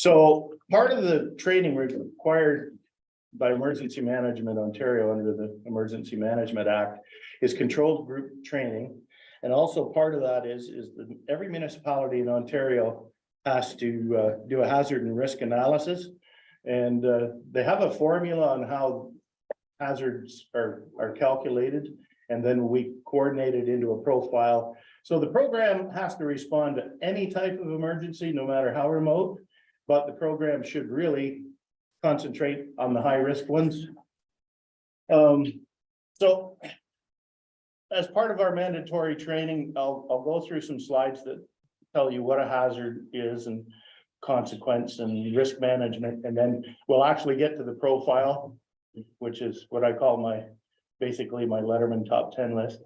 So part of the training required by Emergency Management Ontario under the Emergency Management Act is controlled group training. And also part of that is that every municipality in Ontario has to do a hazard and risk analysis. And they have a formula on how hazards are calculated, and then we coordinate it into a profile. So the program has to respond to any type of emergency, no matter how remote, but the program should really concentrate on the high risk ones. So as part of our mandatory training, I'll go through some slides that tell you what a hazard is and consequence and risk management, and then we'll actually get to the profile, which is what I call basically my Letterman top 10 list.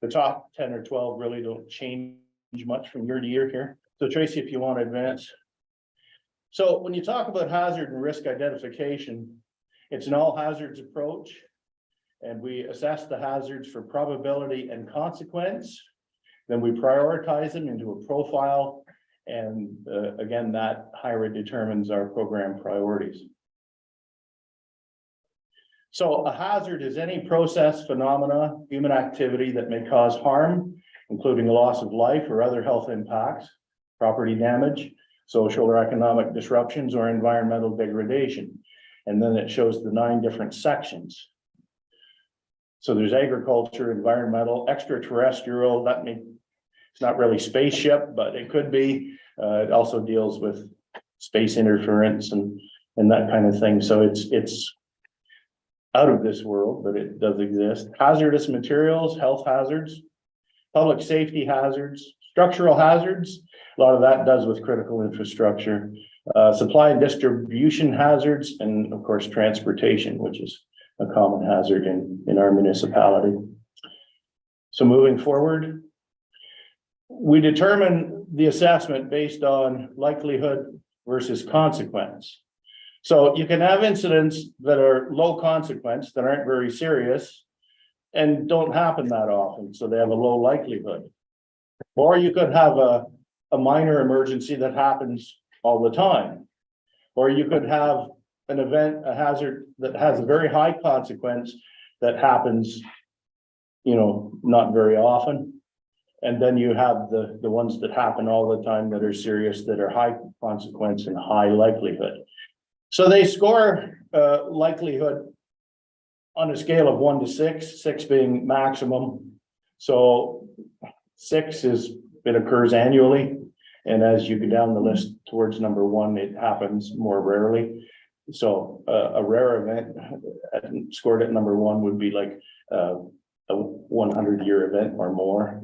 The top 10 or 12 really don't change much from year to year here. So Tracy, if you want to advance. So when you talk about hazard and risk identification, it's an all hazards approach. And we assess the hazards for probability and consequence. Then we prioritize them into a profile. And again, that higher determines our program priorities. So a hazard is any process, phenomena, human activity that may cause harm, including the loss of life or other health impacts, property damage, social or economic disruptions, or environmental degradation. And then it shows the 9 different sections. So there's agriculture, environmental, extraterrestrial. That means it's not really spaceship, but it could be. It also deals with space interference and that kind of thing. So it's out of this world, but it does exist. Hazardous materials, health hazards, public safety hazards, structural hazards. A lot of that does with critical infrastructure, supply and distribution hazards, and of course, transportation, which is a common hazard in our municipality. So moving forward, we determine the assessment based on likelihood versus consequence. So you can have incidents that are low consequence, that aren't very serious, and don't happen that often, so they have a low likelihood. Or you could have a minor emergency that happens all the time. Or you could have an event, a hazard that has a very high consequence that happens, not very often. And then you have the ones that happen all the time that are serious, that are high consequence and high likelihood. So they score likelihood on a scale of 1 to 6, 6 being maximum. So 6 it occurs annually. And as you go down the list towards number 1, it happens more rarely. So a rare event scored at number 1 would be like a 100-year event or more.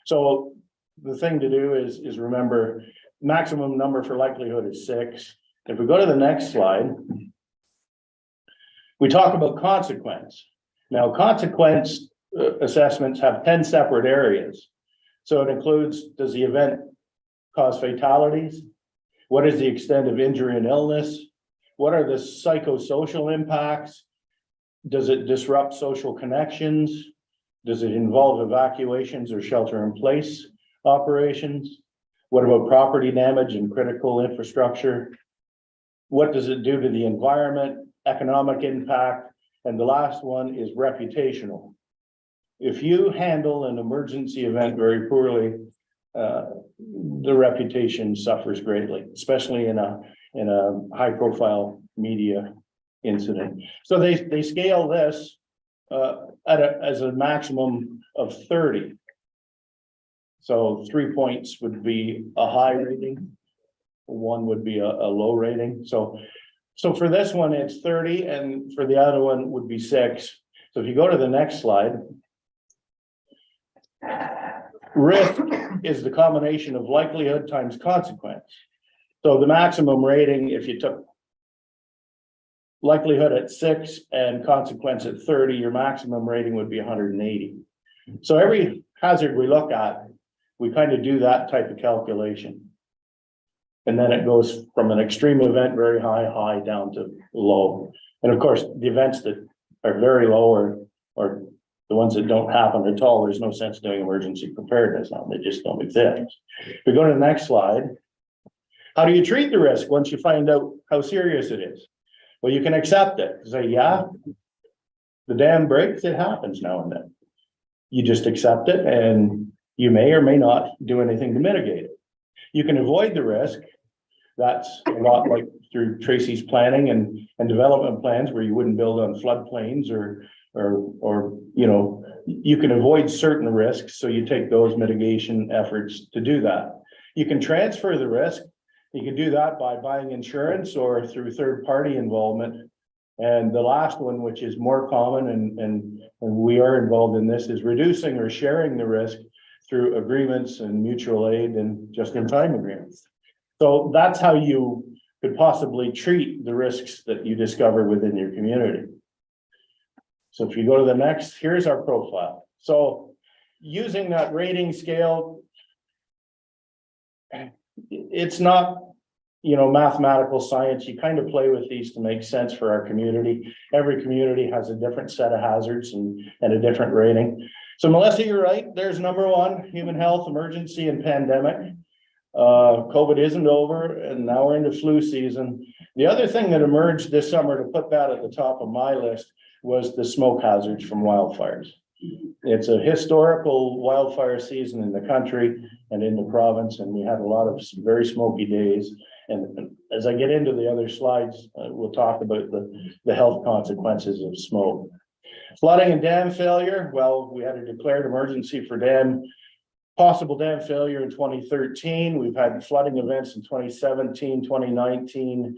So the thing to do is remember maximum number for likelihood is 6. If we go to the next slide, we talk about consequence. Now, consequence assessments have 10 separate areas. So it includes, does the event cause fatalities? What is the extent of injury and illness? What are the psychosocial impacts? Does it disrupt social connections? Does it involve evacuations or shelter in place operations? What about property damage and critical infrastructure? What does it do to the environment, economic impact? And the last one is reputational. If you handle an emergency event very poorly, the reputation suffers greatly, especially in a high profile media incident. So they scale this as a maximum of 30. So 3 points would be a high rating, 1 would be a low rating. So for this one, it's 30, and for the other one would be 6. So if you go to the next slide, risk is the combination of likelihood times consequence. So the maximum rating, if you took likelihood at 6 and consequence at 30, your maximum rating would be 180. So every hazard we look at, we kind of do that type of calculation. And then it goes from an extreme event, very high, down to low. And of course, the events that are very low or the ones that don't happen at all, there's no sense doing emergency preparedness on them. They just don't exist. If we go to the next slide, How do you treat the risk once you find out how serious it is? Well, you can accept it. Say, yeah, the dam breaks, it happens now and then. You just accept it and you may or may not do anything to mitigate it. You can avoid the risk. That's a lot like through Tracy's planning and development plans where you wouldn't build on floodplains or, you know, you can avoid certain risks. So you take those mitigation efforts to do that. You can transfer the risk. You can do that by buying insurance or through third-party involvement. And the last one, which is more common and we are involved in this, is reducing or sharing the risk through agreements and mutual aid and just-in-time agreements. So that's how you could possibly treat the risks that you discover within your community. So if you go to the next, here's our profile. So using that rating scale, it's not, you know, mathematical science. You kind of play with these to make sense for our community. Every community has a different set of hazards and a different rating. So Melissa, you're right. There's number one, human health, emergency, and pandemic. COVID isn't over, and now we're into flu season. The other thing that emerged this summer to put that at the top of my list was the smoke hazards from wildfires. It's a historical wildfire season in the country and in the province, and we had a lot of very smoky days. And as I get into the other slides, we'll talk about the health consequences of smoke. Flooding and dam failure. Well, we had a declared emergency for possible dam failure in 2013. We've had flooding events in 2017, 2019.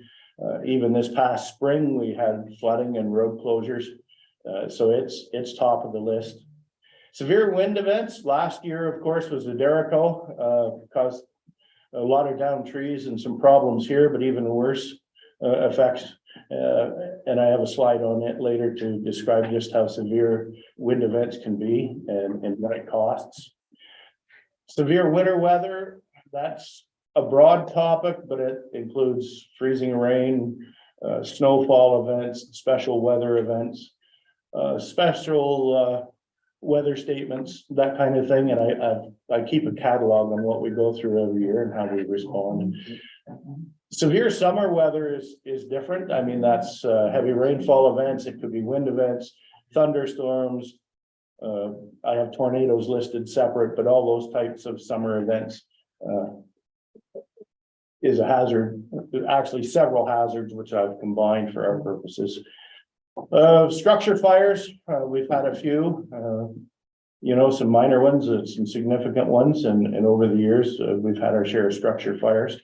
Even this past spring, we had flooding and road closures. So it's top of the list. Severe wind events. Last year, of course, was the Derico, caused a lot of downed trees and some problems here, but even worse effects. And I have a slide on it later to describe just how severe wind events can be and what it costs. Severe winter weather, that's a broad topic, but it includes freezing rain, snowfall events, special weather events, special weather statements, that kind of thing. And I keep a catalog on what we go through every year and how we respond. Severe summer weather is different. I mean, that's heavy rainfall events. It could be wind events, thunderstorms. I have tornadoes listed separate, but all those types of summer events is a hazard. Actually, several hazards, which I've combined for our purposes. Structure fires, we've had a few, you know, some minor ones, some significant ones, and over the years, we've had our share of structure fires.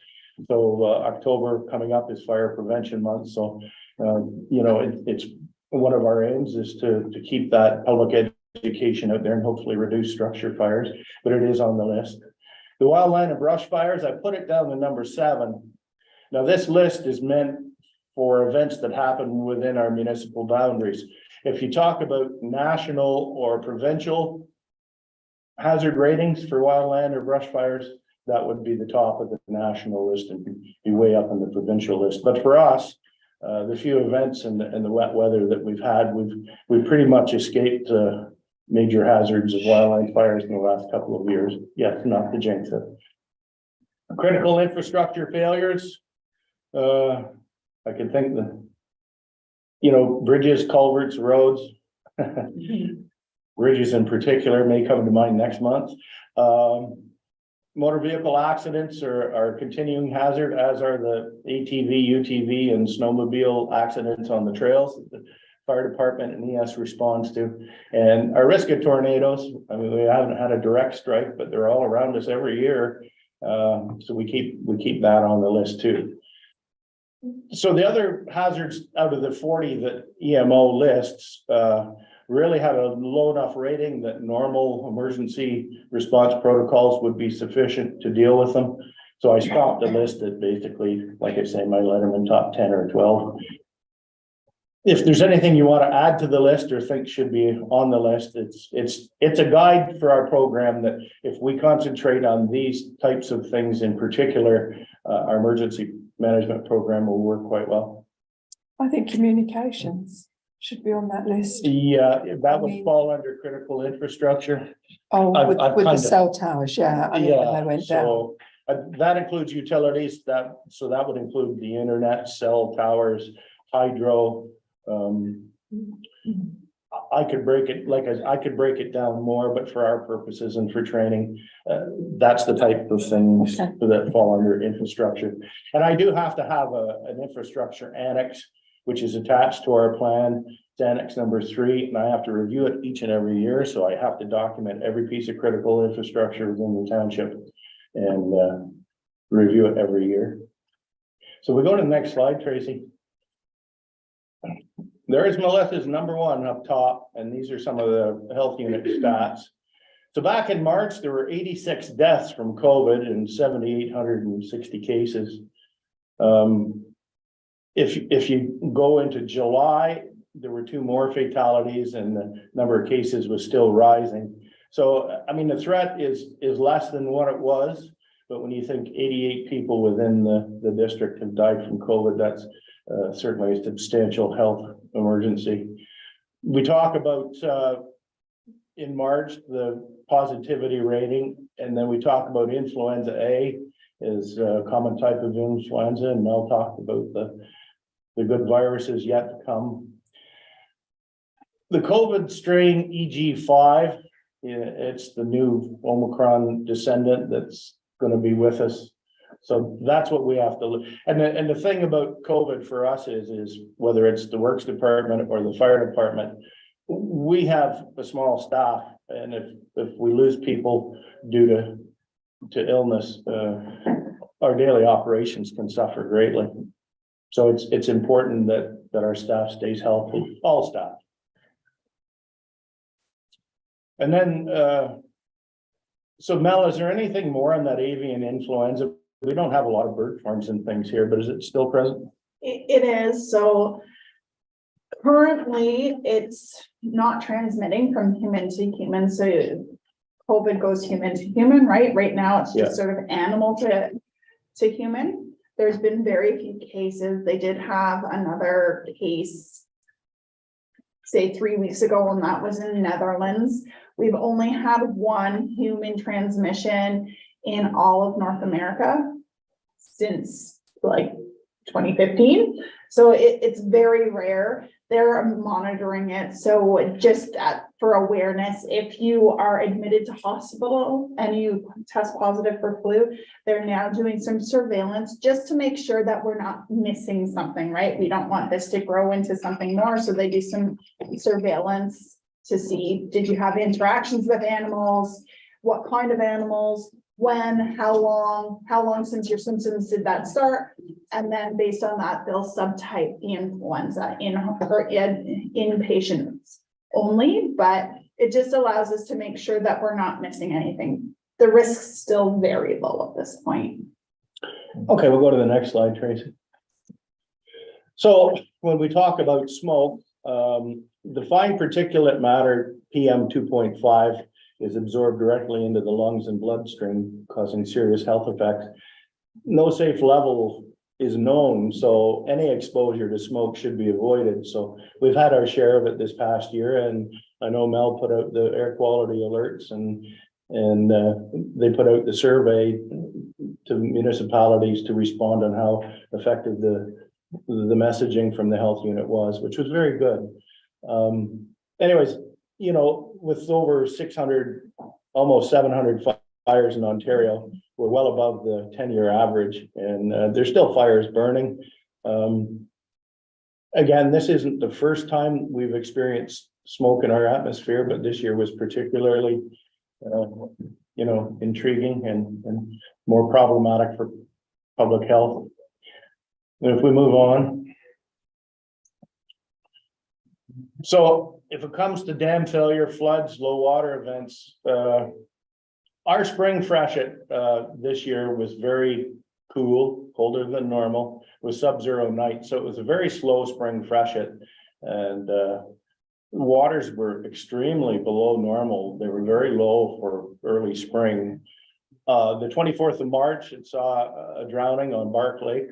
So October coming up is fire prevention month. So, you know, it's one of our aims is to keep that public education out there and hopefully reduce structure fires, but it is on the list. The wildland and brush fires, I put it down to number 7. Now this list is meant for events that happen within our municipal boundaries. If you talk about national or provincial hazard ratings for wildland or brush fires, that would be the top of the national list and be way up in the provincial list. But for us, the few events and the wet weather that we've had, we've pretty much escaped major hazards of wildland fires in the last couple of years. Yes, not to jinx it. Critical infrastructure failures. I can think that, you know, bridges, culverts, roads, bridges in particular may come to mind next month. Motor vehicle accidents are a continuing hazard, as are the ATV, UTV, and snowmobile accidents on the trails that the fire department and ES responds to. And our risk of tornadoes, I mean, we haven't had a direct strike, but they're all around us every year. So we keep that on the list too. So the other hazards out of the 40 that EMO lists really had a low enough rating that normal emergency response protocols would be sufficient to deal with them. So I stopped the list at basically, like I say, my Letterman top 10 or 12. If there's anything you want to add to the list or think should be on the list, it's a guide for our program that if we concentrate on these types of things in particular, our emergency management program will work quite well. I think communications should be on that list. Yeah, that would fall under critical infrastructure. Oh, I've with the kind of- cell towers, yeah. I mean, when they went down. So That includes utilities, so that would include the internet, cell towers, hydro. I could break it, I could break it down more, but for our purposes and for training, that's the type of things that fall under infrastructure. And I do have to have an infrastructure annex, which is attached to our plan. It's annex number 3, and I have to review it each and every year. So I have to document every piece of critical infrastructure within the township and review it every year. So we go to the next slide, Tracy. There is Melissa's number 1 up top, and these are some of the health unit stats. So back in March, there were 86 deaths from COVID and 7,860 cases. If you go into July, there were 2 more fatalities and the number of cases was still rising. So, I mean, the threat is less than what it was, but when you think 88 people within the district have died from COVID, that's certainly a substantial health emergency. We talk about in March, the positivity rating, and then we talk about influenza A is a common type of influenza, and Mel talked about the good viruses yet to come. The COVID strain EG5, it's the new Omicron descendant that's going to be with us. So that's what we have to look. And the thing about COVID for us is whether it's the works department or the fire department, we have a small staff, and if we lose people due to illness, our daily operations can suffer greatly. So it's important that our staff stays healthy, all staff. And then, so Mel, is there anything more on that avian influenza? We don't have a lot of bird farms and things here, but is it still present? It is, so currently it's not transmitting from human to human, so COVID goes human to human, right? Right now, it's just sort of animal to human. There's been very few cases. They did have another case, say 3 weeks ago, and that was in Netherlands. We've only had 1 human transmission in all of North America since like 2015. So it's very rare. They're monitoring it. So just for awareness, if you are admitted to hospital and you test positive for flu, they're now doing some surveillance just to make sure that we're not missing something, right? We don't want this to grow into something more. So they do some surveillance to see, did you have interactions with animals? What kind of animals? When, how long since your symptoms did that start? And then based on that, they'll subtype the influenza in patients only, but it just allows us to make sure that we're not missing anything. The risk's still very low at this point. Okay, we'll go to the next slide, Tracy. So when we talk about smoke, the fine particulate matter PM 2.5 is absorbed directly into the lungs and bloodstream, causing serious health effects. No safe level is known, so any exposure to smoke should be avoided. So we've had our share of it this past year, and I know Mel put out the air quality alerts, and they put out the survey to municipalities to respond on how effective the messaging from the health unit was, which was very good. Anyways, you know, with over 600, almost 700 fires in Ontario, we're well above the 10-year average, and there's still fires burning. Again, this isn't the first time we've experienced smoke in our atmosphere, but this year was particularly, you know, intriguing and more problematic for public health. And if we move on. So if it comes to dam failure, floods, low water events, our spring freshet this year was very cool, colder than normal, with sub-zero nights. So it was a very slow spring freshet, and waters were extremely below normal. They were very low for early spring. The 24th of March, it saw a drowning on Bark Lake.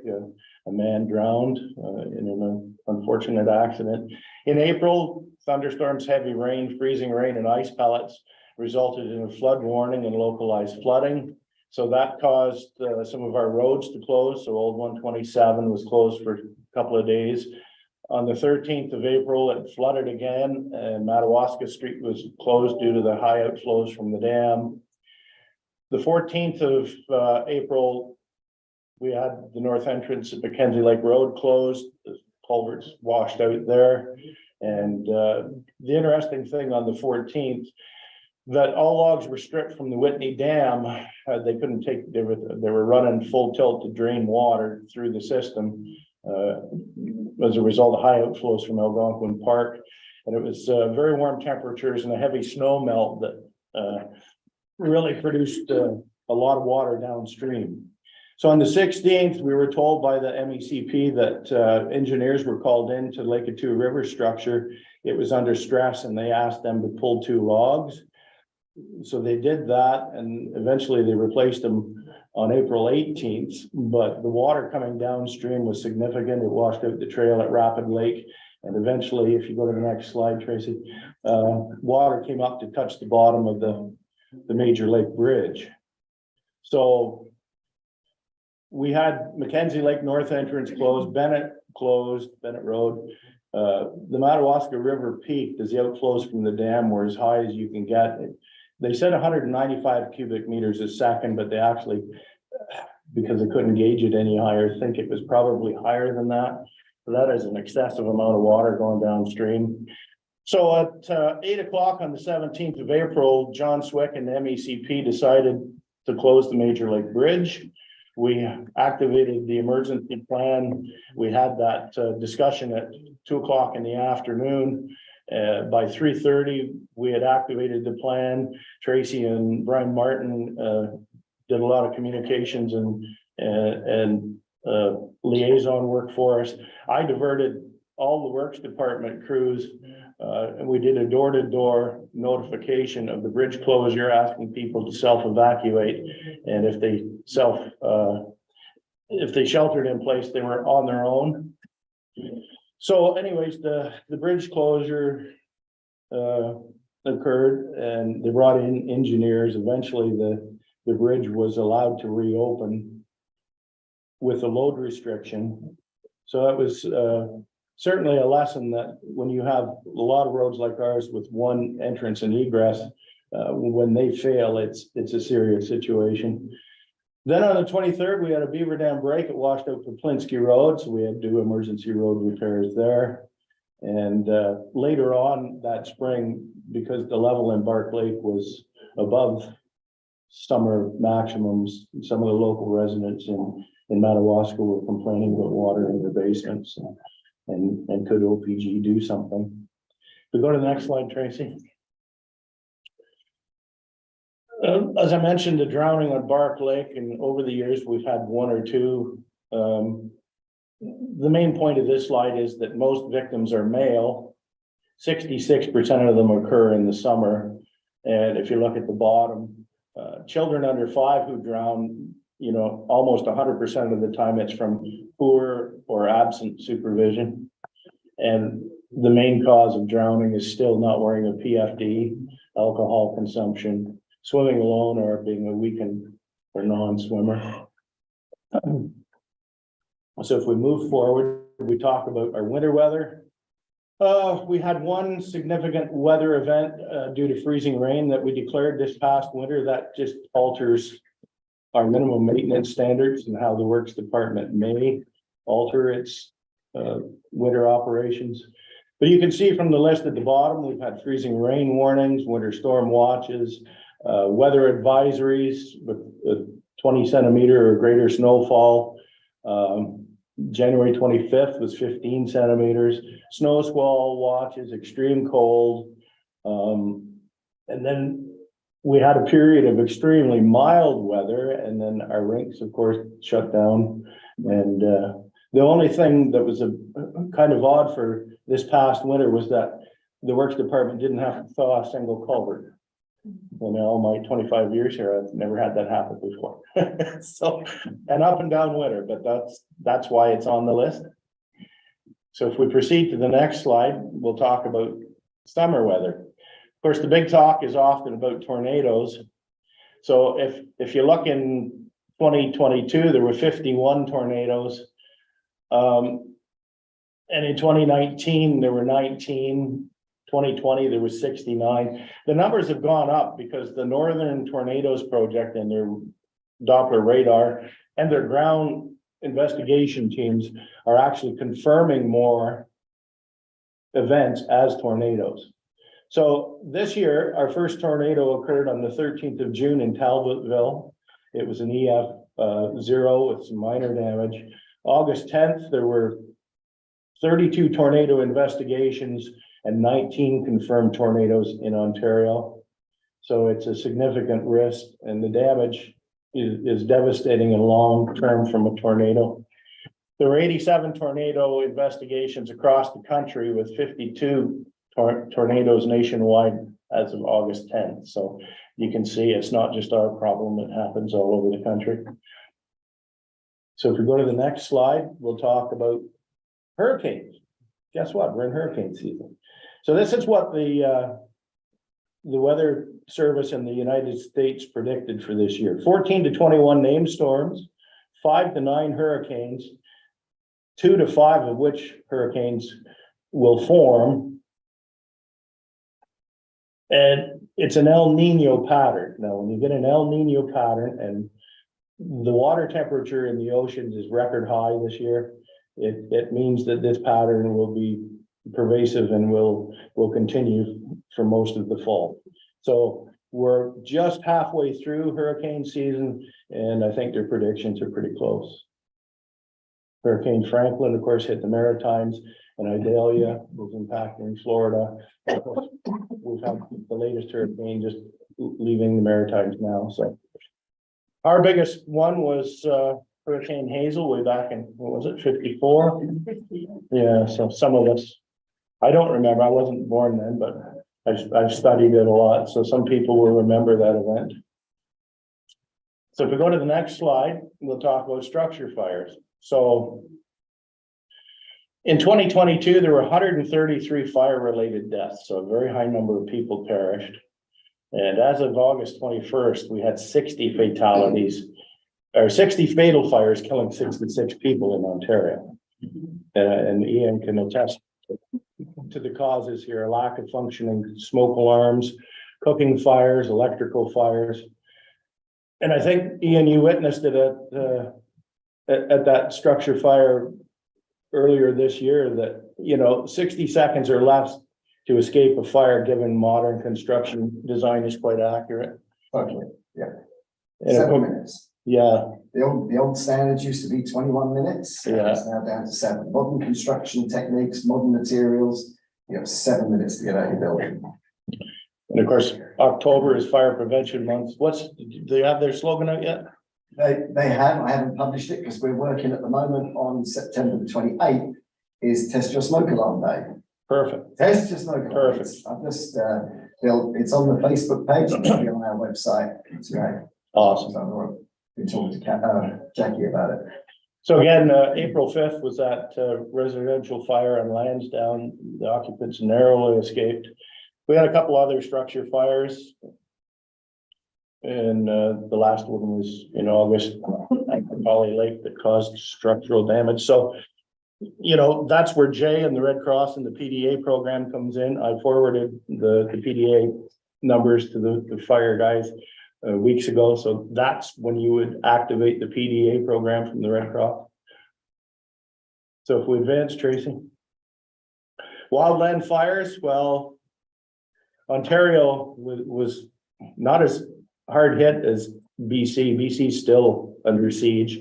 A man drowned in an unfortunate accident. In April, thunderstorms, heavy rain, freezing rain, and ice pellets resulted in a flood warning and localized flooding. So that caused some of our roads to close. So Old 127 was closed for a couple of days. On the 13th of April, it flooded again, and Madawaska Street was closed due to the high outflows from the dam. The 14th of April, we had the north entrance at Mackenzie Lake Road closed, the culverts washed out there. And the interesting thing on the 14th, that all logs were stripped from the Whitney Dam. They couldn't take, they were running full tilt to drain water through the system as a result of high outflows from Algonquin Park. And it was very warm temperatures and a heavy snow melt that really produced a lot of water downstream. So on the 16th, we were told by the MECP that engineers were called in to Lake Atoo River structure. It was under stress and they asked them to pull 2 logs. So they did that and eventually they replaced them on April 18th, but the water coming downstream was significant. It washed out the trail at Rapid Lake. And eventually, if you go to the next slide, Tracy, water came up to touch the bottom of the major lake bridge. So we had Mackenzie Lake North entrance closed, Bennett Road. The Madawaska River peaked as the outflows from the dam were as high as you can get. They said 195 cubic meters a second, but they actually, because they couldn't gauge it any higher, think it was probably higher than that. So that is an excessive amount of water going downstream. So at 8 o'clock on the 17th of April, John Swick and the MECP decided to close the Major Lake Bridge. We activated the emergency plan. We had that discussion at 2 o'clock in the afternoon. By 3:30, we had activated the plan. Tracy and Brian Martin did a lot of communications and liaison work for us. I diverted all the works department crews and we did a door-to-door notification of the bridge closure, asking people to self-evacuate. And if they sheltered in place, they were on their own. So anyways, the bridge closure occurred and they brought in engineers. Eventually the bridge was allowed to reopen with a load restriction. So that was certainly a lesson that when you have a lot of roads like ours with one entrance and egress, when they fail, it's a serious situation. Then on the 23rd, we had a beaver dam break. It washed out Plinsky Road, so we had to do emergency road repairs there. And later on that spring, because the level in Bark Lake was above summer maximums, some of the local residents in Madawaska were complaining about water in their basements and could OPG do something. We go to the next slide, Tracy. As I mentioned, the drowning on Bark Lake, and over the years, we've had 1 or 2. The main point of this slide is that most victims are male. 66% of them occur in the summer. And if you look at the bottom, children under 5 who drown, you know, almost 100% of the time it's from poor or absent supervision. And the main cause of drowning is still not wearing a PFD, alcohol consumption, swimming alone, or being a weakened or non-swimmer. So if we move forward, we talk about our winter weather. We had one significant weather event due to freezing rain that we declared this past winter. That just alters our minimum maintenance standards and how the works department may alter its winter operations. But you can see from the list at the bottom, we've had freezing rain warnings, winter storm watches, weather advisories with 20 centimeter or greater snowfall. January 25th was 15 centimeters, snow squall watches, extreme cold. And then we had a period of extremely mild weather, and then our rinks, of course, shut down. And the only thing that was a kind of odd for this past winter was that the works department didn't have to thaw a single culvert. You know, my 25 years here, I've never had that happen before. So, an up and down winter, but that's why it's on the list. So if we proceed to the next slide, we'll talk about summer weather. Of course, the big talk is often about tornadoes. So if you look in 2022, there were 51 tornadoes. And in 2019, there were 19. 2020, there was 69. The numbers have gone up because the Northern Tornadoes Project and their Doppler radar and their ground investigation teams are actually confirming more events as tornadoes. So this year, our first tornado occurred on the 13th of June in Talbotville. It was an EF 0 with some minor damage. August 10th, there were 32 tornado investigations and 19 confirmed tornadoes in Ontario. So it's a significant risk, and the damage is devastating and long-term from a tornado. There were 87 tornado investigations across the country with 52 tornadoes nationwide as of August 10th. So you can see it's not just our problem, it happens all over the country. So if we go to the next slide, we'll talk about hurricanes. Guess what? We're in hurricane season. So this is what the Weather Service in the United States predicted for this year. 14 to 21 named storms, 5 to 9 hurricanes, 2 to 5 of which hurricanes will form. And it's an El Nino pattern. Now, when you get an El Nino pattern and the water temperature in the oceans is record high this year, it means that this pattern will be pervasive and will continue for most of the fall. So we're just halfway through hurricane season, and I think their predictions are pretty close. Hurricane Franklin, of course, hit the Maritimes, and Idalia was impacting Florida. Of course, we've had the latest hurricane just leaving the Maritimes now. So our biggest one was Hurricane Hazel way back in, what was it, 54? Yeah, so some of us, I don't remember, I wasn't born then, but I've studied it a lot, so some people will remember that event. So if we go to the next slide, we'll talk about structure fires. So in 2022, there were 133 fire-related deaths, so a very high number of people perished. And as of August 21st, we had 60 fatalities, or 60 fatal fires killing 66 people in Ontario. And Ian can attest to the causes here: a lack of functioning smoke alarms, cooking fires, electrical fires. And I think, Ian, you witnessed it at that structure fire earlier this year, that 60 seconds or less to escape a fire, given modern construction design, is quite accurate. Okay, yeah. And 7 minutes. Yeah, The old standards used to be 21 minutes. Yeah. It's now down to 7. Modern construction techniques, modern materials, you have 7 minutes to get out of your building. and of course, October is Fire Prevention Month. Do they have their slogan out yet? I haven't published it because we're working at the moment on September the 28th is Test Your Smoke Alarm Day. Perfect. Test Your Smoke Alarm. Perfect. I've just, it's on the Facebook page, it's gonna be on our website. It's great. Awesome. So I've been talking to Jackie about it. So again, April 5th was that residential fire on Lansdowne. The occupants narrowly escaped. We had a couple other structure fires. And the last one was in August, at Polly Lake, that caused structural damage. So, that's where Jay and the Red Cross and the PDA program comes in. I forwarded the PDA numbers to the fire guys weeks ago. So that's when you would activate the PDA program from the Red Cross. So if we advance, Tracy. Wildland fires, well, Ontario was not as hard hit as BC. BC's still under siege.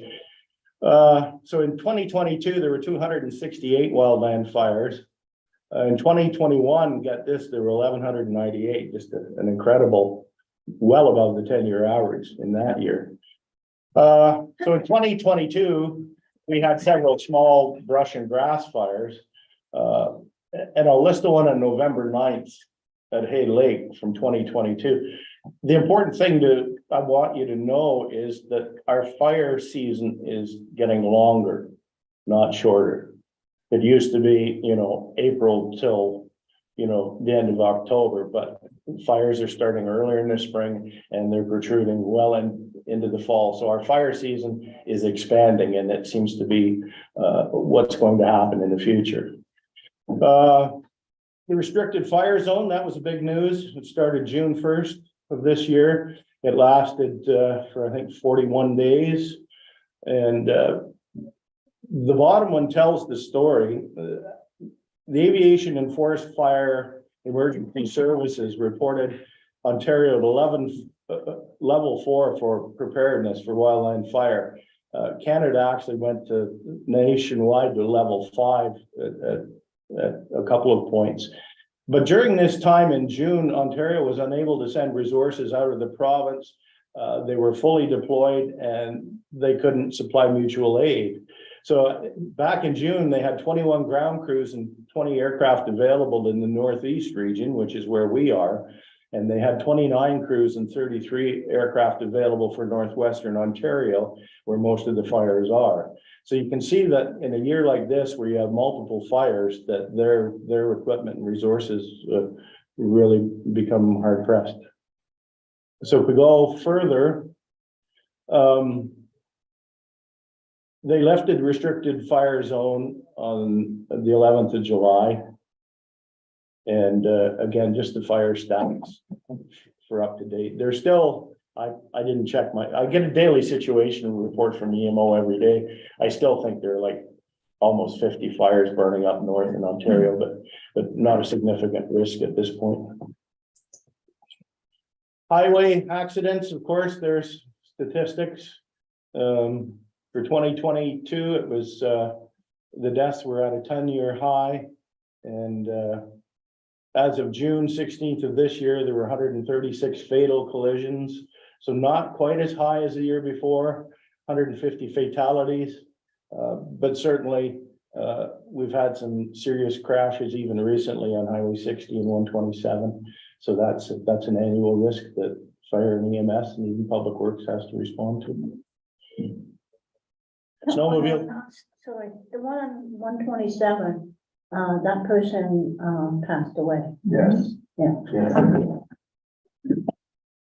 So in 2022, there were 268 wildland fires. In 2021, get this, there were 1,198, just an incredible, well above the 10-year average in that year. So in 2022, we had several small brush and grass fires. And I'll list the one on November 9th at Hay Lake from 2022. The important thing I want you to know is that our fire season is getting longer, not shorter. It used to be, April till the end of October, but fires are starting earlier in the spring and they're protruding well into the fall. So our fire season is expanding, and it seems to be what's going to happen in the future. The restricted fire zone, that was a big news. It started June 1st of this year. It lasted for, I think, 41 days. And the bottom one tells the story. The Aviation and Forest Fire Emergency Services reported Ontario at level 4 for preparedness for wildland fire. Canada actually went to nationwide to level 5 at a couple of points. But during this time in June, Ontario was unable to send resources out of the province. They were fully deployed and they couldn't supply mutual aid. So back in June, they had 21 ground crews and 20 aircraft available in the Northeast region, which is where we are. And they had 29 crews and 33 aircraft available for Northwestern Ontario, where most of the fires are. So you can see that in a year like this, where you have multiple fires, that their equipment and resources really become hard pressed. So if we go further, they lifted restricted fire zone on the 11th of July. And again, just the fire stats for up to date. They're still, I didn't check I get a daily situation report from EMO every day. I still think there are like almost 50 fires burning up north in Ontario, but not a significant risk at this point. Highway accidents, of course, there's statistics. For 2022, it was the deaths were at a 10-year high, and as of June 16th of this year, there were 136 fatal collisions, so not quite as high as the year before, 150 fatalities, but certainly we've had some serious crashes even recently on Highway 60 and 127, so that's an annual risk that fire and EMS and even Public Works has to respond to. Snowmobile. Sorry, the one on 127, that person passed away. Yes.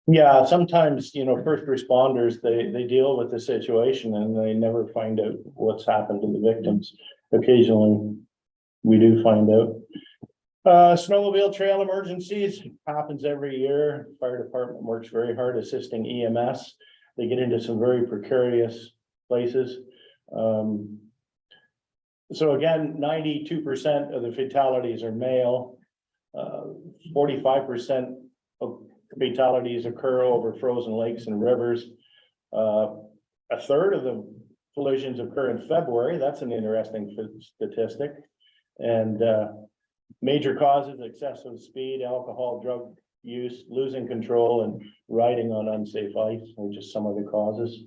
Yeah, sometimes, first responders, they deal with the situation and they never find out what's happened to the victims. Occasionally, we do find out. Snowmobile trail emergencies happens every year. Fire department works very hard assisting EMS. They get into some very precarious places. So again, 92% of the fatalities are male. 45% of fatalities occur over frozen lakes and rivers. A third of the collisions occur in February. That's an interesting statistic. And major causes: excessive speed, alcohol, drug use, losing control, and riding on unsafe ice are just some of the causes.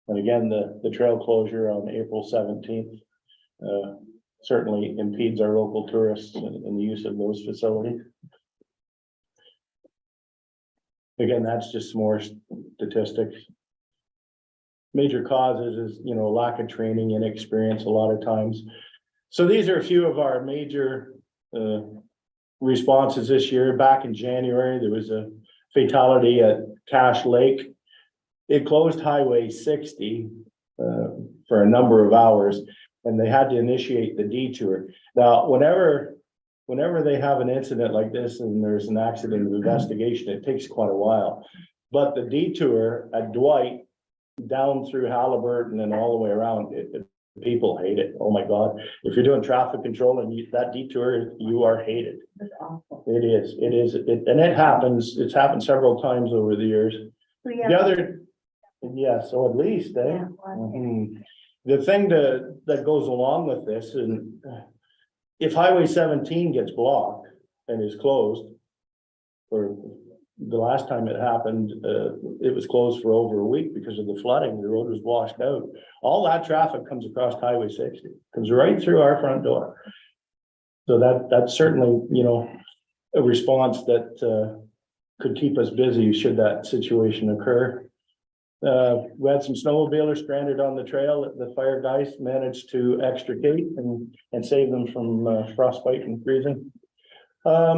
And again, the trail closure on April 17th certainly impedes our local tourists in the use of those facilities. Again, that's just some more statistics. Major causes is, lack of training, inexperience a lot of times. So these are a few of our major responses this year. Back in January, there was a fatality at Cache Lake. It closed Highway 60 for a number of hours, and they had to initiate the detour. Now, whenever they have an incident like this and there's an accident investigation, it takes quite a while. But the detour at Dwight down through Halliburton and all the way around, people hate it. Oh my God. If you're doing traffic control and that detour, you are hated. That's awful. It is. And it happens. It's happened several times over the years. The other, yes, so at least, eh? Yeah, Mhm. The thing that goes along with this, and if Highway 17 gets blocked and is closed, or the last time it happened, it was closed for over a week because of the flooding. The road was washed out. All that traffic comes across Highway 60, comes right through our front door. So that's certainly, a response that could keep us busy should that situation occur. We had some snowmobilers stranded on the trail that the fire guys managed to extricate and save them from frostbite and freezing. A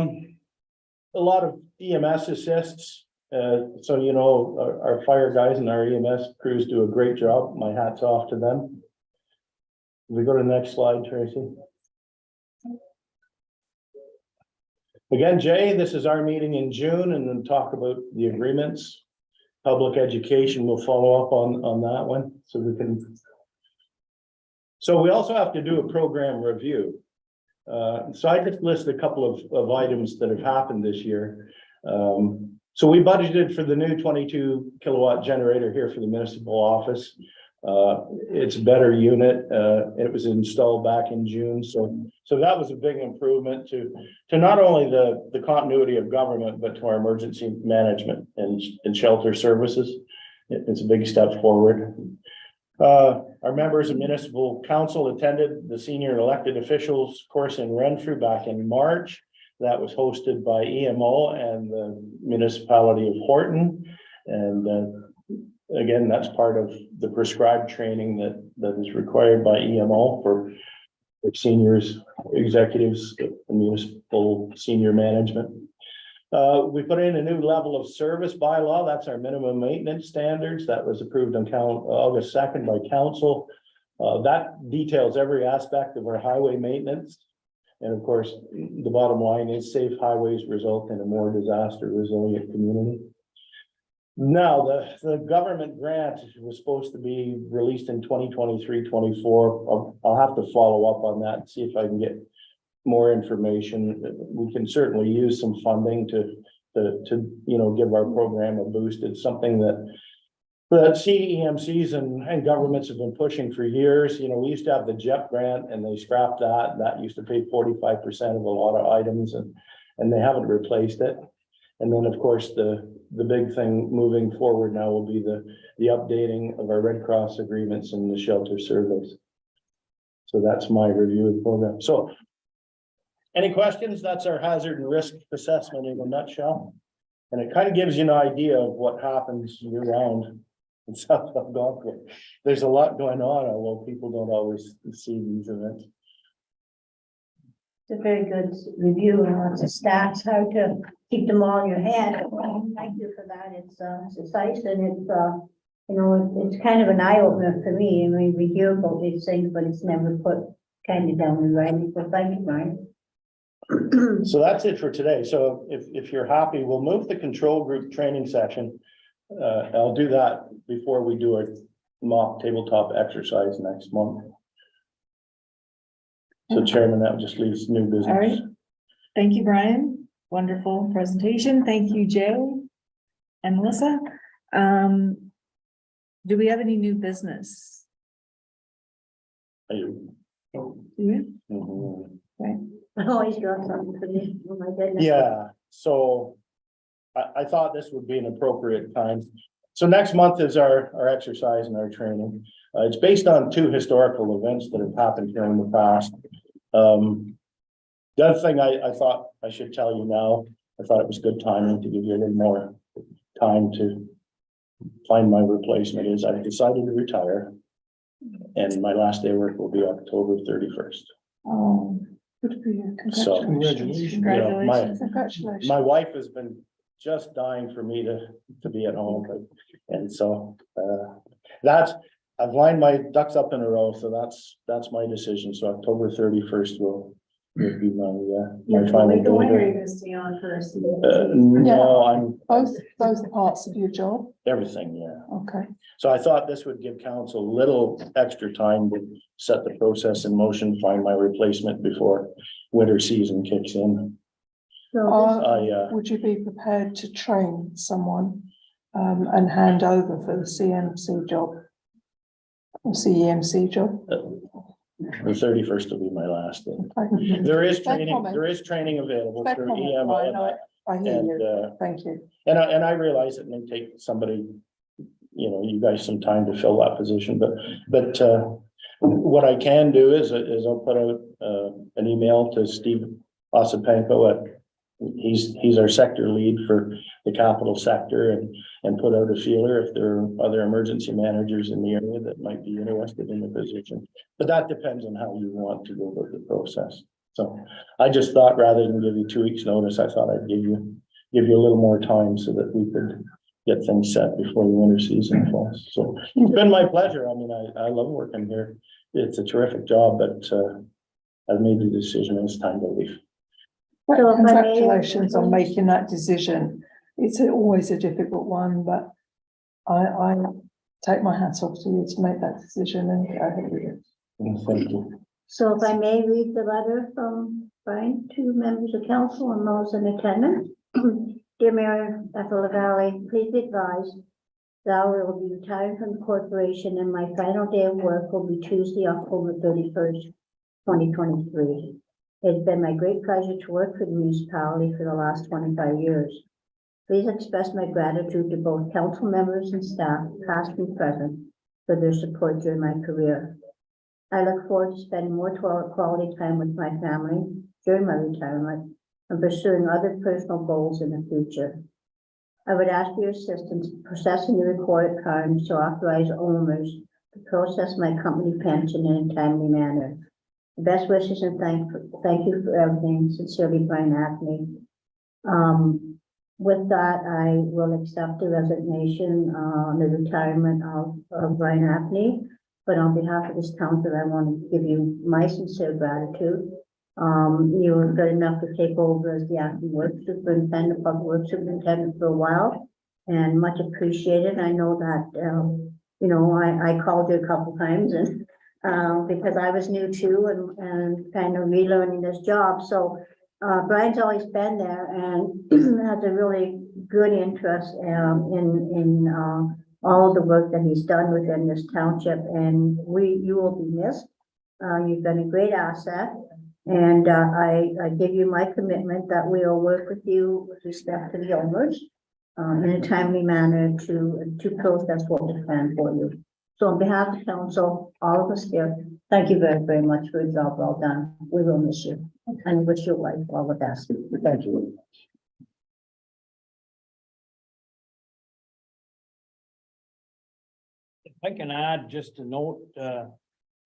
lot of EMS assists, so you know, our fire guys and our EMS crews do a great job. My hat's off to them. We go to the next slide, Tracy. Again, Jay, this is our meeting in June, and then talk about the agreements. Public education will follow up on that one, so we can. So we also have to do a program review. So I just list a couple of items that have happened this year. So we budgeted for the new 22 kilowatt generator here for the municipal office. It's a better unit. It was installed back in June. So that was a big improvement to not only the continuity of government, but to our emergency management and shelter services. It's a big step forward. Our members of municipal council attended the senior elected officials course in Renfrew back in March. That was hosted by EMO and the municipality of Horton. And again, that's part of the prescribed training that is required by EMO for seniors, executives, municipal senior management. We put in a new level of service bylaw. That's our minimum maintenance standards. That was approved on August 2nd by council. That details every aspect of our highway maintenance. And of course, the bottom line is safe highways result in a more disaster resilient community. Now, the government grant was supposed to be released in 2023-24. I'll have to follow up on that and see if I can get more information. We can certainly use some funding to you know, give our program a boost. It's something that CEMCs and governments have been pushing for years. You know, we used to have the JEP grant and they scrapped that. That used to pay 45% of a lot of items and they haven't replaced it. And then of course, the big thing moving forward now will be the updating of our Red Cross agreements and the shelter surveys. So that's my review of the program. So any questions? That's our hazard and risk assessment in a nutshell. And it kind of gives you an idea of what happens year round in South Algonquin. There's a lot going on, although people don't always see these events. It's a very good review and lots of stats, how to keep them all in your head. Thank you for that. It's precise and it's, you know, it's kind of an eye opener for me. I mean, we hear about these things, but it's never put kind of down in writing. So thank you, Brian. So that's it for today. So if you're happy, we'll move the control group training session. I'll do that before we do our mock tabletop exercise next month. So Chairman, that just leaves new business. All right. Thank you, Brian. Wonderful presentation. Thank you, Jay and Melissa. Do we have any new business? Mhm. Okay. Oh, he's got something for me. Oh, my goodness. Yeah, so I thought this would be an appropriate time. So next month is our exercise and our training. It's based on 2 historical events that have happened here in the past. The other thing I thought I should tell you now, I thought it was good timing to give you a little more time to find my replacement, is I've decided to retire. And my last day of work will be October 31st. Oh, good for you. So, Congratulations. you know, Congratulations. my wife has been just dying for me to be at home, and so I've lined my ducks up in a row, so that's my decision. So October 31st will be my final day. You're gonna stay on first. No, I'm Both parts of your job. everything, yeah. Okay. So I thought this would give council a little extra time to set the process in motion, find my replacement before winter season kicks in. So Would you be prepared to train someone and hand over for the CMC job? Or CEMC job? The 31st will be my last day. Okay. There is Fair training, comment. there is training available Fair through comment, EMO. Brian. I hear And, you. Thank you. and I realize it may take somebody, you know, you guys some time to fill that position, but what I can do is I'll put out an email to Steve Osipenko he's our sector lead for the capital sector and put out a feeler if there are other emergency managers in the area that might be interested in the position. But that depends on how you want to go about the process. So I just thought rather than give you 2 weeks' notice, I thought I'd give you a little more time so that we could get things set before the winter season falls. So it's been my pleasure. I mean, I love working here. It's a terrific job, but I've made the decision. It's time to leave. Well, So if I may- congratulations on making that decision. It's always a difficult one, but I take my hats off to you to make that decision and go ahead with it. Thank you. So if I may read the letter from Brian to members of council and those in attendance. Dear Mayor Ethel Valley, please be advised that I will be retiring from the corporation and my final day of work will be Tuesday, October 31st, 2023. It's been my great pleasure to work for the municipality for the last 25 years. Please express my gratitude to both council members and staff, past and present, for their support during my career. I look forward to spending more quality time with my family during my retirement and pursuing other personal goals in the future. I would ask for your assistance in processing the recorded cards to authorize owners to process my company pension in a timely manner. Best wishes and thank you for everything. Sincerely, Brian Acme. With that, I will accept the resignation, the retirement of Brian Acme. But on behalf of this township, I want to give you my sincere gratitude. You were good enough to take over as the acting work superintendent, public works superintendent for a while, and much appreciated. I know that, you know, I called you a couple times and because I was new too and kind of relearning this job. So Brian's always been there and has a really good interest in all the work that he's done within this township, and you will be missed. You've been a great asset, and I give you my commitment that we will work with you with respect to the owners in a timely manner to process what we can for you. So on behalf of council, all of us here, thank you very, very much for a job well done. We will miss you and wish your wife all the best. Thank you. If I can add just a note,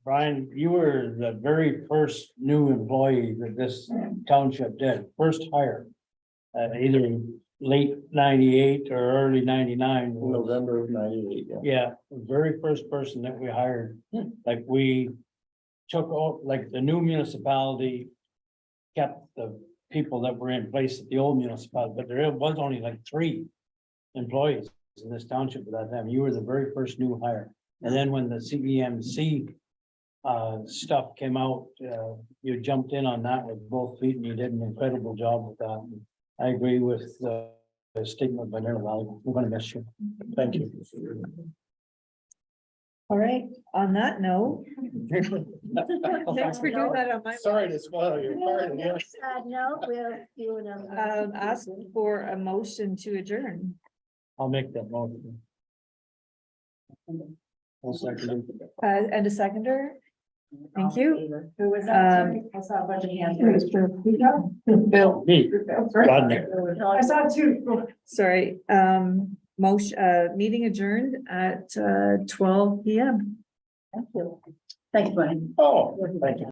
Brian, you were the very first new employee that this township did, first hire. Either late 98 or early 99. November of 98, yeah. Yeah, the very first person that we hired, like we took out, like the new municipality kept the people that were in place at the old municipality, but there was only like 3 employees in this township at that time. You were the very first new hire. And then when the CEMC stuff came out, you jumped in on that with both feet and you did an incredible job with that. I agree with the statement by Darrell Valley. We're gonna miss you. Thank you. All right, on that note. Thanks for doing that on my. Sorry to spoil your party. Yes. No, we're doing a. Ask for a motion to adjourn. I'll make that motion. I'll second it. And a seconder. Thank you. Who was that? Um, I saw a bunch of hands. Bill. Me, Rodney. I saw it too. Sorry, motion, meeting adjourned at 12 p.m. Thank you. Thanks, Brian. Oh, thank you.